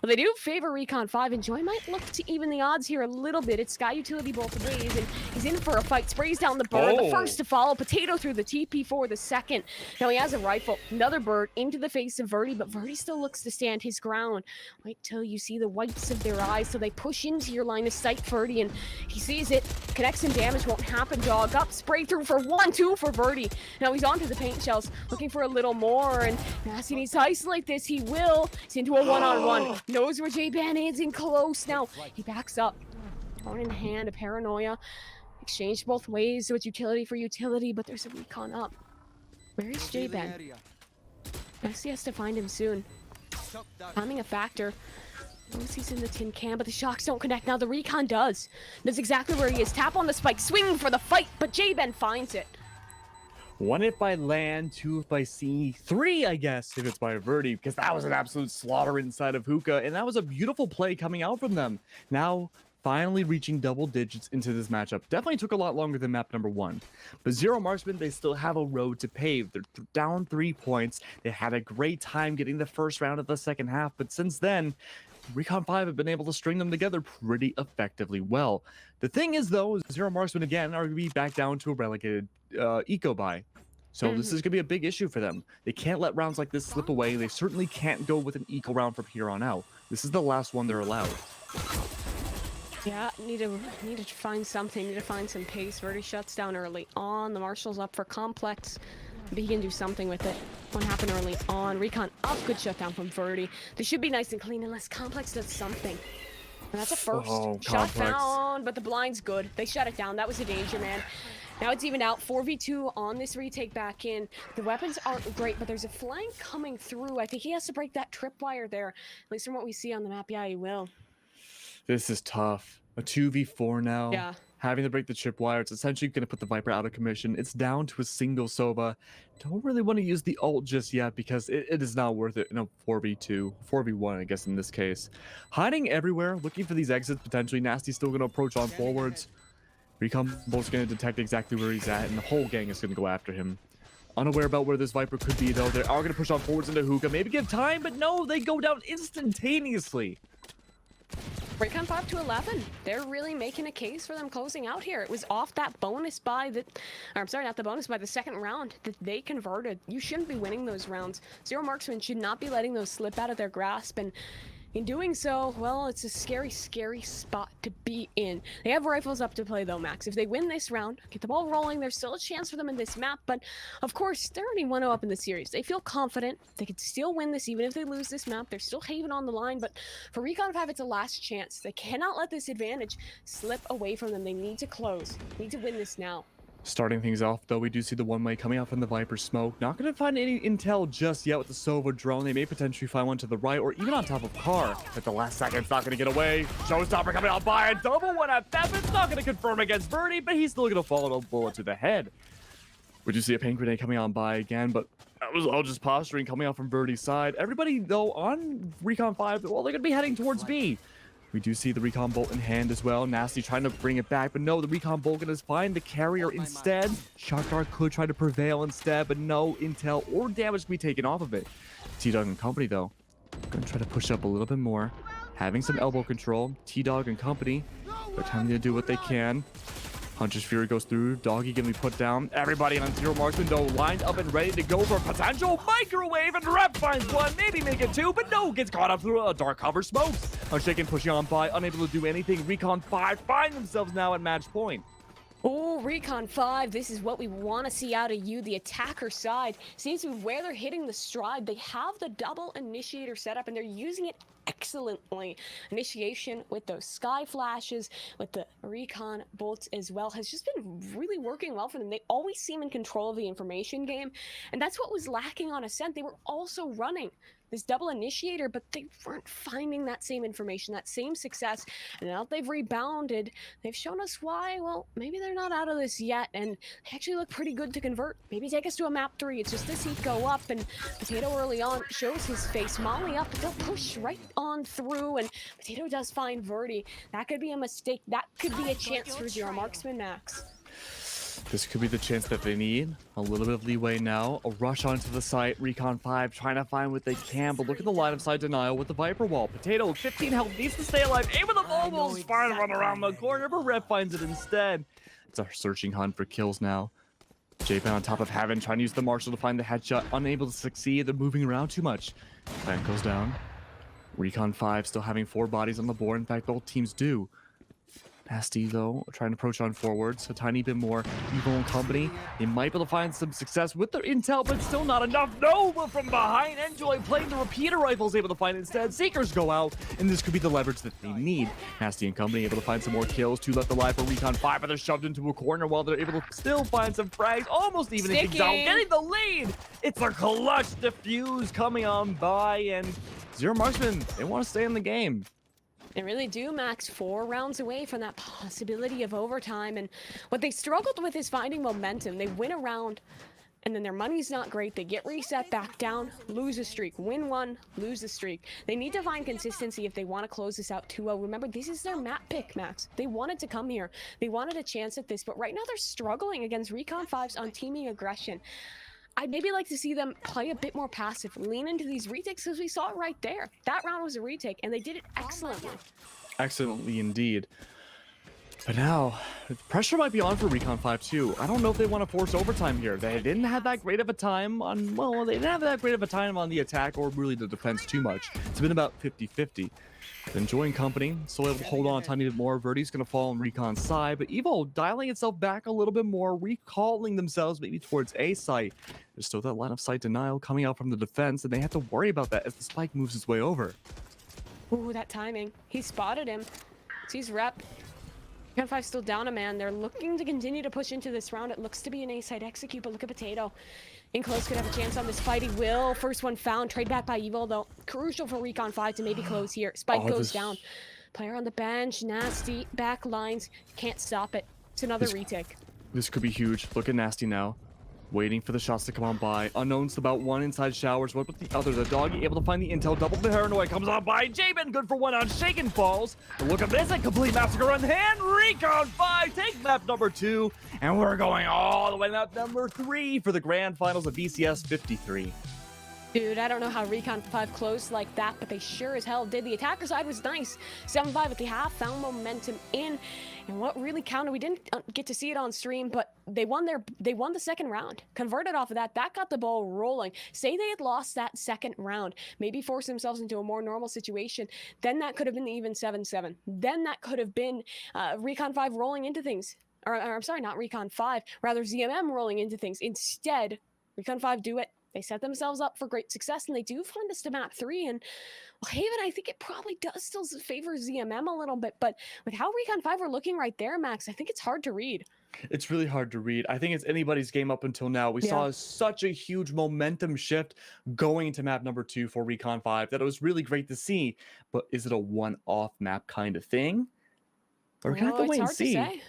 well, they do favor Recon 5, and Joy might look to even the odds here a little bit. It's Sky Utility both ways, and he's in for a fight. Sprays down the bird, the first to follow. Potato through the TP for the second. Now he has a rifle. Another bird into the face of Verdi, but Verdi still looks to stand his ground. Wait till you see the whites of their eyes, so they push into your line of sight, Verdi, and he sees it. Connects some damage, won't happen. Dog up, spray through for 1-2 for Verdi. Now he's onto the paint shells, looking for a little more, and Nasty needs to isolate this. He will. He's into a one-on-one. Knows where J-Ban is, in close. Now he backs up. Phone in hand, a paranoia. Exchanged both ways, so it's utility for utility, but there's a Recon up. Where is J-Ban? Nasty has to find him soon. Timing a factor. Once he's in the tin can, but the shocks don't connect. Now the Recon does. That's exactly where he is. Tap on the spike, swing for the fight, but J-Ben finds it. 1 if by land, 2 if by sea, 3 I guess if it's by Verdi, because that was an absolute slaughter inside of Hookah, and that was a beautiful play coming out from them. Now finally reaching double digits into this matchup. Definitely took a lot longer than map number 1. But Zero MarksMen, they still have a road to pave. They're down 3 points. They had a great time getting the first round of the second half, but since then, Recon 5 have been able to string them together pretty effectively well. The thing is, though, Zero MarksMen again are going to be back down to a relegated eco buy. So this is going to be a big issue for them. They can't let rounds like this slip away. They certainly can't go with an eco round from here on out. This is the last one they're allowed. Yeah, need to find something. Need to find some pace. Verdi shuts down early on. The Marshal's up for complex. Maybe he can do something with it. What happened early on? Recon up. Good shutdown from Verdi. This should be nice and clean unless complex does something. And that's a first. Shot found, but the blind's good. They shut it down. That was a danger, man. Now it's even out. 4v2 on this retake back in. The weapons aren't great, but there's a flank coming through. I think he has to break that tripwire there. At least from what we see on the map, yeah, he will. This is tough. A 2v4 now. Yeah. Having to break the tripwire, it's essentially going to put the Viper out of commission. It's down to a single Sova. Don't really want to use the ult just yet because it is not worth it in a 4v2. 4v1, I guess, in this case. Hiding everywhere, looking for these exits, potentially. Nasty's still going to approach on forwards. Recon both going to detect exactly where he's at, and the whole gang is going to go after him. Unaware about where this Viper could be, though. They are going to push on forwards into Hookah. Maybe give time, but no, they go down instantaneously. Recon 5 to 11. They're really making a case for them closing out here. It was off that bonus buy that, or I'm sorry, not the bonus buy, the second round that they converted. You shouldn't be winning those rounds. Zero Marksmen should not be letting those slip out of their grasp, and in doing so, well, it's a scary, scary spot to be in. They have rifles up to play though, Max. If they win this round, get the ball rolling, there's still a chance for them in this map, but of course, they're already 1-0 up in the series. They feel confident. They could still win this even if they lose this map. They're still Haven on the line, but for Recon 5, it's a last chance. They cannot let this advantage slip away from them. They need to close. They need to win this now. Starting things off, though, we do see the one-way coming out from the Viper smoke. Not going to find any intel just yet with the Sova drone. They may potentially find one to the right or even on top of car. At the last second, it's not going to get away. Showstopper coming out by a double one at that. It's not going to confirm against Birdie, but he's still going to follow a bullet to the head. We do see a paint grenade coming on by again, but that was all just posturing coming out from Birdie's side. Everybody, though, on Recon 5, well, they're going to be heading towards B. We do see the Recon bolt in hand as well. Nasty trying to bring it back, but no, the Recon bolt going to find the carrier instead. Sharkdart could try to prevail instead, but no intel or damage can be taken off of it. T-Dog and company, though, going to try to push up a little bit more. Having some elbow control. T-Dog and company, they're trying to do what they can. Hunter's Fury goes through. Doggy going to be put down. Everybody on Zero Marksman, though, lined up and ready to go for a potential microwave. And Rep finds one, maybe make it two, but no, gets caught up through a dark cover smokes. Unshaken pushing on by, unable to do anything. Recon 5 find themselves now at match point. Oh, Recon 5, this is what we want to see out of you, the attacker side. Seems to be where they're hitting the stride. They have the double initiator set up, and they're using it excellently. Initiation with those sky flashes, with the Recon bolts as well, has just been really working well for them. They always seem in control of the information game, and that's what was lacking on Ascent. They were also running this double initiator, but they weren't finding that same information, that same success. And now that they've rebounded, they've shown us why, well, maybe they're not out of this yet, and they actually look pretty good to convert. Maybe take us to a map 3. It's just this heat go up, and Potato early on shows his face. Molly up, but they'll push right on through, and Potato does find Verdi. That could be a mistake. That could be a chance for Zero Marksman, Max. This could be the chance that they need. A little bit of leeway now. A rush onto the site. Recon 5 trying to find what they can, but look at the line of sight denial with the Viper wall. Potato, 15 health, needs to stay alive. Aim with the mobiles, trying to run around the corner, but Rep finds it instead. It's a searching hunt for kills now. J-Pen on top of Heaven, trying to use the Marshall to find the headshot. Unable to succeed. They're moving around too much. Plant goes down. Recon 5 still having 4 bodies on the board. In fact, both teams do. Nasty, though, trying to approach on forwards. A tiny bit more. Evil and company. They might be able to find some success with their intel, but still not enough. No, but from behind, Enjoy playing the repeater rifles, able to find it instead. Seekers go out, and this could be the leverage that they need. Nasty and company able to find some more kills. 2 left alive for Recon 5, but they're shoved into a corner while they're able to still find some frags. Almost even things out, getting the lead. It's a clutch defuse coming on by, and Zero Marksman, they want to stay in the game. They really do, Max. 4 rounds away from that possibility of overtime. And what they struggled with is finding momentum. They win a round, and then their money's not great. They get reset back down, lose a streak. Win 1, lose a streak. They need to find consistency if they want to close this out 2-0. Remember, this is their map pick, Max. They wanted to come here. They wanted a chance at this, but right now they're struggling against Recon 5's on teaming aggression. I'd maybe like to see them play a bit more passive, lean into these retakes, because we saw it right there. That round was a retake, and they did it excellently. Excellently indeed. But now, the pressure might be on for Recon 5 too. I don't know if they want to force overtime here. They didn't have that great of a time on, well, they didn't have that great of a time on the attack or really the defense too much. It's been about 50-50. Enjoying company, still able to hold on a tiny bit more. Verdi's going to fall on Recon's side, but Evo dialing itself back a little bit more, recalling themselves maybe towards A site. There's still that line of sight denial coming out from the defense, and they have to worry about that as the spike moves its way over. Ooh, that timing. He spotted him. Sees Rep. Recon 5 still down a man. They're looking to continue to push into this round. It looks to be an A-side execute, but look at Potato. In close could have a chance on this fight. He will. First one found. Trade back by Evil, though. Crucial for Recon 5 to maybe close here. Spike goes down. Player on the bench. Nasty. Back lines. Can't stop it. It's another retake. This could be huge. Look at Nasty now. Waiting for the shots to come on by. Unknowns about one inside showers. What about the other? The doggy able to find the intel. Double the paranoia comes on by. Jabin good for one on Shaken falls. But look at this. A complete massacre on hand. Recon 5 take map number 2. And we're going all the way to map number 3 for the grand finals of VCS 53. Dude, I don't know how Recon 5 closed like that, but they sure as hell did. The attacker side was nice. 7-5 at the half, found momentum in. And what really counted, we didn't get to see it on stream, but they won the second round. Converted off of that, that got the ball rolling. Say they had lost that second round, maybe forced themselves into a more normal situation, then that could have been even 7-7. Then that could have been Recon 5 rolling into things. Or I'm sorry, not Recon 5, rather ZMM rolling into things. Instead, Recon 5 do it. They set themselves up for great success, and they do find us to map 3. And well, Haven, I think it probably does still favor ZMM a little bit, but with how Recon 5 are looking right there, Max, I think it's hard to read. It's really hard to read. I think it's anybody's game up until now. We saw such a huge momentum shift going into map number 2 for Recon 5 that it was really great to see. But is it a one-off map kind of thing? Or we have to wait and see. To say.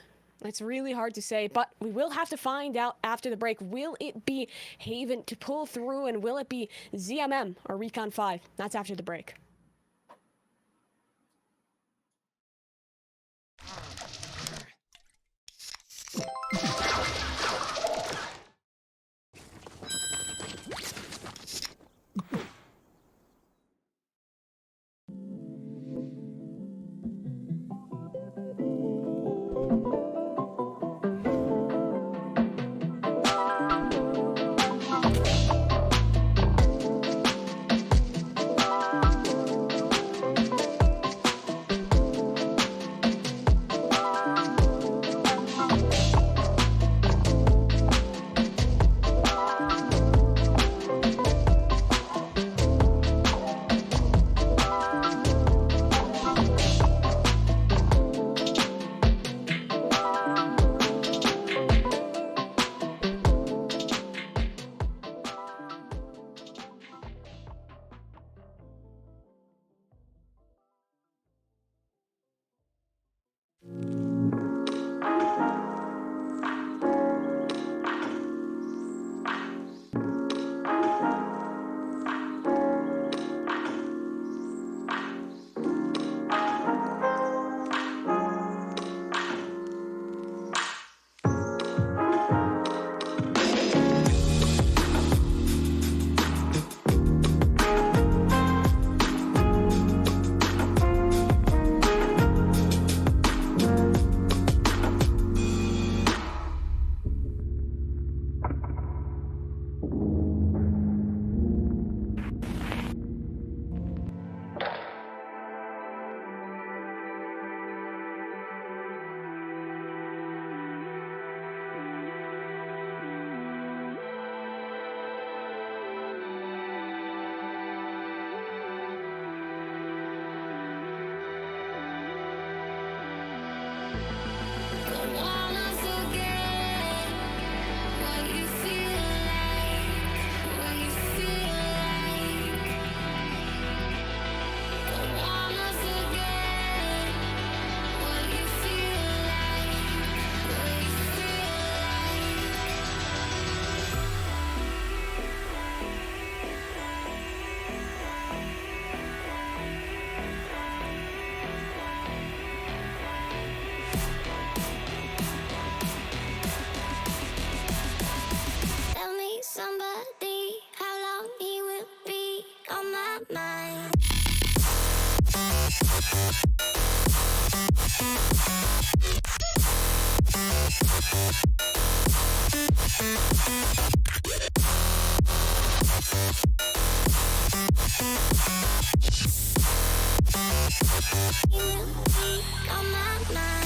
It's really hard to say, but we will have to find out after the break. Will it be Haven to pull through, and will it be ZMM or Recon 5? That's after the break. Somebody, how long he will be on my mind. He will be on my mind.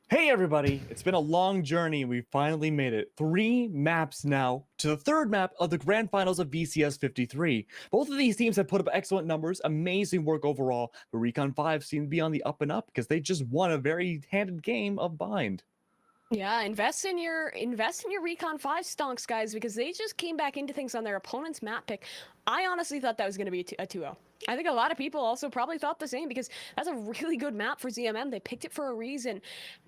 Hey everybody, it's been a long journey. We finally made it. 3 maps now to the 3rd map of the grand finals of VCS 53. Both of these teams have put up excellent numbers, amazing work overall, but Recon 5 seem to be on the up and up because they just won a very handed game of Bind. Yeah, invest in your Recon 5 stonks, guys, because they just came back into things on their opponent's map pick. I honestly thought that was going to be a 2-0. I think a lot of people also probably thought the same because that's a really good map for ZMM. They picked it for a reason.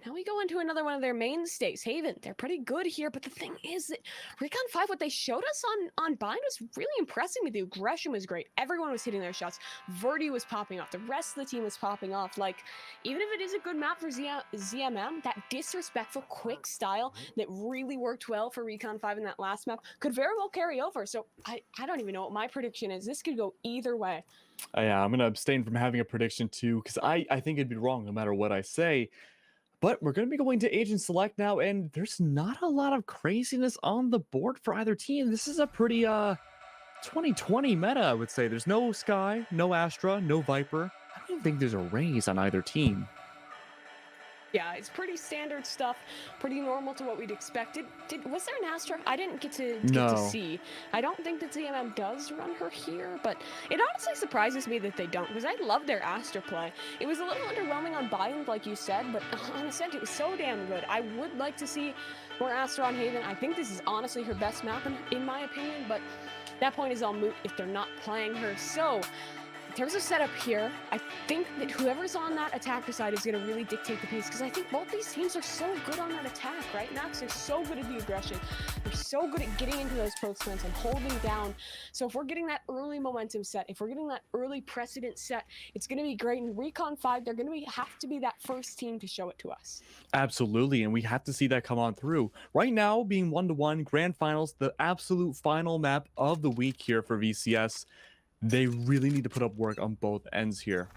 Now we go into another one of their mainstays, Haven. They're pretty good here, but the thing is that Recon 5, what they showed us on Bind was really impressing me. The aggression was great. Everyone was hitting their shots. Verdi was popping off. The rest of the team was popping off. Like, even if it is a good map for ZMM, that disrespectful, quick style that really worked well for Recon 5 in that last map could very well carry over. So I don't even know what my prediction is. This could go either way. Yeah, I'm going to abstain from having a prediction too, because I think it'd be wrong no matter what I say. But we're going to be going to Agent Select now, and there's not a lot of craziness on the board for either team. This is a pretty 2020 meta, I would say. There's no Sky, no Astra, no Viper. I don't even think there's a Raze on either team. Yeah, it's pretty standard stuff, pretty normal to what we'd expected. Was there an Astra? I didn't get to see. I don't think that ZMM does run her here, but it honestly surprises me that they don't, because I love their Astra play. It was a little underwhelming on Bind, like you said, but on Ascent, it was so damn good. I would like to see more Astra on Haven. I think this is honestly her best map, in my opinion, but that point is all moot if they're not playing her. So, in terms of setup here, I think that whoever's on that attacker side is going to really dictate the pace, because I think both these teams are so good on that attack, right, Max? They're so good at the aggression. They're so good at getting into those post-plants and holding down. So if we're getting that early momentum set, if we're getting that early precedent set, it's going to be great. In Recon 5, they're going to have to be that first team to show it to us. Absolutely, and we have to see that come on through. Right now, being 1-1, Grand Finals, the absolute final map of the week here for VCS. They really need to put up work on both ends here.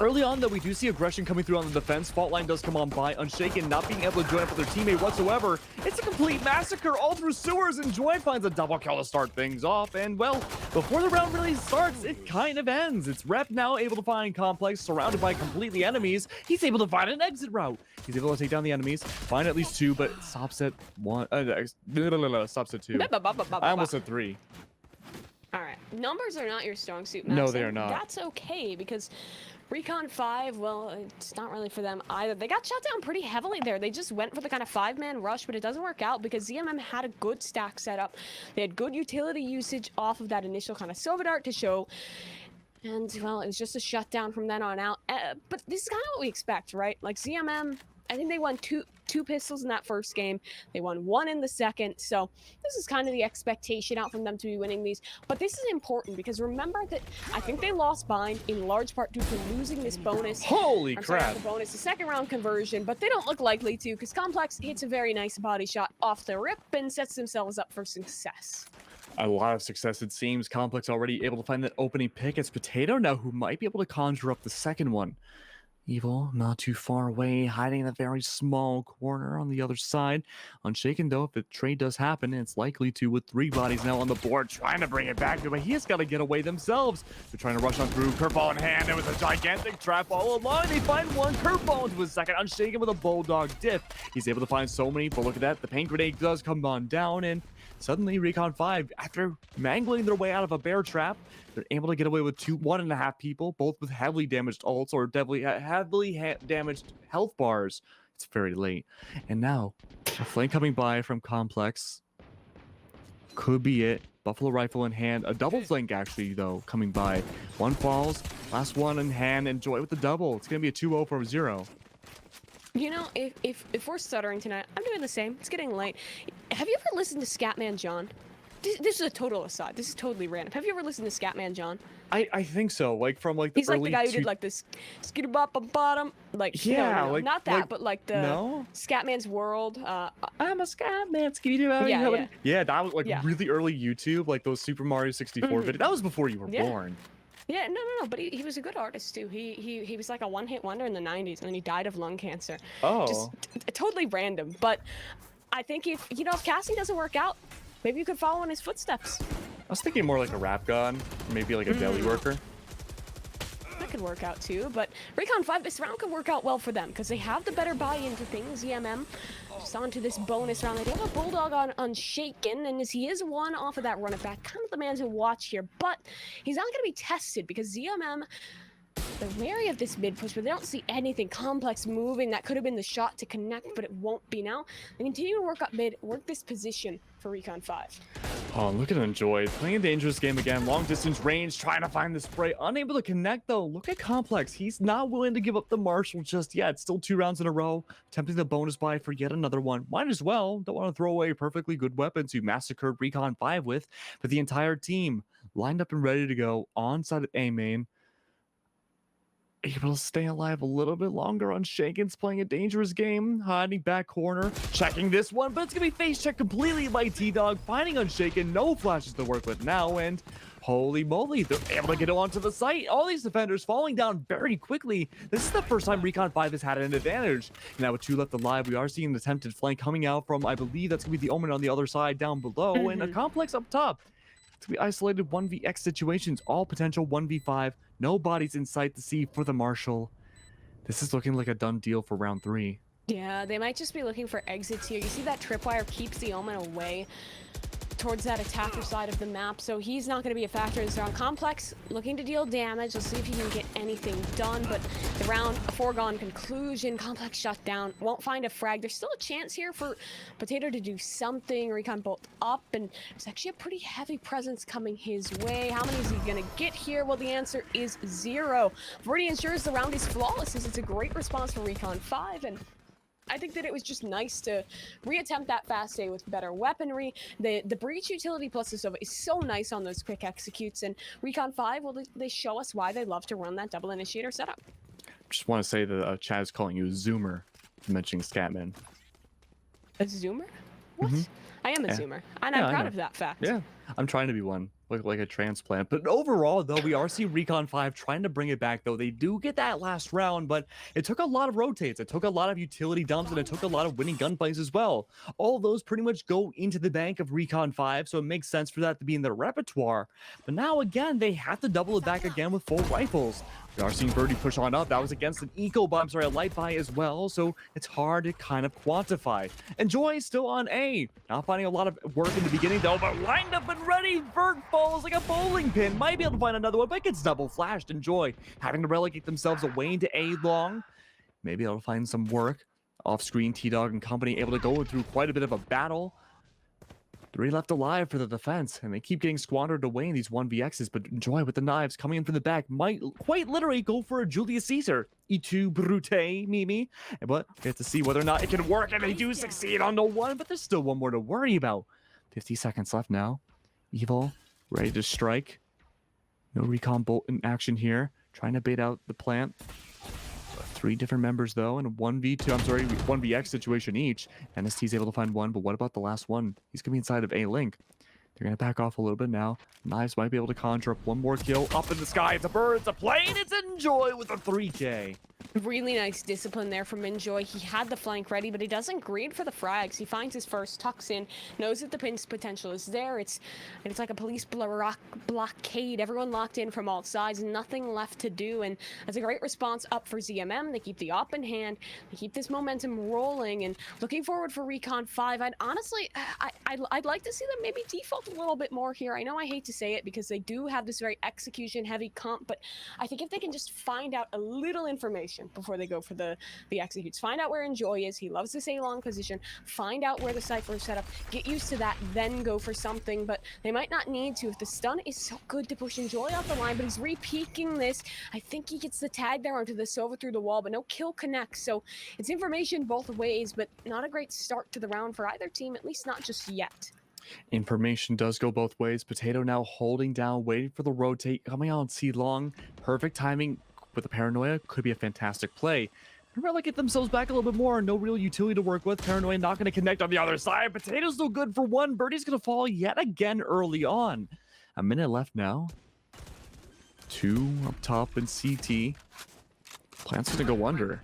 Early on, though, we do see aggression coming through on the defense. Fault line does come on by. Unshaken not being able to join up with their teammate whatsoever. It's a complete massacre all through sewers, and Joy finds a double kill to start things off. And, well, before the round really starts, it kind of ends. It's Rep now able to find Complex, surrounded by completely enemies. He's able to find an exit route. He's able to take down the enemies, find at least 2, but stops at 1. Stops at 2. I almost said 3. All right, numbers are not your strong suit, Max. No, they are not. That's okay, because Recon 5, well, it's not really for them either. They got shut down pretty heavily there. They just went for the kind of 5-man rush, but it doesn't work out because ZMM had a good stack setup. They had good utility usage off of that initial kind of Silver Dart to show. And, well, it was just a shutdown from then on out. But this is kind of what we expect, right? Like, ZMM, I think they won two pistols in that first game. They won 1 in the second. So this is kind of the expectation out from them to be winning these. But this is important because remember that I think they lost Bind in large part due to losing this bonus. Holy crap. The bonus, the second round conversion, but they don't look likely to because Complex hits a very nice body shot off the rip and sets themselves up for success. A lot of success, it seems. Complex already able to find that opening pick. It's Potato now who might be able to conjure up the second one. Evil, not too far away, hiding in a very small corner on the other side. Unshaken, though, if the trade does happen, it's likely to with 3 bodies now on the board, trying to bring it back, but he has got to get away themselves. They're trying to rush on through. Curveball in hand. It was a gigantic trap all along. They find one curveball into his second. Unshaken with a Bulldog diff. He's able to find so many, but look at that. The paint grenade does come on down, and suddenly Recon 5, after mangling their way out of a bear trap, they're able to get away with 1.5 people, both with heavily damaged ults or heavily damaged health bars. It's very late. And now, a flank coming by from Complex. Could be it. Buffalo rifle in hand. A double flank, actually, though, coming by. 1 falls, last one in hand, and Joy with the double. It's going to be a 2-0 for 0. You know, if we're stuttering tonight, I'm doing the same. It's getting late. Have you ever listened to Scatman John? This is a total aside. This is totally random. Have you ever listened to Scatman John? I think so. Like from like the He's like the guy who did like this skitty bop bottom. Like yeah, no, like not that, but like the Scatman's World. I'm a Scatman, skitty bop. Yeah, that was like really early YouTube, like those Super Mario 64 videos. That was before you were born. Yeah, no, but he was a good artist too. He was like a one-hit wonder in the 90s, and then he died of lung cancer. Oh. Just totally random. But I think if casting doesn't work out, maybe you could follow in his footsteps. was thinking more like a wrap gun, maybe like a deli worker. That could work out too, but Recon 5, this round could work out well for them because they have the better buy-in to things. ZMM just onto this bonus round. They do have a Bulldog on Unshaken, and as he is one off of that run it back, kind of the man to watch here, but he's not going to be tested because ZMM, they're wary of this mid push, but they don't see anything complex moving. That could have been the shot to connect, but it won't be now. They continue to work up mid, work this position for Recon 5. Oh, look at Enjoy playing a dangerous game again. Long distance range, trying to find the spray. Unable to connect though. Look at Complex. He's not willing to give up the Marshall just yet. Still 2 rounds in a row. Attempting the bonus buy for yet another one. Might as well. Don't want to throw away perfectly good weapons you massacred Recon 5 with. But the entire team lined up and ready to go on side of A main. Able to stay alive a little bit longer. Unshaken's playing a dangerous game, hiding back corner, checking this one, but it's gonna be face checked completely by T-Dog, finding Unshaken, no flashes to work with now, and holy moly, they're able to get onto the site. All these defenders falling down very quickly. This is the first time Recon 5 has had an advantage. Now with 2 left alive, we are seeing an attempted flank coming out from, I believe that's gonna be the Omen on the other side down below, and a Complex up top. It's gonna be isolated 1vx situations, all potential 1v5. No bodies in sight to see for the Marshall. This is looking like a done deal for round 3. Yeah, they might just be looking for exits here. You see that tripwire keeps the Omen away towards that attacker side of the map, so he's not going to be a factor in this round. Complex looking to deal damage. Let's see if he can get anything done, but the round a foregone conclusion. Complex shut down, won't find a frag. There's still a chance here for Potato to do something. Recon bolt up, and there's actually a pretty heavy presence coming his way. How many is he going to get here? Well, the answer is 0. Verdi ensures the round is flawless. It's a great response for Recon 5, and I think that it was just nice to reattempt that fast A with better weaponry. The breach utility plus the Sova is so nice on those quick executes, and Recon 5, well, they show us why they love to run that double initiator setup. Just want to say that Chad is calling you a Zoomer for mentioning Scatman. A Zoomer? What? I am a Zoomer, and I'm proud of that fact. Yeah, I'm trying to be one. Like a transplant. But overall, though, we are seeing Recon 5 trying to bring it back, though. They do get that last round, but it took a lot of rotates. It took a lot of utility dumps, and it took a lot of winning gunfights as well. All those pretty much go into the bank of Recon 5, so it makes sense for that to be in their repertoire. But now, again, they have to double it back again with full rifles. We are seeing Birdie push on up. That was against an eco bomb, sorry, a light buy as well, so it's hard to kind of quantify. And Joy is still on A. Not finding a lot of work in the beginning, though, but lined up and ready. Vert falls like a bowling pin. Might be able to find another one, but gets double flashed. And Joy having to relegate themselves away into A long. Maybe able to find some work. Off-screen, T-Dog and company able to go through quite a bit of a battle. 3 left alive for the defense, and they keep getting squandered away in these 1vx's, but Joy with the knives coming in from the back might quite literally go for a Julius Caesar. E2 Brute, Mimi. But we have to see whether or not it can work, and they do succeed on the one, but there's still one more to worry about. 50 seconds left now. Evil, ready to strike. No recon bolt in action here. Trying to bait out the plant. 3 different members, though, in a 1vx situation each. NST's able to find one, but what about the last one? He's going to be inside of A-Link. They're going to back off a little bit now. Knives might be able to conjure up one more kill. Up in the sky, it's a bird, it's a plane, it's Enjoy with a 3K. Really nice discipline there from Enjoy. He had the flank ready, but he doesn't greed for the frags. He finds his first, tucks in, knows that the pin's potential is there. It's like a police blockade. Everyone locked in from all sides, nothing left to do, and that's a great response up for ZMM. They keep the op in hand, they keep this momentum rolling, and looking forward for Recon 5. I'd honestly, I'd like to see them maybe default a little bit more here. I know I hate to say it because they do have this very execution-heavy comp, but I think if they can just find out a little information before they go for the executes. Find out where Enjoy is. He loves this A-long position. Find out where the Cypher is set up. Get used to that, then go for something, but they might not need to. If the stun is so good to push Enjoy off the line, but he's re-peeking this. I think he gets the tag there onto the Sova through the wall, but no kill connects, so it's information both ways, but not a great start to the round for either team, at least not just yet. Information does go both ways. Potato now holding down, waiting for the rotate, coming on C-long. Perfect timing. With the Paranoia, could be a fantastic play. And relegate themselves back a little bit more. No real utility to work with. Paranoia not going to connect on the other side. Potato's still good for one. Birdie's going to fall yet again early on. A minute left now. 2 up top in CT. Plant's going to go under.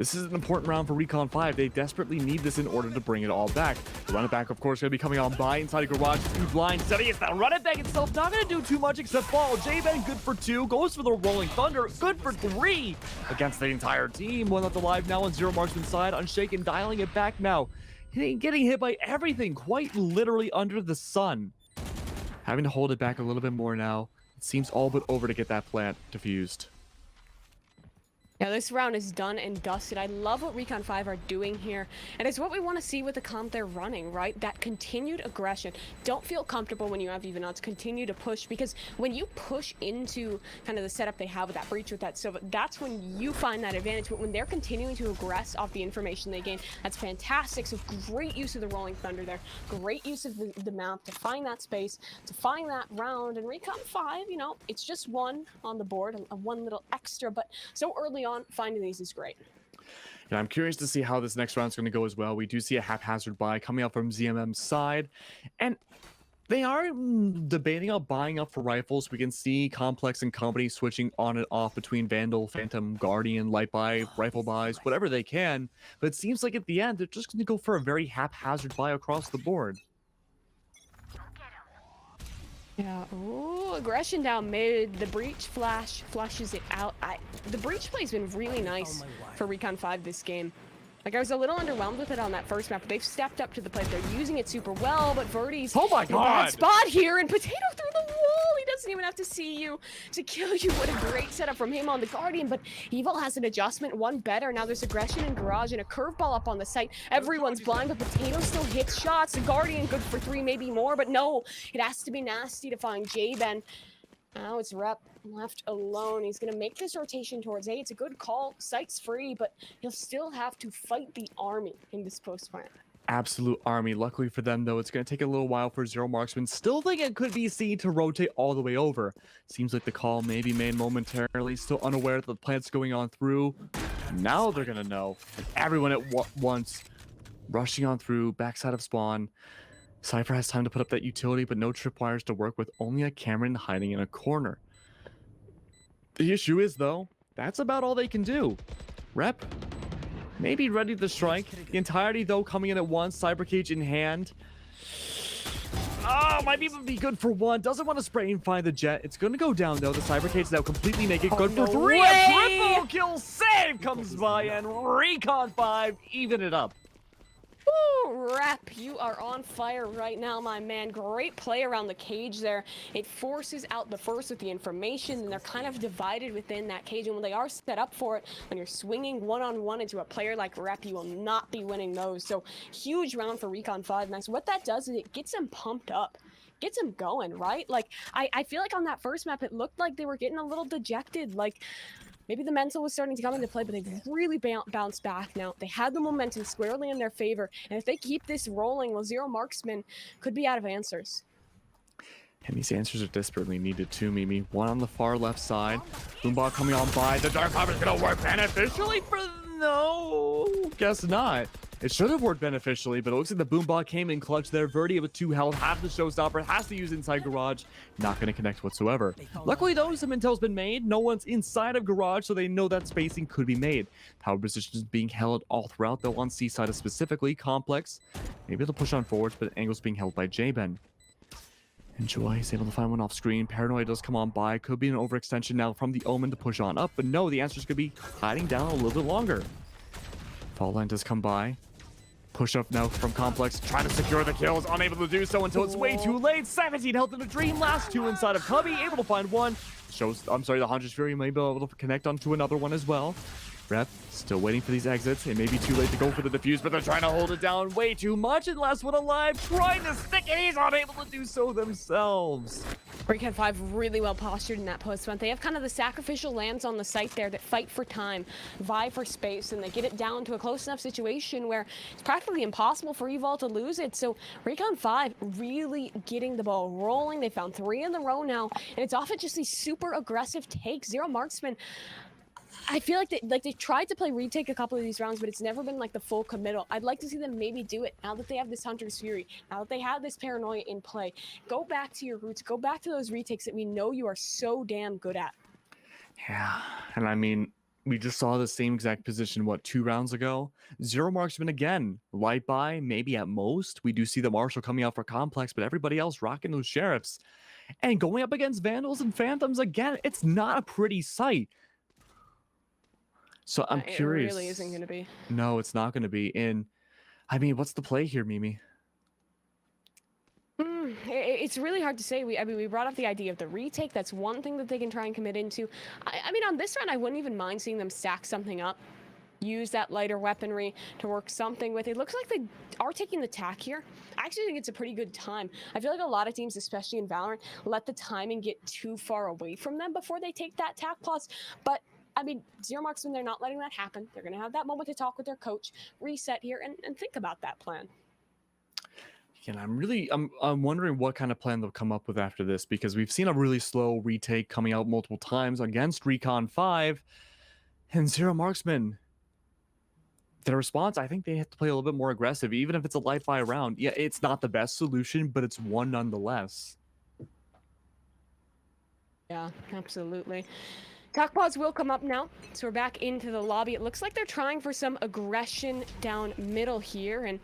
This is an important round for Recon 5. They desperately need this in order to bring it all back. The run it back, of course, going to be coming on by inside a garage. Two blind setting it. That run it back itself not going to do too much except fall. J-Ben good for 2. Goes for the Rolling Thunder. Good for 3 against the entire team. One left alive now on Zero Marksman side. Unshaken, dialing it back now. Getting hit by everything, quite literally under the sun. Having to hold it back a little bit more now. It seems all but over to get that plant defused. Yeah, this round is done and dusted. I love what Recon 5 are doing here, and it's what we want to see with the comp they're running, right? That continued aggression. Don't feel comfortable when you have even odds. Continue to push, because when you push into kind of the setup they have with that breach, with that Silva, that's when you find that advantage. But when they're continuing to aggress off the information they gain, that's fantastic. So great use of the Rolling Thunder there. Great use of the map to find that space, to find that round. And Recon 5, you know, it's just one on the board, a one little extra, but so early on, finding these is great. Yeah, I'm curious to see how this next round's going to go as well. We do see a haphazard buy coming out from ZMM's side, and they are debating on buying up for rifles. We can see Complex and company switching on and off between Vandal, Phantom, Guardian, light buy, rifle buys, whatever they can. But it seems like at the end, they're just going to go for a very haphazard buy across the board. Yeah, ooh, aggression down mid. The breach flushes it out. The breach play's been really nice for Recon 5 this game. Like, I was a little underwhelmed with it on that first map, but they've stepped up to the plate. They're using it super well, but Verdi's in a bad spot here, and Potato through the wall. He doesn't even have to see you to kill you. What a great setup from him on the Guardian, but Evil has an adjustment, one better. Now there's aggression in Garage and a curveball up on the site. Everyone's blind, but Potato still hits shots. The Guardian good for 3, maybe more, but no, it has to be nasty to find J-Ben. Now it's Rep left alone. He's going to make this rotation towards A. It's a good call. Site's free, but he'll still have to fight the army in this post plant. Absolute army. Luckily for them, though, it's going to take a little while for Zero Marksman. Still think it could be seen to rotate all the way over. Seems like the call may be made momentarily. Still unaware that the plant's going on through. Now they're going to know. Everyone at once rushing on through, backside of spawn. Cypher has time to put up that utility, but no tripwires to work with, only a Cameron hiding in a corner. The issue is, though, that's about all they can do. Rep may be ready to strike. The entirety, though, coming in at once, Cyber Cage in hand. Oh, might even be good for 1. Doesn't want to spray and find the jet. It's going to go down, though. The Cyber Cage is now completely naked. Good for 3. A triple kill save comes by, and Recon 5 even it up. Ooh, Rep, you are on fire right now, my man. Great play around the cage there. It forces out the first with the information, and they're kind of divided within that cage. And when they are set up for it, when you're swinging one-on-one into a player like Rep, you will not be winning those. So huge round for Recon 5 Max. What that does is it gets them pumped up. Gets them going, right? Like, I feel like on that first map, it looked like they were getting a little dejected. Like, maybe the mental was starting to come into play, but they've really bounced back now. They had the momentum squarely in their favor, and if they keep this rolling, well, Zero Marksman could be out of answers. And these answers are desperately needed too, Mimi. One on the far left side. Boombot coming on by. The Dark Cloud is going to work beneficially for... No, guess not. It should have worked beneficially, but it looks like the Boombot came in clutch there. Verdi with 2 health, half the showstopper, has to use inside Garage. Not going to connect whatsoever. Luckily, though, some intel's been made. No one's inside of Garage, so they know that spacing could be made. Power positions being held all throughout, though, on C-side specifically. Complex, maybe they'll push on forwards, but Angle's being held by J-Ben. Enjoy is able to find one off screen. Paranoia does come on by. Could be an overextension now from the Omen to push on up, but no, the answer's going to be hiding down a little bit longer. Fall line does come by. Push up now from Complex, trying to secure the kills, unable to do so until it's way too late. 17 health in a dream, last 2 inside of Cubby, able to find 1. The Hunter's Fury may be able to connect onto another one as well. Rep still waiting for these exits. It may be too late to go for the defuse, but they're trying to hold it down way too much. And last one alive, trying to stick it. He's unable to do so themselves. Recon 5 really well postured in that post front. They have kind of the sacrificial lambs on the site there that fight for time, vie for space, and they get it down to a close enough situation where it's practically impossible for Evol to lose it. So Recon 5 really getting the ball rolling. They found 3 in a row now, and it's often just these super aggressive takes. Zero Marksman, I feel like they tried to play retake a couple of these rounds, but it's never been like the full committal. I'd like to see them maybe do it now that they have this Hunter's Fury, now that they have this Paranoia in play. Go back to your roots. Go back to those retakes that we know you are so damn good at. Yeah, and I mean, We just saw the same exact position, what, 2 rounds ago? Zero Marksman again. Light buy, maybe at most. We do see the Marshal coming out for Complex, but everybody else rocking those Sheriffs. And going up against Vandals and Phantoms again, it's not a pretty sight. So I'm curious. It really isn't going to be. No, it's not going to be. And, I mean, what's the play here, Mimi? It's really hard to say. We brought up the idea of the retake. That's one thing that they can try and commit into. I mean, on this round, I wouldn't even mind seeing them stack something up. Use that lighter weaponry to work something with. It looks like they are taking the tack here. I actually think it's a pretty good time. I feel like a lot of teams, especially in Valorant, let the timing get too far away from them before they take that tack pause. But I mean, Zero Marksman, they're not letting that happen. They're going to have that moment to talk with their coach, reset here, and think about that plan. And I'm wondering what kind of plan they'll come up with after this, because we've seen a really slow retake coming out multiple times against Recon 5 and Zero Marksman. Their response, I think they have to play a little bit more aggressive, even if it's a light buy round. Yeah, it's not the best solution, but it's one nonetheless. Yeah, absolutely. Talk pods will come up now, so we're back into the lobby. It looks like they're trying for some aggression down middle here, and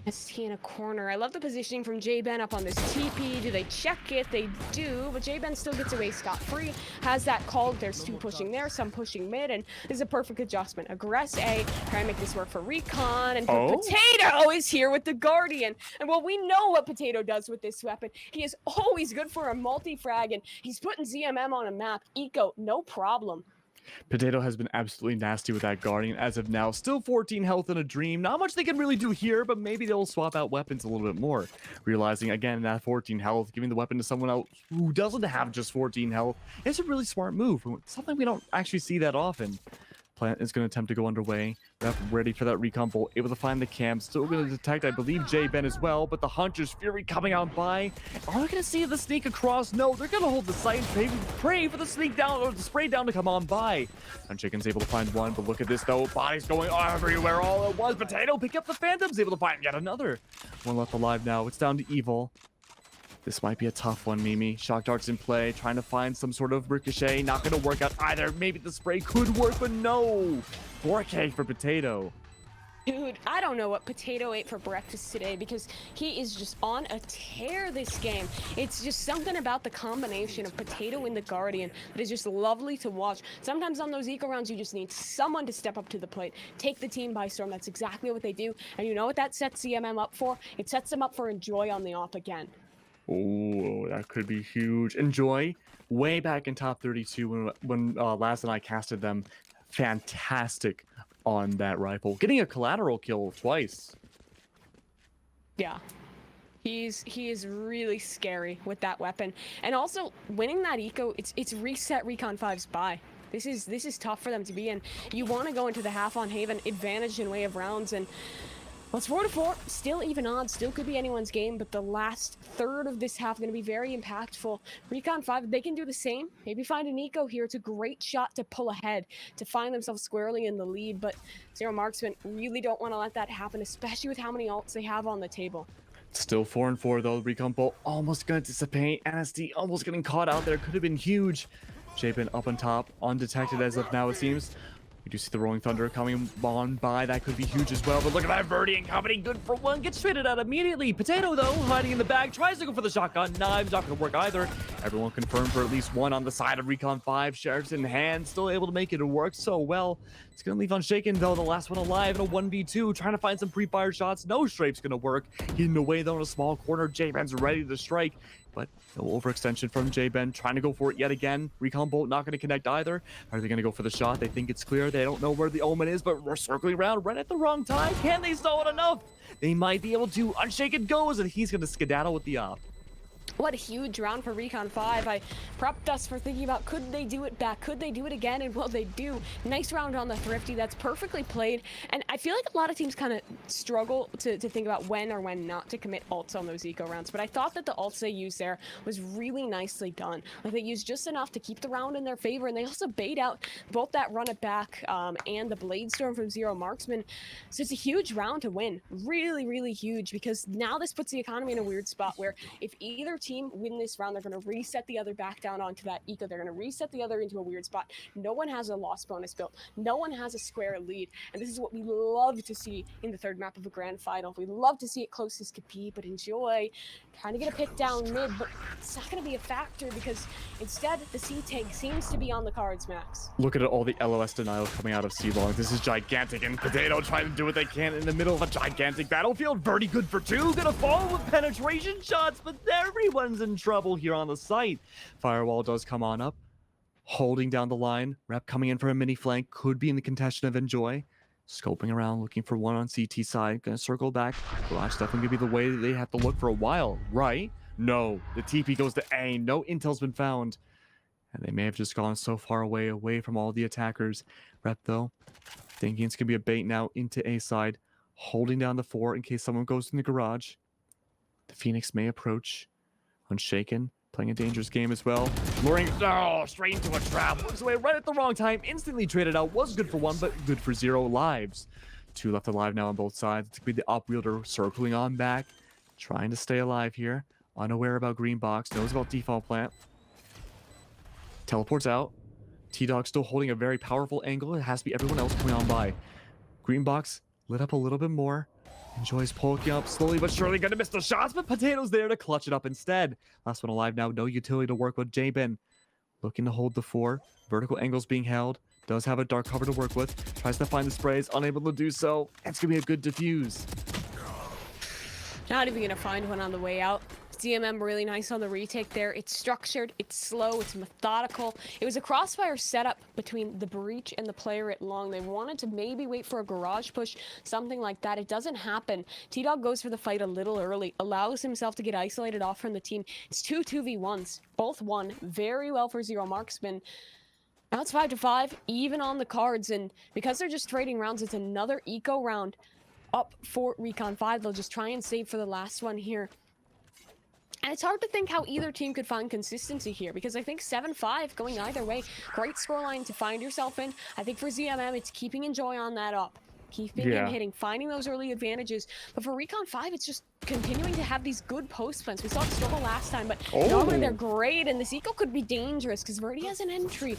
ST in a corner. I love the positioning from J-Ben up on this TP. Do they check it? They do, but J-Ben still gets away scot-free. Has that called. There's 2 pushing there, some pushing mid, and this is a perfect adjustment. Aggress A, try and make this work for Recon, and Potato is here with the Guardian. And well, we know what Potato does with this weapon. He is always good for a multi-frag, and he's putting ZMM on a map. Eco, no problem. Potato has been absolutely nasty with that Guardian as of now. Still 14 health in a dream. Not much they can really do here, but maybe they'll swap out weapons a little bit more. Realizing, again, that 14 health, giving the weapon to someone else who doesn't have just 14 health is a really smart move. Something we don't actually see that often. Plant is going to attempt to go underway. Rep ready for that recon bolt. Able to find the cam. Still going to detect, I believe, J-Ben as well. But the Hunter's Fury coming out by. Are we going to see the sneak across? No, they're going to hold the site and pray for the sneak down or the spray down to come on by. And Chicken's able to find one. But look at this, though. Bodies going everywhere all at once. Potato pick up the Phantoms. Able to find yet another. One left alive now. It's down to Evil. This might be a tough one, Mimi. Shock darts in play, trying to find some sort of ricochet. Not going to work out either. Maybe the spray could work, but no. 4K for Potato. Dude, I don't know what Potato ate for breakfast today, because he is just on a tear this game. It's just something about the combination of Potato and the Guardian that is just lovely to watch. Sometimes on those eco rounds, you just need someone to step up to the plate, take the team by storm. That's exactly what they do. And you know what that sets CMM up for? It sets them up for Enjoy on the off again. Oh, that could be huge. Enjoy, way back in top 32 when Laz and I casted them. Fantastic on that rifle. Getting a collateral kill twice. Yeah. He is really scary with that weapon. And also, winning that eco, it's reset Recon 5's buy. This is tough for them to be in. You want to go into the half on Haven advantage in way of rounds, and well, it's 4-4, still even odds, still could be anyone's game, but the last third of this half is going to be very impactful. Recon 5, they can do the same. Maybe find an eco here. It's a great shot to pull ahead, to find themselves squarely in the lead, but Zero Marksman really don't want to let that happen, especially with how many ults they have on the table. Still 4-4 though. Recon bolt almost going to dissipate. NSD almost getting caught out there. Could have been huge. J-Ben up on top, undetected as of now it seems. We do see the Rolling Thunder coming on by. That could be huge as well. But look at that Verdi and company. Good for one. Gets traded out immediately. Potato, though, hiding in the bag. Tries to go for the shotgun. Knives not going to work either. Everyone confirmed for at least one on the side of Recon 5. Sheriff's in hand. Still able to make it. It works so well. It's going to leave unshaken, though. The last one alive in a 1v2. Trying to find some pre-fire shots. No strape's going to work. Hidden away, though, in a small corner. J-Ben's ready to strike. But no overextension from J-Ben, trying to go for it yet again. Recon bolt not going to connect either. Are they going to go for the shot? They think it's clear. They don't know where the Omen is, but we're circling around right at the wrong time. Can they stall it enough? They might be able to. Unshaken goes, and he's going to skedaddle with the op. What a huge round for Recon 5. I prepped us for thinking about, could they do it back? Could they do it again? And well, they do. Nice round on the Thrifty. That's perfectly played. And I feel like a lot of teams kind of struggle to think about when or when not to commit ults on those eco rounds. But I thought that the ults they used there was really nicely done. Like, they used just enough to keep the round in their favor. And they also bait out both that run it back and the Blade Storm from Zero Marksman. So it's a huge round to win. Really, really huge, because now this puts the economy in a weird spot where if either team team win this round, they're going to reset the other back down onto that eco. They're going to reset the other into a weird spot. No one has a loss bonus built. No one has a square lead. And this is what we love to see in the third map of a grand final. We love to see it close as could be, but Enjoy trying to get a pick down mid, but it's not going to be a factor because instead the C tank seems to be on the cards, Max. Look at all the LOS denial coming out of C-Long. This is gigantic, and Potato trying to do what they can in the middle of a gigantic battlefield. Verdi good for two, gonna fall with penetration shots, but everyone's in trouble here on the site. Firewall does come on up, holding down the line. Rep coming in for a mini flank, could be in the contention of Enjoy. Scoping around, looking for one on CT side. Gonna circle back. Garage definitely gonna be the way that they have to look for a while, right? No, the TP goes to A. No intel's been found. And they may have just gone so far away from all the attackers. Rep, though, thinking it's gonna be a bait now into A side. Holding down the 4 in case someone goes in the garage. The Phoenix may approach. Unshaken. Playing a dangerous game as well. Luring, straight into a trap. Works away right at the wrong time. Instantly traded out. Was good for 1, but good for 0 lives. 2 left alive now on both sides. It's going to be the op wielder circling on back. Trying to stay alive here. Unaware about green box. Knows about default plant. Teleports out. T-Dog still holding a very powerful angle. It has to be everyone else coming on by. Green box lit up a little bit more. Enjoys poking up slowly but surely. Gonna miss the shots, but Potato's there to clutch it up instead. Last one alive now. No utility to work with. Jabin looking to hold the 4. Vertical angles being held. Does have a dark cover to work with. Tries to find the sprays. Unable to do so. It's gonna be a good diffuse. Not even gonna find one on the way out. ZMM really nice on the retake there. It's structured, it's slow, it's methodical. It was a crossfire setup between the breach and the player at long. They wanted to maybe wait for a garage push, something like that. It doesn't happen. T-Dog goes for the fight a little early, allows himself to get isolated off from the team. It's 2 2v1s, both won very well for 0 MarksMen. Now it's 5-5, even on the cards, and because they're just trading rounds, it's another eco round up for Recon 5. They'll just try and save for the last one here. And it's hard to think how either team could find consistency here, because I think 7-5 going either way. Great scoreline to find yourself in. I think for ZMM, it's keeping Enjoy on that up. Keeping him hitting, finding those early advantages. But for Recon 5, it's just continuing to have these good post plans. We saw the struggle last time, but normally they're great, and this eco could be dangerous because Verdi has an entry.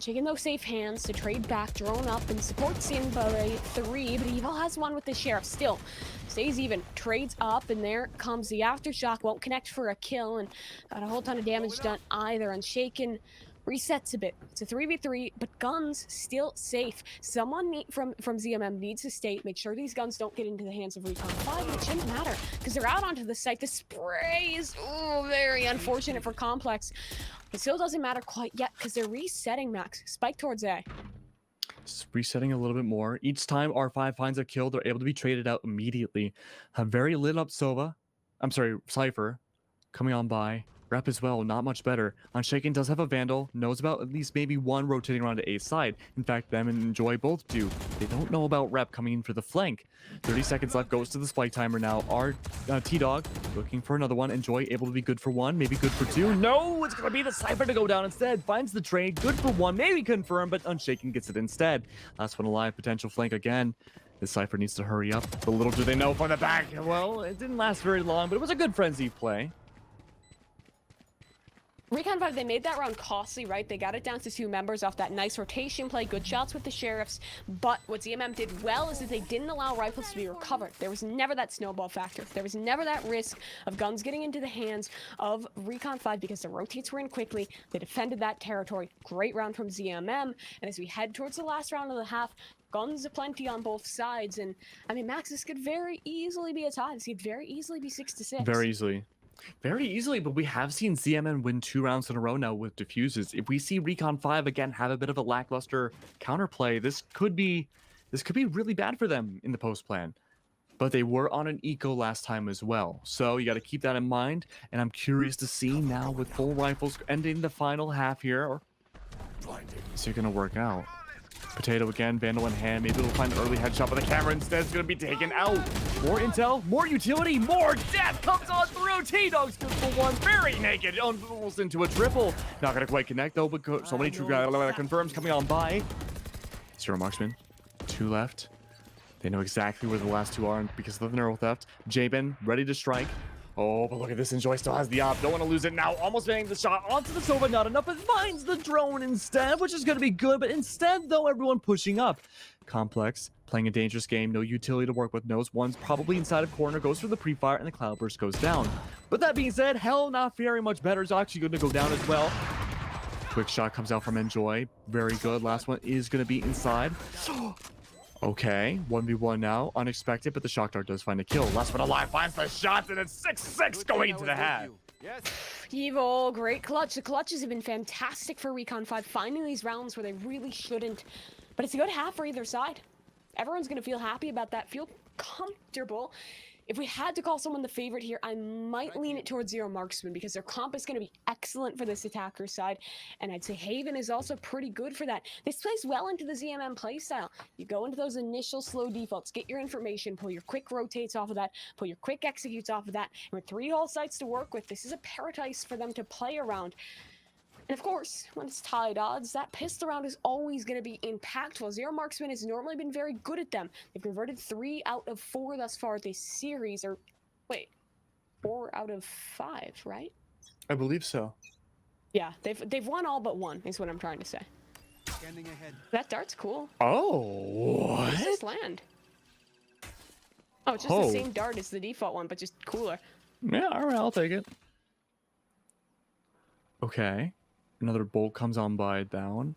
Taking those safe hands to trade back, drone up, and supports in by 3, but Evil has 1 with the Sheriff. Still, stays even, trades up, and there comes the Aftershock. Won't connect for a kill, and got a whole ton of damage done either. Unshaken resets a bit. It's a 3v3, but guns still safe. Someone from ZMM needs to stay, make sure these guns don't get into the hands of Recon 5, and it shouldn't matter, because they're out onto the site. The spray is very unfortunate for Complex. It still doesn't matter quite yet, because they're resetting, Max. Spike towards A. Just resetting a little bit more. Each time R5 finds a kill, they're able to be traded out immediately. A very lit up Cypher coming on by. Rep as well, not much better. Unshaken does have a Vandal, knows about at least maybe 1 rotating around to A side. In fact, them and Enjoy both do. They don't know about Rep coming in for the flank. 30 seconds left, goes to the spike timer now. T-Dog looking for another one. Enjoy able to be good for 1, maybe good for 2. No, it's gonna be the Cypher to go down instead. Finds the trade, good for 1, maybe confirm, but Unshaken gets it instead. Last one alive, potential flank again. This Cypher needs to hurry up. But little do they know from the back. Well, it didn't last very long, but it was a good frenzy play. Recon 5, they made that round costly, right? They got it down to 2 members off that nice rotation play, good shots with the Sheriffs, but what ZMM did well is that they didn't allow rifles to be recovered. There was never that snowball factor. There was never that risk of guns getting into the hands of Recon 5 because the rotates were in quickly. They defended that territory. Great round from ZMM, and as we head towards the last round of the half, guns aplenty on both sides, and I mean, Max, this could very easily be a tie. This could very easily be 6-6. Very easily. Very easily, but we have seen ZMN win 2 rounds in a row now with diffuses. If we see Recon 5 again have a bit of a lackluster counterplay, this could be really bad for them in the post plan. But they were on an eco last time as well, so you got to keep that in mind. And I'm curious to see now with full rifles ending the final half here, or is it gonna work out? Potato again, Vandal in hand. Maybe we'll find an early headshot, but the camera instead is going to be taken out. More intel, more utility, more death comes on through. T-Dog's good for 1. Very naked, almost into a triple. Not going to quite connect though, but so many true confirms coming on by. 0 MarksMen, 2 left. They know exactly where the last 2 are because of the neural theft. Jabin ready to strike. Oh, but look at this. Enjoy still has the op. Don't want to lose it now. Almost getting the shot onto the Sova. Not enough, but finds the drone instead, which is going to be good. But instead, though, everyone pushing up. Complex playing a dangerous game. No utility to work with. Knows one's probably inside of corner. Goes for the pre-fire, and the Cloudburst goes down. But that being said, hell not faring much better. Is actually going to go down as well. Quick shot comes out from Enjoy. Very good. Last one is going to be inside. Okay, 1v1 now. Unexpected, but the Shock Dart does find a kill. Last one alive finds the shot, and it's 6-6 going into the hat. Yes. Evo, great clutch. The clutches have been fantastic for Recon 5, finding these rounds where they really shouldn't. But it's a good half for either side. Everyone's going to feel happy about that, feel comfortable. If we had to call someone the favorite here, I might lean it towards Zero MarksMen because their comp is going to be excellent for this attacker side. And I'd say Haven is also pretty good for that. This plays well into the ZMM playstyle. You go into those initial slow defaults, get your information, pull your quick rotates off of that, pull your quick executes off of that. And with 3 whole sites to work with, this is a paradise for them to play around. And of course, when it's tied odds, that pistol round is always going to be impactful. Zero MarksMen has normally been very good at them. They've converted 3 out of 4 thus far this series, or wait, 4 out of 5, right? I believe so. Yeah, they've won all but 1, is what I'm trying to say. Scanning ahead. That dart's cool. Oh, Where what? does this land? Oh, it's just the same dart as the default one, but just cooler. Yeah, all right, I'll take it. Okay. Another bolt comes on by down.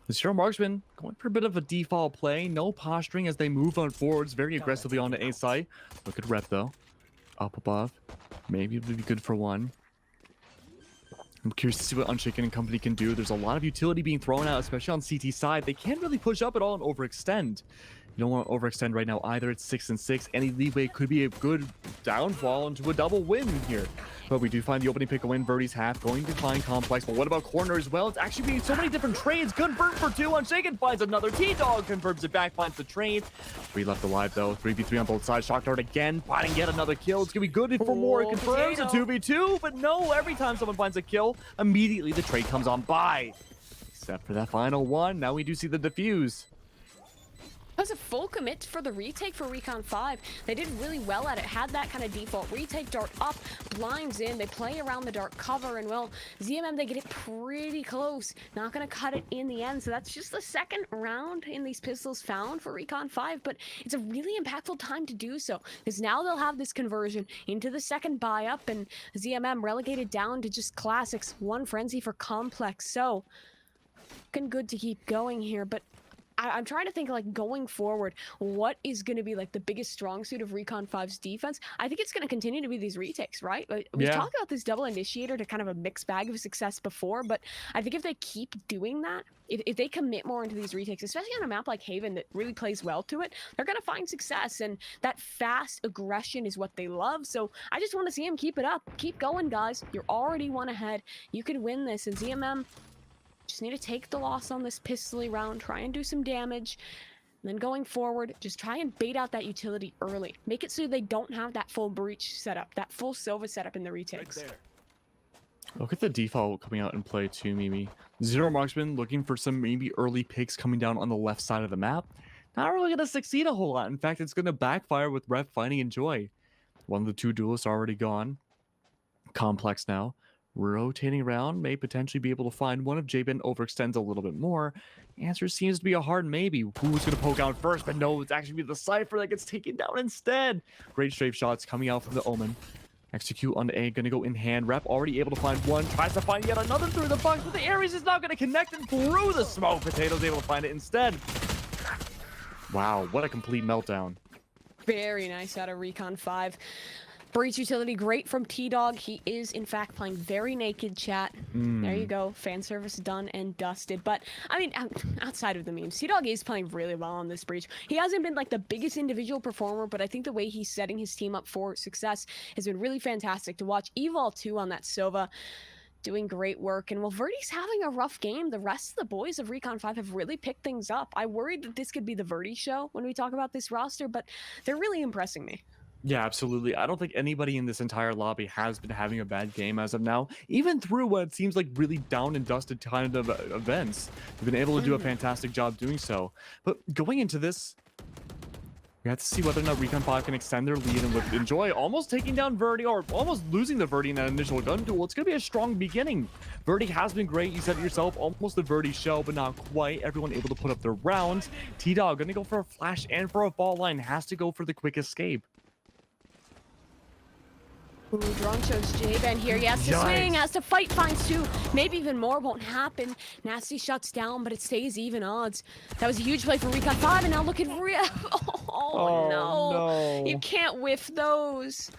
The Zero MarksMen going for a bit of a default play. No posturing as they move on forwards very aggressively on the A side. Look at rep though. Up above. Maybe it would be good for one. I'm curious to see what Unshaken and company can do. There's a lot of utility being thrown out, especially on CT side. They can't really push up at all and overextend. You don't want to overextend right now either. It's 6-6. Any leeway could be a good downfall into a double win here. But we do find the opening pick a win. Verdi's half going to find Complex. But what about corner as well? It's actually being so many different trades. Confirmed for 2. Unshaken finds another. T-Dog confirms it back, finds the trade. 3 left alive though. 3v3 on both sides. Shock Dart again, finding yet another kill. It's going to be good for more. It confirms a 2v2. But no, every time someone finds a kill, immediately the trade comes on by. Except for that final one. Now we do see the defuse. That was a full commit for the retake for Recon 5. They did really well at it. Had that kind of default retake, dart up, blinds in. They play around the dart cover, and well, ZMM, they get it pretty close. Not going to cut it in the end. So that's just the second round in these pistols found for Recon 5, but it's a really impactful time to do so. Because now they'll have this conversion into the second buy up, and ZMM relegated down to just classics. 1 frenzy for Complex. So, looking good to keep going here, but I'm trying to think, like, going forward, what is going to be, like, the biggest strong suit of Recon 5's defense? I think it's going to continue to be these retakes, right? We've talked about this double initiator to kind of a mixed bag of success before, but I think if they keep doing that, if they commit more into these retakes, especially on a map like Haven that really plays well to it, they're going to find success, and that fast aggression is what they love. So I just want to see them keep it up. Keep going, guys. You're already 1 ahead. You could win this, and ZMM just need to take the loss on this pistol round, try and do some damage, and then going forward, just try and bait out that utility early. Make it so they don't have that full breach setup, that full Sova setup in the retakes. Right there. Look at the default coming out in play too, Mimi. Zero MarksMen looking for some maybe early picks coming down on the left side of the map. Not really going to succeed a whole lot. In fact, it's going to backfire with Ref finding Enjoy. One of the 2 duelists already gone. Complex now. Rotating around, may potentially be able to find one. If J-Ben overextends a little bit more. Answer seems to be a hard maybe. Who's going to poke out first? But no, it's actually the Cypher that gets taken down instead. Great strafe shots coming out from the Omen. Execute on the A, going to go in hand. Rep already able to find one. Tries to find yet another through the box, but the Ares is not going to connect and through the smoke. Potato's able to find it instead. Wow, what a complete meltdown. Very nice out of Recon 5. Breach utility, great from T-Dog. He is, in fact, playing very naked, chat. There you go. Fan service done and dusted. But, I mean, outside of the memes, T-Dog is playing really well on this breach. He hasn't been, like, the biggest individual performer, but I think the way he's setting his team up for success has been really fantastic to watch. Evol, too, on that Sova, doing great work. And while Verdi's having a rough game, the rest of the boys of Recon 5 have really picked things up. I worried that this could be the Verdi show when we talk about this roster, but they're really impressing me. Yeah, absolutely. I don't think anybody in this entire lobby has been having a bad game as of now, even through what it seems like really down and dusted kind of events. They've been able to do a fantastic job doing so. But going into this, We have to see whether or not Recon 5 can extend their lead and enjoy almost taking down Verdi, or almost losing the Verdi in that initial gun duel. It's going to be a strong beginning. Verdi has been great. You said it yourself, almost the Verdi show, but not quite. Everyone able to put up their rounds. T-Dog going to go for a flash and for a fault line. Has to go for the quick escape. Ooh, drone shows J-Ben here. He has to swing, has to fight, finds two. Maybe even more won't happen. Nasty shuts down, but it stays even odds. That was a huge play for Recon 5, and now look at Rev. Oh, no. You can't whiff those.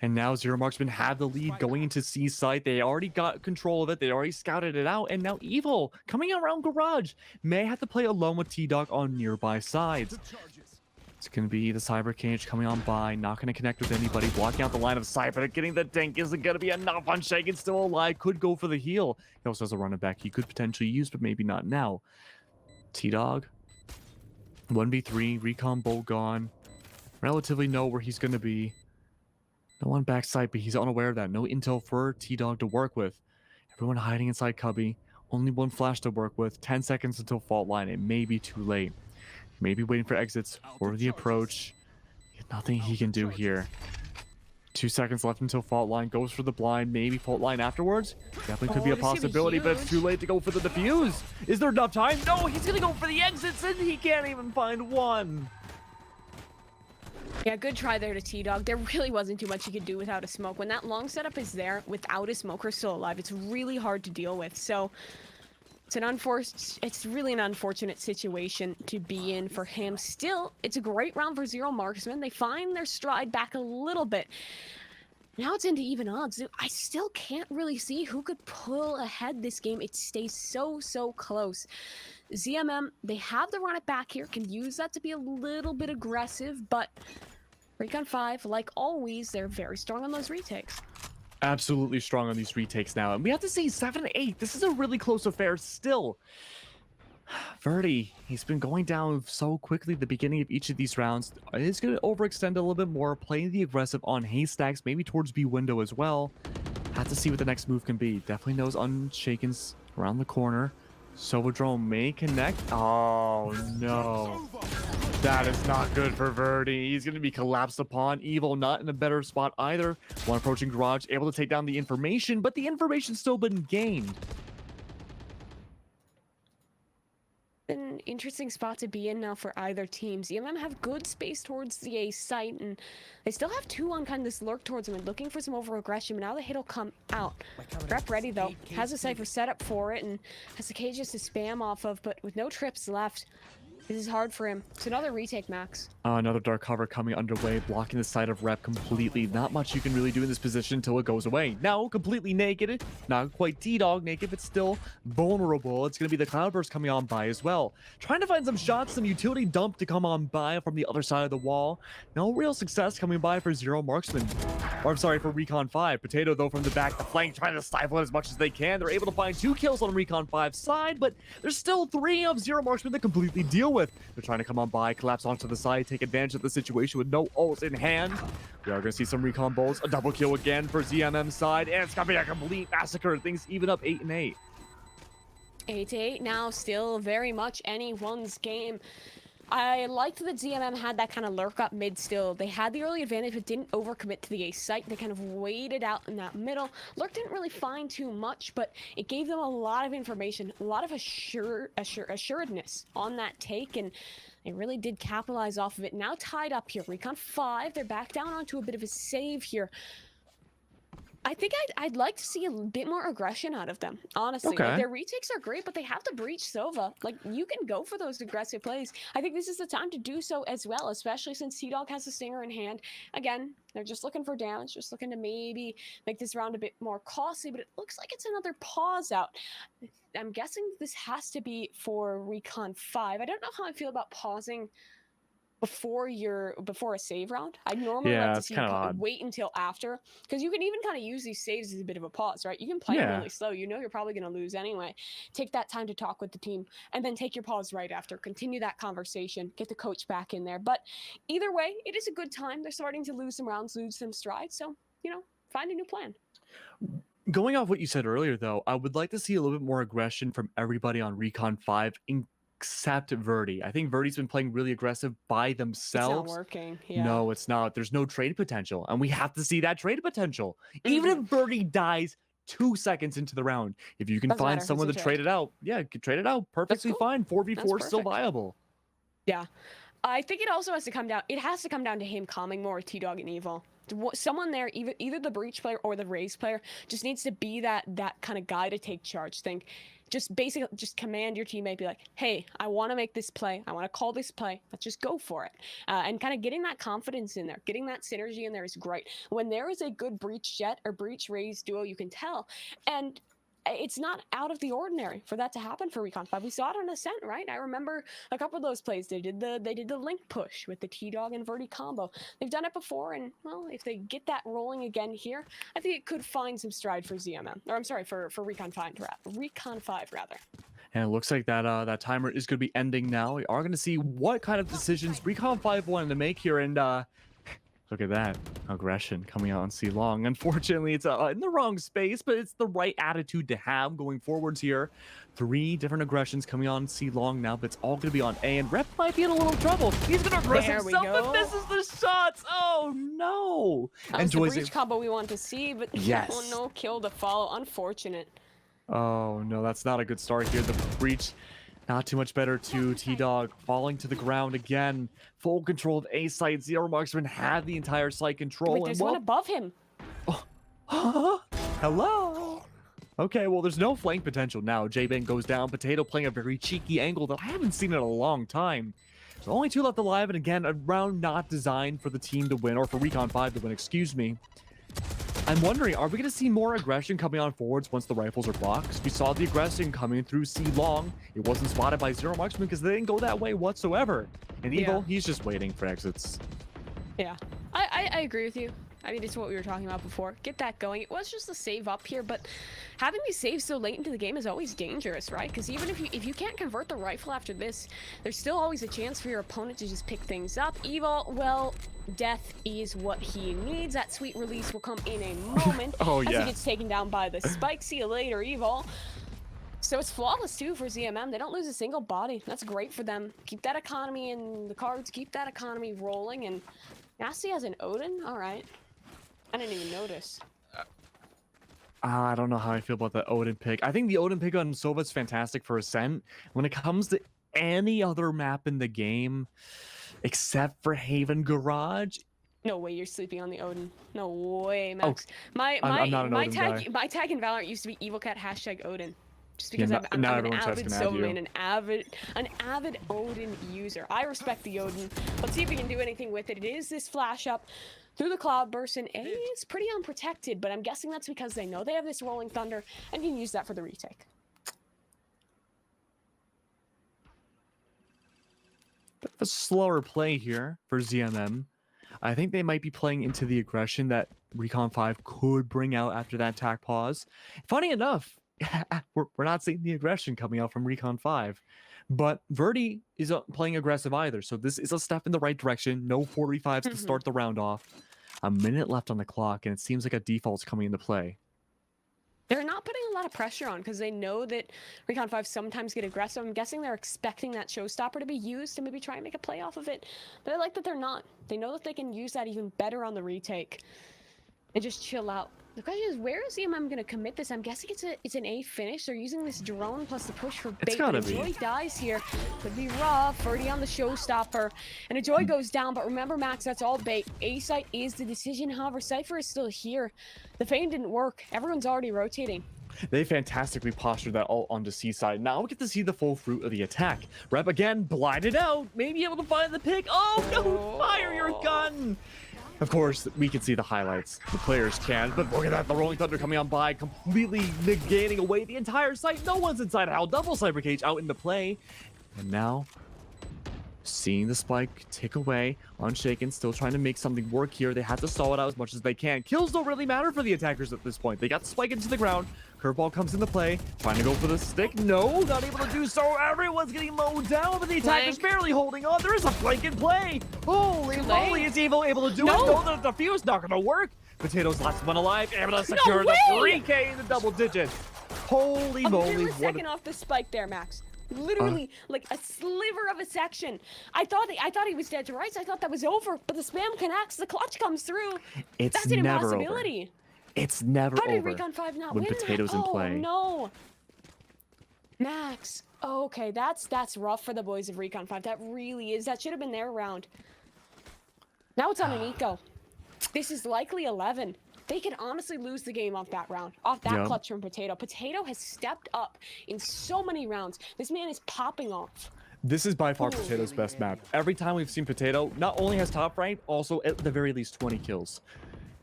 And now Zero Marksmen have the lead going into C site. They already got control of it. They already scouted it out. And now Evil coming around Garage may have to play alone with T-Dog on nearby sides. It's going to be the Cyber Cage coming on by, not going to connect with anybody, blocking out the line of sight, but getting the tank isn't going to be enough on Shaken, still alive, could go for the heal. He also has a running back he could potentially use, but maybe not now. T-Dog, 1v3, Recon Bolt gone. Relatively know where he's going to be. No one backside, but he's unaware of that. No intel for T-Dog to work with. Everyone hiding inside Cubby. Only one flash to work with. 10 seconds until fault line. It may be too late. Maybe waiting for exits or the approach. Nothing he can do here. 2 seconds left until fault line. Goes for the blind. Maybe fault line afterwards. Definitely could be a possibility, but it's too late to go for the defuse. Is there enough time? No, he's going to go for the exits, and he can't even find one. Yeah, good try there to T-Dog. There really wasn't too much you could do without a smoke. When that long setup is there without a smoker still alive, it's really hard to deal with. So it's really an unfortunate situation to be in for him. Still, it's a great round for Zero Marksmen. They find their stride back a little bit. Now it's into even odds. I still can't really see who could pull ahead this game. It stays so close. ZMM, they have the run it back here, can use that to be a little bit aggressive, but Recon 5, like always, they're very strong on those retakes. Absolutely strong on these retakes now. And we have to say 7-8. This is a really close affair still. Verdi, he's been going down so quickly at the beginning of each of these rounds. He's going to overextend a little bit more, playing the aggressive on Haystacks, maybe towards B window as well. Have to see what the next move can be. Definitely knows Unshaken's around the corner. Sovodrome may connect. Oh, no. That is not good for Verdi. He's going to be collapsed upon. Evil not in a better spot either. One approaching Garage, able to take down the information, but the information's still been gained. An interesting spot to be in now for either team. ZMM have good space towards the A site, and they still have two on kind of this lurk towards them and looking for some over-aggression, but now the hit will come out. Rep ready, though. Has a Cypher set up for it, and has the cages to spam off of, but with no trips left, this is hard for him. It's another retake, Max. Another dark cover coming underway, blocking the side of Rep completely. Not much you can really do in this position until it goes away. Now, completely naked. Not quite T-Dog naked, but still vulnerable. It's going to be the Cloudburst coming on by as well. Trying to find some shots, some utility dump to come on by from the other side of the wall. No real success coming by for Zero Marksmen. Or, I'm sorry, for Recon 5. Potato, though, from the back, the flank, trying to stifle it as much as they can. They're able to find 2 kills on Recon 5's side, but there's still 3 of Zero Marksmen to completely deal with. They're trying to come on by, collapse onto the side, take advantage of the situation with no ults in hand. We are going to see some Recon bolts, a double kill again for ZMM's side, and it's going to be a complete massacre. Things even up 8-8. 8-8 now, still very much anyone's game. I liked that ZMM had that kind of lurk up mid still. They had the early advantage but didn't overcommit to the A site. They kind of waited out in that middle. Lurk didn't really find too much, but it gave them a lot of information, a lot of assuredness on that take, and they really did capitalize off of it. Now tied up here, Recon 5, they're back down onto a bit of a save here. I think I'd like to see a bit more aggression out of them, honestly. Okay. Like, their retakes are great, but they have to breach Sova. Like, you can go for those aggressive plays. I think this is the time to do so as well, especially since T-Dog has the Stinger in hand. Again, they're just looking for damage, just looking to maybe make this round a bit more costly, but it looks like it's another pause out. I'm guessing this has to be for Recon 5. I don't know how I feel about pausing before a save round. I normally like to see you wait until after, because you can even kind of use these saves as a bit of a pause, right? You can play it really slow. You know you're probably going to lose anyway. Take that time to talk with the team, and then take your pause right after. Continue that conversation. Get the coach back in there. But either way, it is a good time. They're starting to lose some rounds, lose some strides. So, you know, find a new plan. Going off what you said earlier, though, I would like to see a little bit more aggression from everybody on Recon 5, except Verdi. I think Verdi's been playing really aggressive by themselves. It's not working. Yeah. No, it's not. There's no trade potential, and we have to see that trade potential. Even if Verdi dies 2 seconds into the round, if you can find someone to trade it out, yeah, trade it out. Perfectly fine. 4v4 is still viable. Yeah. I think it also has to come down. It has to come down to him calming more T-Dog and Evil. Someone there, either the Breach player or the Raze player, just needs to be that kind of guy to take charge. Just basically command your teammate, be like, hey, I want to make this play. I want to call this play. Let's just go for it. And kind of getting that confidence in there, getting that synergy in there is great. When there is a good Breach Jet or Breach Raze duo, you can tell. And it's not out of the ordinary for that to happen for Recon 5. We saw it on Ascent, right? I remember a couple of those plays. They did the link push with the T-Dog and Verdi combo. They've done it before, and well, if they get that rolling again here, I think it could find some stride for ZMM. Or I'm sorry, for Recon 5 rather. And it looks like that timer is going to be ending now. We are going to see what kind of decisions Recon 5 wanted to make here, and look at that aggression coming out on C Long. Unfortunately, it's in the wrong space, but it's the right attitude to have going forwards here. 3 different aggressions coming on C Long now, but it's all going to be on A. And Rep might be in a little trouble. He's going to aggress himself and misses the shots. Oh no! That was the Breach combo we want to see, but oh, no kill to follow. Unfortunate. Oh no, that's not a good start here. The Breach. Not too much better to T-Dog, falling to the ground again. Full control of A site. Zero MarksMen had the entire site control. Wait, there's one above him. Oh, hello. Okay, well, there's no flank potential now. J-Bang goes down. Potato playing a very cheeky angle that I haven't seen in a long time. There's only 2 left alive, and again, a round not designed for the team to win, or for Recon 5 to win, excuse me. I'm wondering, are we going to see more aggression coming on forwards once the rifles are blocked? We saw the aggression coming through C Long. It wasn't spotted by Zero MarksMen because they didn't go that way whatsoever. And Evil, he's just waiting for exits. Yeah, I agree with you. I mean, it's what we were talking about before. Get that going. It was just a save up here, but having these saves so late into the game is always dangerous, right? Because even if you can't convert the rifle after this, there's still always a chance for your opponent to just pick things up. Evil, well, death is what he needs. That sweet release will come in a moment as he gets taken down by the spike. See you later, Evil. So it's flawless too for ZMM. They don't lose a single body. That's great for them. Keep that economy in the cards. Keep that economy rolling. And Nasty has an Odin? All right. I didn't even notice. I don't know how I feel about the Odin pick. I think the Odin pick on Sova is fantastic for Ascent. When it comes to any other map in the game, except for Haven Garage. No way you're sleeping on the Odin. No way, Max. Oh, my tag in Valorant used to be EvilCat #Odin. Just because yeah, I'm an avid Sova main, an avid Odin user. I respect the Odin. Let's see if we can do anything with it. It is this flash up through the cloud burst, and A is pretty unprotected, but I'm guessing that's because they know they have this rolling thunder and can use that for the retake. Bit of a slower play here for ZMM. I think they might be playing into the aggression that Recon 5 could bring out after that attack pause. Funny enough, we're not seeing the aggression coming out from Recon 5. But Verdi isn't playing aggressive either, so this is a step in the right direction. No 45s to start the round off. A minute left on the clock, and it seems like a default's coming into play. They're not putting a lot of pressure on because they know that Recon 5 sometimes get aggressive. I'm guessing they're expecting that showstopper to be used to maybe try and make a play off of it. But I like that they're not. They know that they can use that even better on the retake and just chill out. The question is, where is ZMM going to commit this? I'm guessing it's an A finish. They're using this drone plus the push for bait. Joy dies here. Could be rough. Already on the showstopper. And a Joy goes down, but remember, Max, that's all bait. A site is the decision. However, Cypher is still here. The feign didn't work. Everyone's already rotating. They fantastically postured that ult onto C-side. Now we get to see the full fruit of the attack. Rep again, blinded out. Maybe able to find the pick. Oh, no! Fire your gun! Of course, we can see the highlights. The players can, but look at that. The Rolling Thunder coming on by, completely negating away the entire site. No one's inside Hal. Double Cyber Cage out into play. And now, seeing the spike tick away, Unshaken still trying to make something work here. They have to stall it out as much as they can. Kills don't really matter for the attackers at this point. They got the spike into the ground. Curveball comes into play. Trying to go for the stick. No, not able to do so. Everyone's getting mowed down, but the attacker's barely holding on. There is a flank in play. Holy moly, is Evil able to do it? No, the defuse not going to work. Potato's last one alive. Able to secure the 3K in the double digits. Holy moly. Second off the spike there, Max. Literally, like a sliver of a section. I thought he was dead to rights. I thought that was over, but the spam connects. The clutch comes through. It's That's an never impossibility. over. It's never How did over Recon 5 not when win Potato's that? in play. Oh no, Max. Okay, that's rough for the boys of Recon 5. That really is. That should have been their round. Now it's on an eco. This is likely 11. They could honestly lose the game off that round, off that clutch from Potato. Potato has stepped up in so many rounds. This man is popping off. This is by far Potato's best map. Every time we've seen Potato, not only has top rank, also at the very least 20 kills.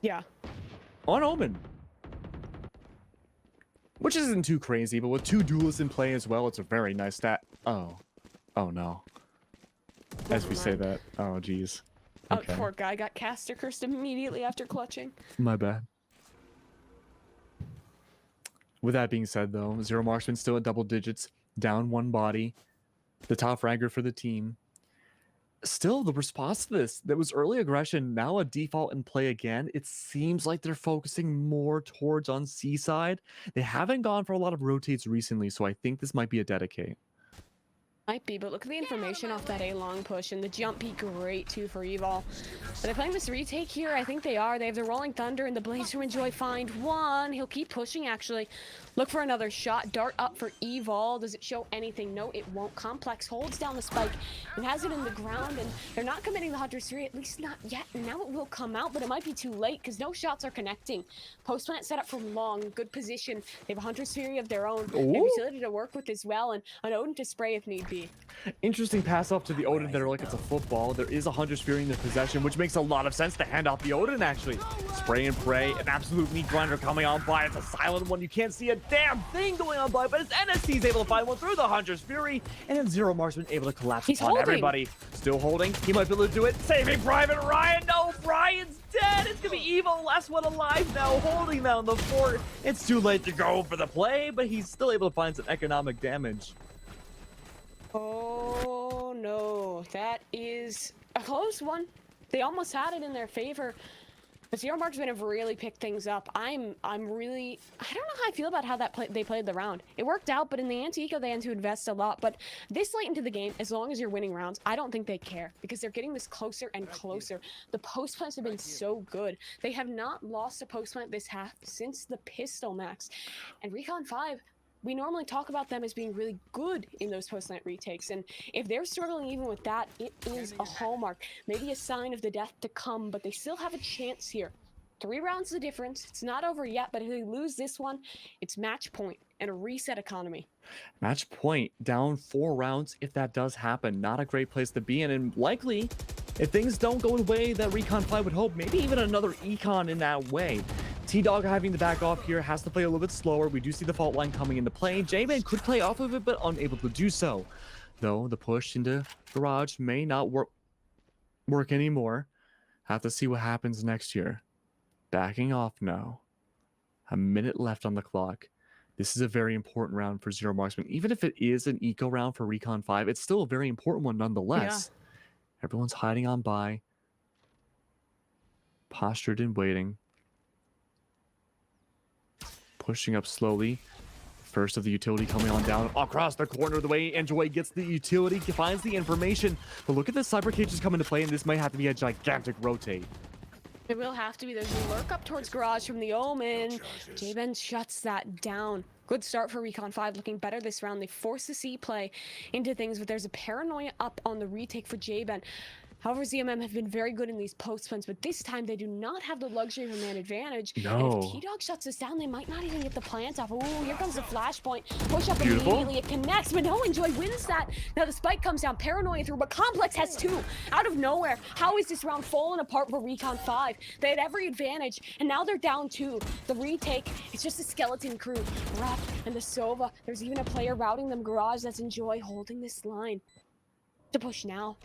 Yeah. On Omen. Which isn't too crazy, but with 2 duelists in play as well, it's a very nice stat. Oh. Oh no. As we say that. Oh geez. Okay. Oh, poor guy got caster cursed immediately after clutching. My bad. With that being said, though, Zero Marksman still at double digits, down 1 body, the top ranker for the team. Still, the response to this, that was early aggression, now a default in play again. It seems like they're focusing more towards on C side. They haven't gone for a lot of rotates recently, so I think this might be a dedicate. Might be, but look at the information off that A long push, and the jump be great too for Evol. Are they playing this retake here? I think they are. They have the Rolling Thunder and the Blaze to enjoy. Find one. He'll keep pushing actually. Look for another shot. Dart up for Evol. Does it show anything? No, it won't. Complex holds down the spike and has it in the ground, and they're not committing the Hunter's 3, at least not yet. And now it will come out, but it might be too late because no shots are connecting. Post plant set up for long. Good position. They have a Hunter's Fury of their own. They have utility to work with as well, and an Odin to spray if need be. Interesting pass off to the Odin that are like it's a football. There is a Hunter's Fury in their possession, which makes a lot of sense to hand off the Odin, actually. Spray and pray, an absolute meat grinder coming on by. It's a silent one. You can't see a damn thing going on by, but it's NSC's able to find one through the Hunter's Fury, and then Zero Marksman able to collapse upon everybody. Still holding. He might be able to do it. Saving Private Ryan. No, Brian's dead. It's going to be Evo, last one alive now, holding down the fort. It's too late to go for the play, but he's still able to find some economic damage. Oh no, that is a close one. They almost had it in their favor. The Zero Marksmen have really picked things up. I'm really, I don't know how I feel about how they played the round. It worked out, but in the anti-eco they had to invest a lot. But this late into the game, as long as you're winning rounds, I don't think they care because they're getting this closer and closer. The post plants have been so good. They have not lost a post plant this half since the pistol max. And Recon 5, we normally talk about them as being really good in those post-plant retakes, and if they're struggling even with that, it is a hallmark. Maybe a sign of the death to come, but they still have a chance here. 3 rounds the difference. It's not over yet, but if they lose this one, it's match point and a reset economy. Match point, down 4 rounds if that does happen. Not a great place to be in, and likely, if things don't go the way that Recon 5 would hope, maybe even another econ in that way. T-Dog having to back off here, has to play a little bit slower. We do see the fault line coming into play. J-Man could play off of it, but unable to do so. Though the push into Garage may not work anymore. Have to see what happens next year. Backing off now. A minute left on the clock. This is a very important round for Zero Marksman. Even if it is an eco round for Recon 5, it's still a very important one nonetheless. Yeah. Everyone's hiding on by. Postured and waiting. Pushing up slowly. First of the utility coming on down across the corner of the way. Enjoy gets the utility, finds the information. But look at the cyber cages come into play, and this might have to be a gigantic rotate. It will have to be. There's a lurk up towards Garage from the Omen. J-Ben shuts that down. Good start for Recon 5, looking better this round. They force the C play into things, but there's a paranoia up on the retake for J-Ben. However, ZMM have been very good in these post plants, but this time they do not have the luxury of a man advantage. No. And if T-Dog shuts us down, they might not even get the plant off. Ooh, here comes the flashpoint. Push up immediately. It connects, but no, Enjoy wins that. Now the spike comes down, paranoia through, but Complex has 2 out of nowhere. How is this round falling apart for Recon 5? They had every advantage, and now they're down 2. The retake, it's just a skeleton crew. Rap and the Sova. There's even a player routing them Garage. That's Enjoy holding this line. To push now.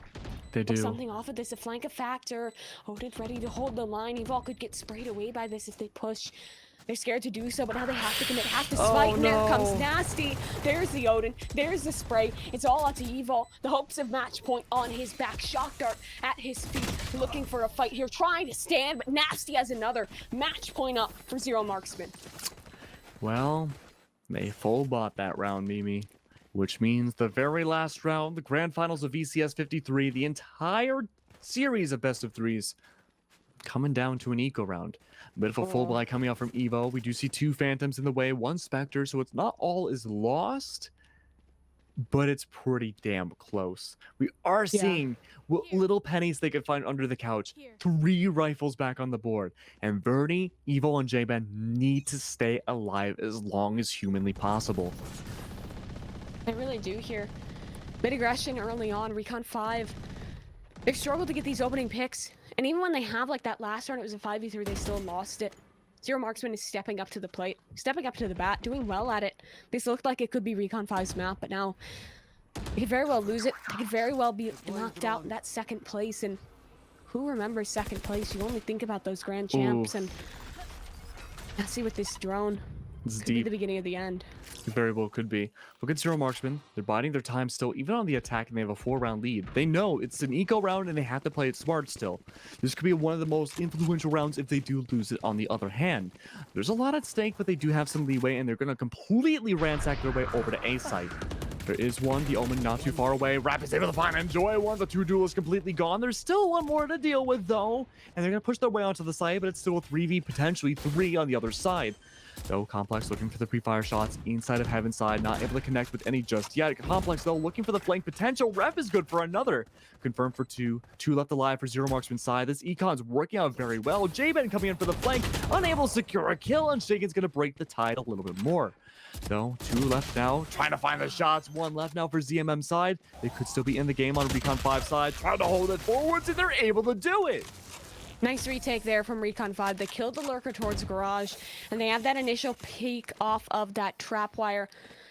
They do. Something off of this, a flank a factor. Odin's ready to hold the line. Evol could get sprayed away by this if they push. They're scared to do so, but now they have to commit, have to fight, and there comes Nasty. There's the Odin, there's the spray. It's all onto Evol. The hopes of match point on his back. Shock dart at his feet, looking for a fight here, trying to stand, but Nasty has another match point up for Zero Marksman. Well, they full bought that round, Mimi. which means the very last round, the grand finals of VCS 53, the entire series of best of threes, coming down to an eco round. Bit of a full buy coming out from Evo. We do see 2 Phantoms in the way, 1 Spectre, so it's not all is lost, but it's pretty damn close. We are seeing what little pennies they could find under the couch. 3 rifles back on the board. And Verdi, Evo, and J-Ben need to stay alive as long as humanly possible. They really do here. Mid aggression early on, Recon 5. They've struggled to get these opening picks. And even when they have, like, that last round, it was a 5v3, they still lost it. Zero MarksMen is stepping up to the plate, stepping up to the bat, doing well at it. This looked like it could be Recon 5's map, but now they could very well lose it. They could very well be knocked out in that second place. And who remembers second place? You only think about those grand champs. And let's see with this drone. It's could deep. be the beginning of the end. It very well could be. Look at Zero MarksMen. They're biding their time still, even on the attack, and they have a 4-round lead. They know it's an eco round, and they have to play it smart still. This could be one of the most influential rounds if they do lose it on the other hand. There's a lot at stake, but they do have some leeway, and they're going to completely ransack their way over to A site. There is one, the Omen not too far away. Rap is able to find Enjoy one. The 2 duelists completely gone. There's still one more to deal with, though. And they're going to push their way onto the site, but it's still a 3v, potentially 3 on the other side. Though Complex looking for the pre-fire shots inside of Heaven side, not able to connect with any just yet. Complex, though, looking for the flank potential. Rep is good for another. Confirmed for 2. 2 left alive for Zero MarksMen side. This Econ's working out very well. J-Ben coming in for the flank, unable to secure a kill, and Shaken's going to break the tide a little bit more. Though, 2 left now, trying to find the shots. 1 left now for ZMM side. They could still be in the game on Recon 5 side, trying to hold it forwards, and they're able to do it. Nice retake there from Recon 5. They killed the lurker towards garage, and they have that initial peek off of that trap wire.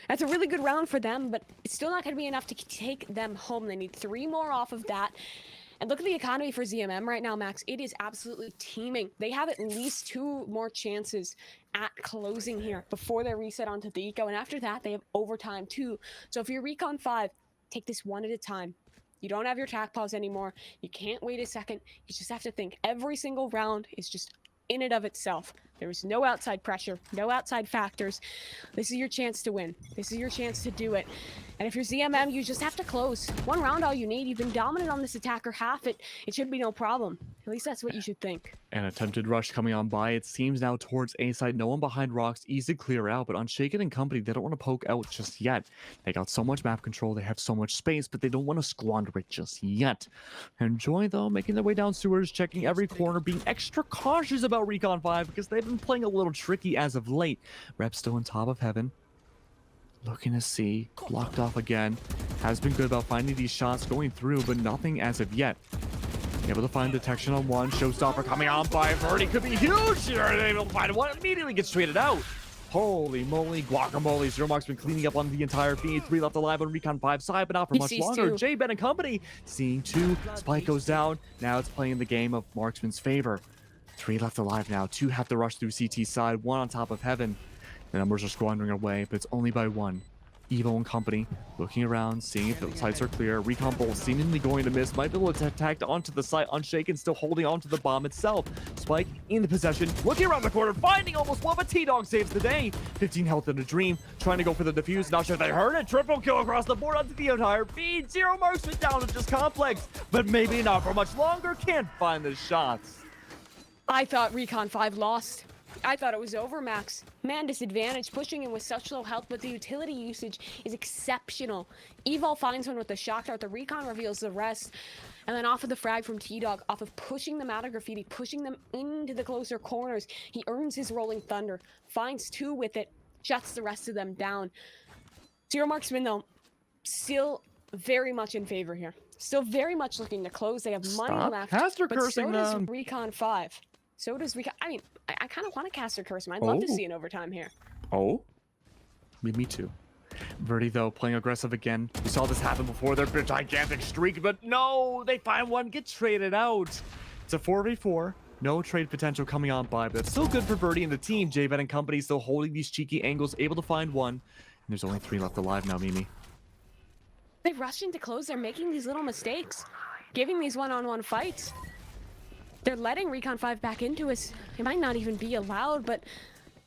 That's a really good round for them, but it's still not going to be enough to take them home. They need 3 more off of that. And look at the economy for ZMM right now, Max. It is absolutely teeming. They have at least 2 more chances at closing here before they reset onto the eco. And after that, they have overtime too. So if you're Recon 5, take this one at a time. You don't have your tac pause anymore. You can't wait a second. You just have to think every single round is just in and of itself. There is no outside pressure, no outside factors. This is your chance to win. This is your chance to do it. And if you're ZMM, you just have to close. 1 round, all you need. You've been dominant on this attacker half. It should be no problem. At least that's what you should think. An attempted rush coming on by. It seems now towards A side. No one behind rocks. Easy to clear out, but on Shaken and company, they don't want to poke out just yet. They got so much map control. They have so much space, but they don't want to squander it just yet. Enjoy, though, making their way down sewers, checking every corner, being extra cautious about Recon 5 because they've been playing a little tricky as of late. Rep still on top of Heaven. Looking to see. Blocked off again. Has been good about finding these shots going through, but nothing as of yet. Able to find detection on 1. Showstopper coming on by Verdi. Could be huge here. They're able to find 1. Immediately gets traded out. Holy moly. Guacamole. Zero MarksMen cleaning up on the entire feed. 3 left alive on Recon 5 side, but not for much longer. J-Ben and company seeing 2. Spike goes down. Now it's playing the game of MarksMen's favor. 3 left alive now. 2 have to rush through CT side. 1 on top of Heaven. The numbers are squandering away, but it's only by 1. Evo and company looking around, seeing if the sites are clear. Recon Bolt seemingly going to miss. Might be able to attack onto the site. Unshaken, still holding onto the bomb itself. Spike in the possession, looking around the corner, finding almost one, but T-Dog saves the day. 15 health in a dream, trying to go for the defuse. Not sure if they heard it. Triple kill across the board onto the entire feed. Zero MarksMen down to just Complex, but maybe not for much longer. Can't find the shots. I thought Recon 5 lost. I thought it was over, Max. Man disadvantage, pushing in with such low health, but the utility usage is exceptional. Evil finds one with the shock dart, the Recon reveals the rest, and then off of the frag from T-Dog, off of pushing them out of graffiti, pushing them into the closer corners, he earns his rolling thunder, finds 2 with it, shuts the rest of them down. Zero MarksMen, though, still very much in favor here. Still very much looking to close. They have money left, but so does Recon 5. So does Recon. I mean, I kind of want to caster curse him. I'd love to see an overtime here. Oh? Me too. Verdi, though, playing aggressive again. We saw this happen before. Their gigantic streak, but no! They find one, get traded out. It's a 4v4. No trade potential coming on by, but it's still good for Verdi and the team. J-Ben and company still holding these cheeky angles, able to find 1. And there's only 3 left alive now, Mimi. They rush into close. They're making these little mistakes. Giving these one-on-one fights. They're letting Recon 5 back into us. It might not even be allowed, but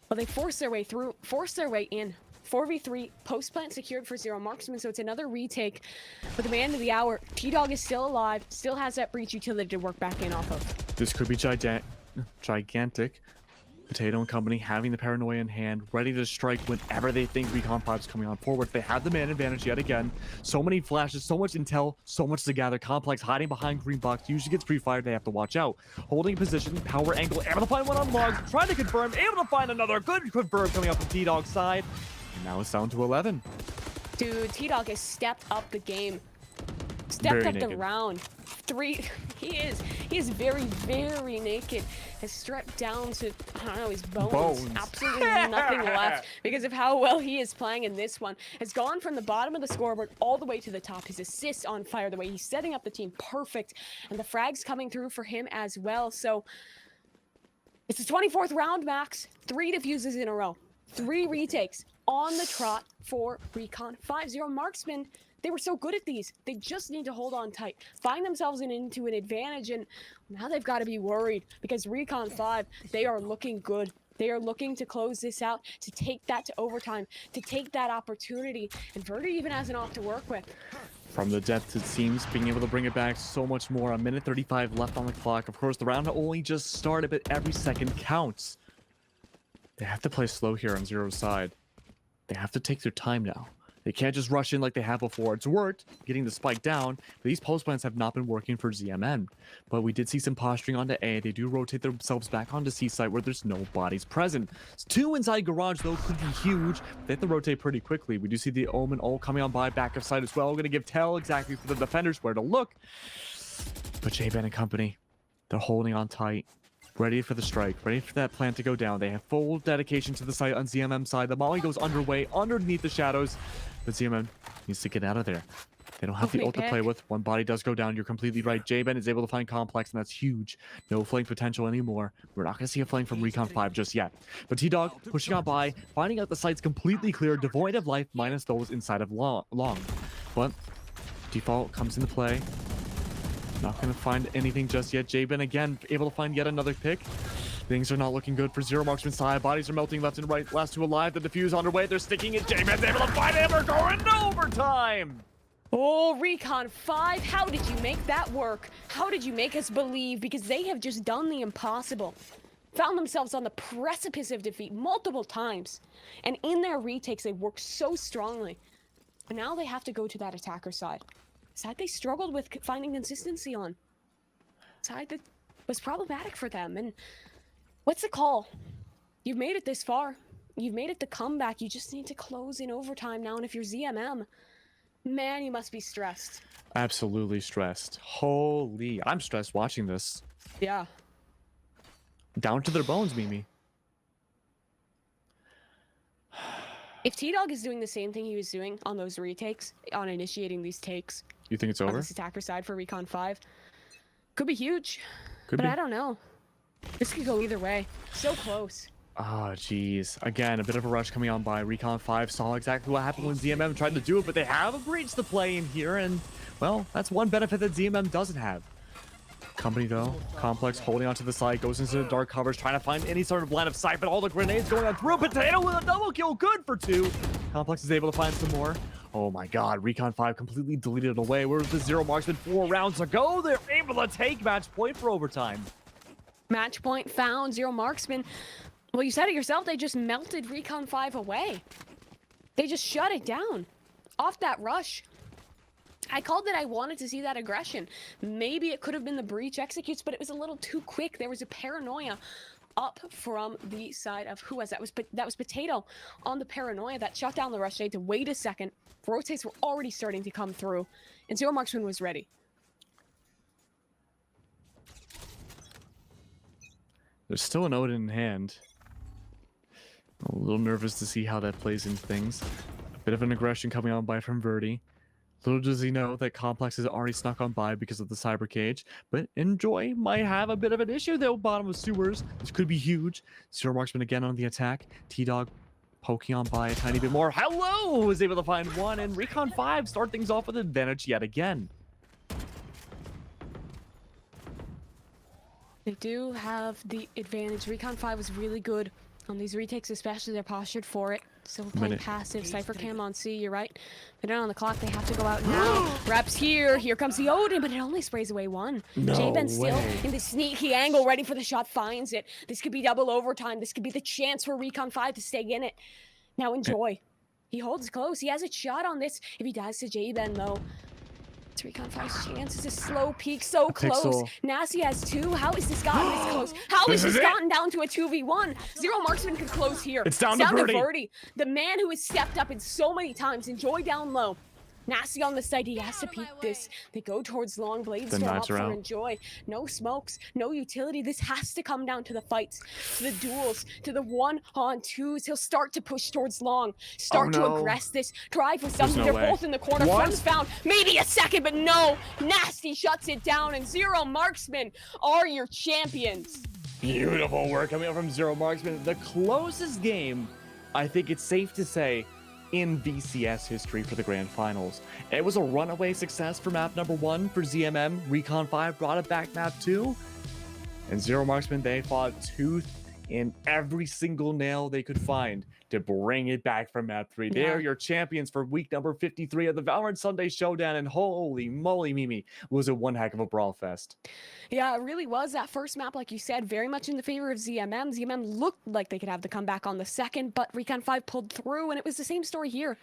well, they force their way through, force their way in 4v3, post plant secured for Zero Marksman, so it's another retake. But the man of the hour, T-Dog is still alive, still has that breach utility to work back in off of. This could be gigantic. Potato and company having the paranoia in hand, ready to strike whenever they think Recon 5 is coming on forward. They have the man advantage yet again. So many flashes, so much intel, so much to gather. Complex hiding behind green box, usually gets pre-fired, they have to watch out. Holding position, power angle, able to find one on logs, trying to confirm, able to find another good confirm coming up from T-Dog's side. And now it's down to 11. Dude, T-Dog has stepped up the game. Stepped up the round. He is very, very naked. Has stripped down to, I don't know, his bones. Absolutely nothing left because of how well he is playing in this one. Has gone from the bottom of the scoreboard all the way to the top. His assists on fire, the way he's setting up the team, perfect. And the frags coming through for him as well. So it's the 24th round, Max. 3 defuses in a row. 3 retakes on the trot for Recon 5. Zero Marksmen. They were so good at these. They just need to hold on tight, find themselves into an advantage, and now they've got to be worried because Recon 5, they are looking good. They are looking to close this out, to take that to overtime, to take that opportunity, and Verdi even has an off to work with. From the depth, it seems, being able to bring it back so much more. 1:35 left on the clock. Of course, the round only just started, but every second counts. They have to play slow here on Zero's side. They have to take their time now. They can't just rush in like they have before. It's worked, getting the spike down, but these post plans have not been working for ZMN. But we did see some posturing onto A. They do rotate themselves back onto C site where there's no bodies present. 2 inside garage, though, could be huge. They have to rotate pretty quickly. We do see the Omen all coming on by back of site as well. We're going to give Tell exactly for the defenders where to look. But J-Ben and company, they're holding on tight. Ready for the strike, ready for that plan to go down. They have full dedication to the site on ZMM side. The molly goes underway, underneath the shadows. But ZMM needs to get out of there. They don't have the ult to play with. One body does go down. You're completely right. J-Ben is able to find Complex, and that's huge. No flank potential anymore. We're not going to see a flank from Recon 5 just yet. But T-Dog pushing on by, finding out the site's completely clear, devoid of life, minus those inside of long. But default comes into play. Not going to find anything just yet. J-Ben again able to find yet another pick. Things are not looking good for Zero Marksman side. Bodies are melting left and right. Last 2 alive. The defuse on their way. They're sticking it. J-Ben's able to find him. We're going overtime. Oh, Recon 5, how did you make that work? How did you make us believe? Because they have just done the impossible. Found themselves on the precipice of defeat multiple times. And in their retakes, they worked so strongly. And now they have to go to that attacker side. Side they struggled with finding consistency on. Side that was problematic for them. And what's the call? You've made it this far. You've made it the comeback. You just need to close in overtime now. And if you're ZMM, man, you must be stressed. Absolutely stressed. Holy, I'm stressed watching this. Yeah. Down to their bones, Mimi. If T-Dog is doing the same thing he was doing on those retakes, on initiating these takes, you think it's over? On this attacker side for Recon 5, could be huge. Could but be. I don't know. This could go either way. So close. Oh, jeez. Again, a bit of a rush coming on by. Recon 5 saw exactly what happened when ZMM tried to do it, but they have a breach to play in here, and, well, that's one benefit that ZMM doesn't have. Company, though, Complex holding onto the side, goes into the dark covers, trying to find any sort of line of sight, but all the grenades going on through. Potato with a double kill, good for 2. Complex is able to find some more. Oh my god, Recon 5 completely deleted it away. Where's the Zero Marksman? 4 rounds to go. They're able to take match point for overtime. Match point found, Zero Marksman. Well, you said it yourself, they just melted Recon 5 away. They just shut it down. Off that rush. I called that I wanted to see that aggression. Maybe it could have been the breach executes, but it was a little too quick. There was a paranoia up from the side of who was that? That was Potato on the paranoia that shut down the rush. They had to wait a second. Rotates were already starting to come through, and Zero Marksman was ready. There's still an Odin in hand. A little nervous to see how that plays into things. A bit of an aggression coming on by from Verdi. Little does he know that Complex is already snuck on by because of the cyber cage. But Enjoy might have a bit of an issue though, bottom of sewers. This could be huge. Zero Marksman again on the attack. T-Dog poking on by a tiny bit more. Hello! Was able to find one, and Recon 5 start things off with advantage yet again. They do have the advantage. Recon 5 was really good on these retakes, especially they're postured for it. Still playing passive. Cypher cam on C, you're right. They're down on the clock. They have to go out now. Reps here. Here comes the Odin, but it only sprays away one. No J-Ben still way. in the sneaky angle, ready for the shot, finds it. This could be double overtime. This could be the chance for Recon 5 to stay in it. Now enjoy. He holds close. He has a shot on this. If he dies to J-Ben, though, it's Recon 5's chance. It's a slow peak, so close. Pixel. Nasty has 2. How is this gotten this close? How is this gotten down to a 2v1? Zero MarksMen could close here. It's down to Birdie. The man who has stepped up in so many times. Enjoy down low. Nasty on the side, he has to peek this. They go towards long blades, storm up for Enjoy. No smokes, no utility. This has to come down to the fights, to the duels, to the 1-on-2s. He'll start to push towards long, start to aggress this, try for something. They're both in the corner. One's found, maybe a second, but no. Nasty shuts it down, and Zero MarksMen are your champions. Beautiful work coming up from Zero MarksMen. The closest game, I think it's safe to say, in VCS history for the grand finals. It was a runaway success for map number 1 for ZMM. Recon 5 brought it back map 2. And Zero MarksMen, they fought tooth in every single nail they could find to bring it back from map 3. They are your champions for week number 53 of the Valorant Sunday Showdown, and holy moly, Mimi, was it one heck of a brawl fest. Yeah, it really was. That first map, like you said, very much in the favor of ZMM. ZMM looked like they could have the comeback on the second, but Recon 5 pulled through, and it was the same story here.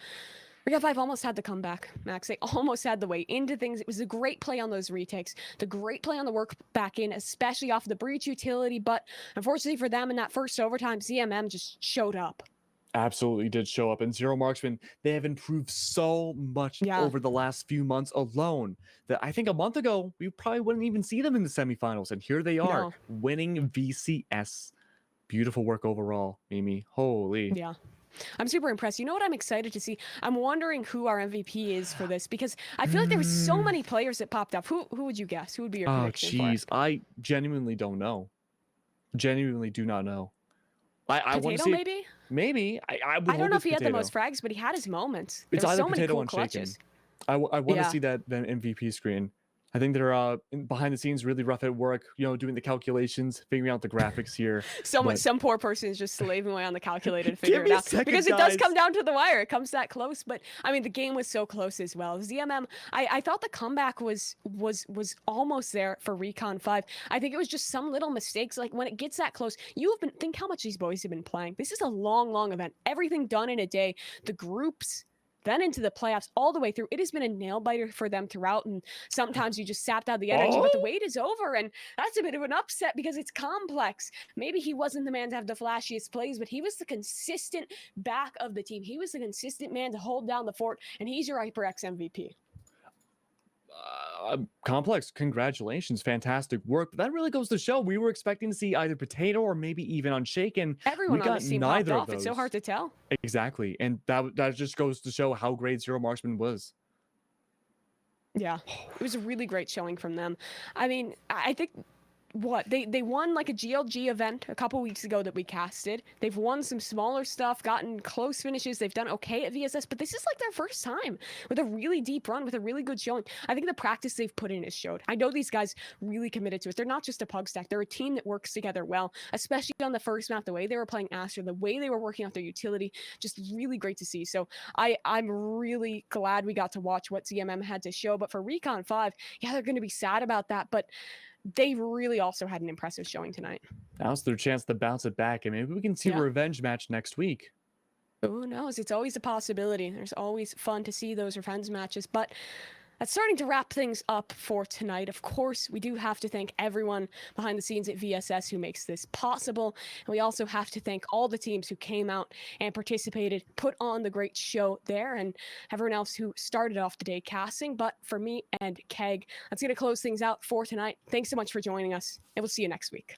Recon 5 almost had the comeback, Max. They almost had the way into things. It was a great play on those retakes, the great play on the work back in, especially off the breach utility, but unfortunately for them in that first overtime, ZMM just showed up. Absolutely did show up, and Zero MarksMen, they have improved so much over the last few months alone that I think a month ago we probably wouldn't even see them in the semifinals, and here they are winning VCS. Beautiful work overall, Mimi. Holy. Yeah. I'm super impressed. You know what I'm excited to see? I'm wondering who our MVP is for this, because I feel like there was so many players that popped up. Who would you guess? Who would be your prediction? Oh, jeez. I genuinely don't know. Genuinely do not know. I want to see maybe? Maybe. I don't know if he had the most frags, but he had his moments. It's either so many Potato cool and clutches. Shaken. I want to see that MVP screen. I think they're behind the scenes really rough at work, doing the calculations, figuring out the graphics here. Some poor person is just slaving away on the calculator to figure it out. Because it does come down to the wire. It comes that close. But I mean, the game was so close as well. ZMM, I thought the comeback was almost there for Recon 5. I think it was just some little mistakes. Like when it gets that close, think how much these boys have been playing. This is a long, long event. Everything done in a day. The groups, then into the playoffs, all the way through. It has been a nail biter for them throughout, and sometimes you just sapped out the energy, but the wait is over, and that's a bit of an upset because it's complex. Maybe he wasn't the man to have the flashiest plays, but he was the consistent back of the team. He was the consistent man to hold down the fort, and he's your HyperX MVP. Complex, congratulations, fantastic work. But that really goes to show we were expecting to see either Potato or maybe even Unshaken. Everyone on the team popped off. It's so hard to tell. Exactly, and that just goes to show how great Zero MarksMen was. Yeah, it was a really great showing from them. I mean, I think they won like a GLG event a couple weeks ago that we casted. They've won some smaller stuff, gotten close finishes. They've done okay at VSS, but this is like their first time with a really deep run, with a really good showing. I think the practice they've put in has showed. I know these guys really committed to it. They're not just a pug stack. They're a team that works together well, especially on the first map, the way they were playing Astra, the way they were working out their utility, just really great to see. So I'm really glad we got to watch what ZMM had to show. But for Recon 5, yeah, they're going to be sad about that, but they really also had an impressive showing tonight. Now's their chance to bounce it back, and maybe we can see a revenge match next week. Who knows? It's always a possibility. There's always fun to see those revenge matches, but that's starting to wrap things up for tonight. Of course, we do have to thank everyone behind the scenes at VSS who makes this possible. And we also have to thank all the teams who came out and participated, put on the great show there, and everyone else who started off the day casting. But for me and Keg, that's going to close things out for tonight. Thanks so much for joining us, and we'll see you next week.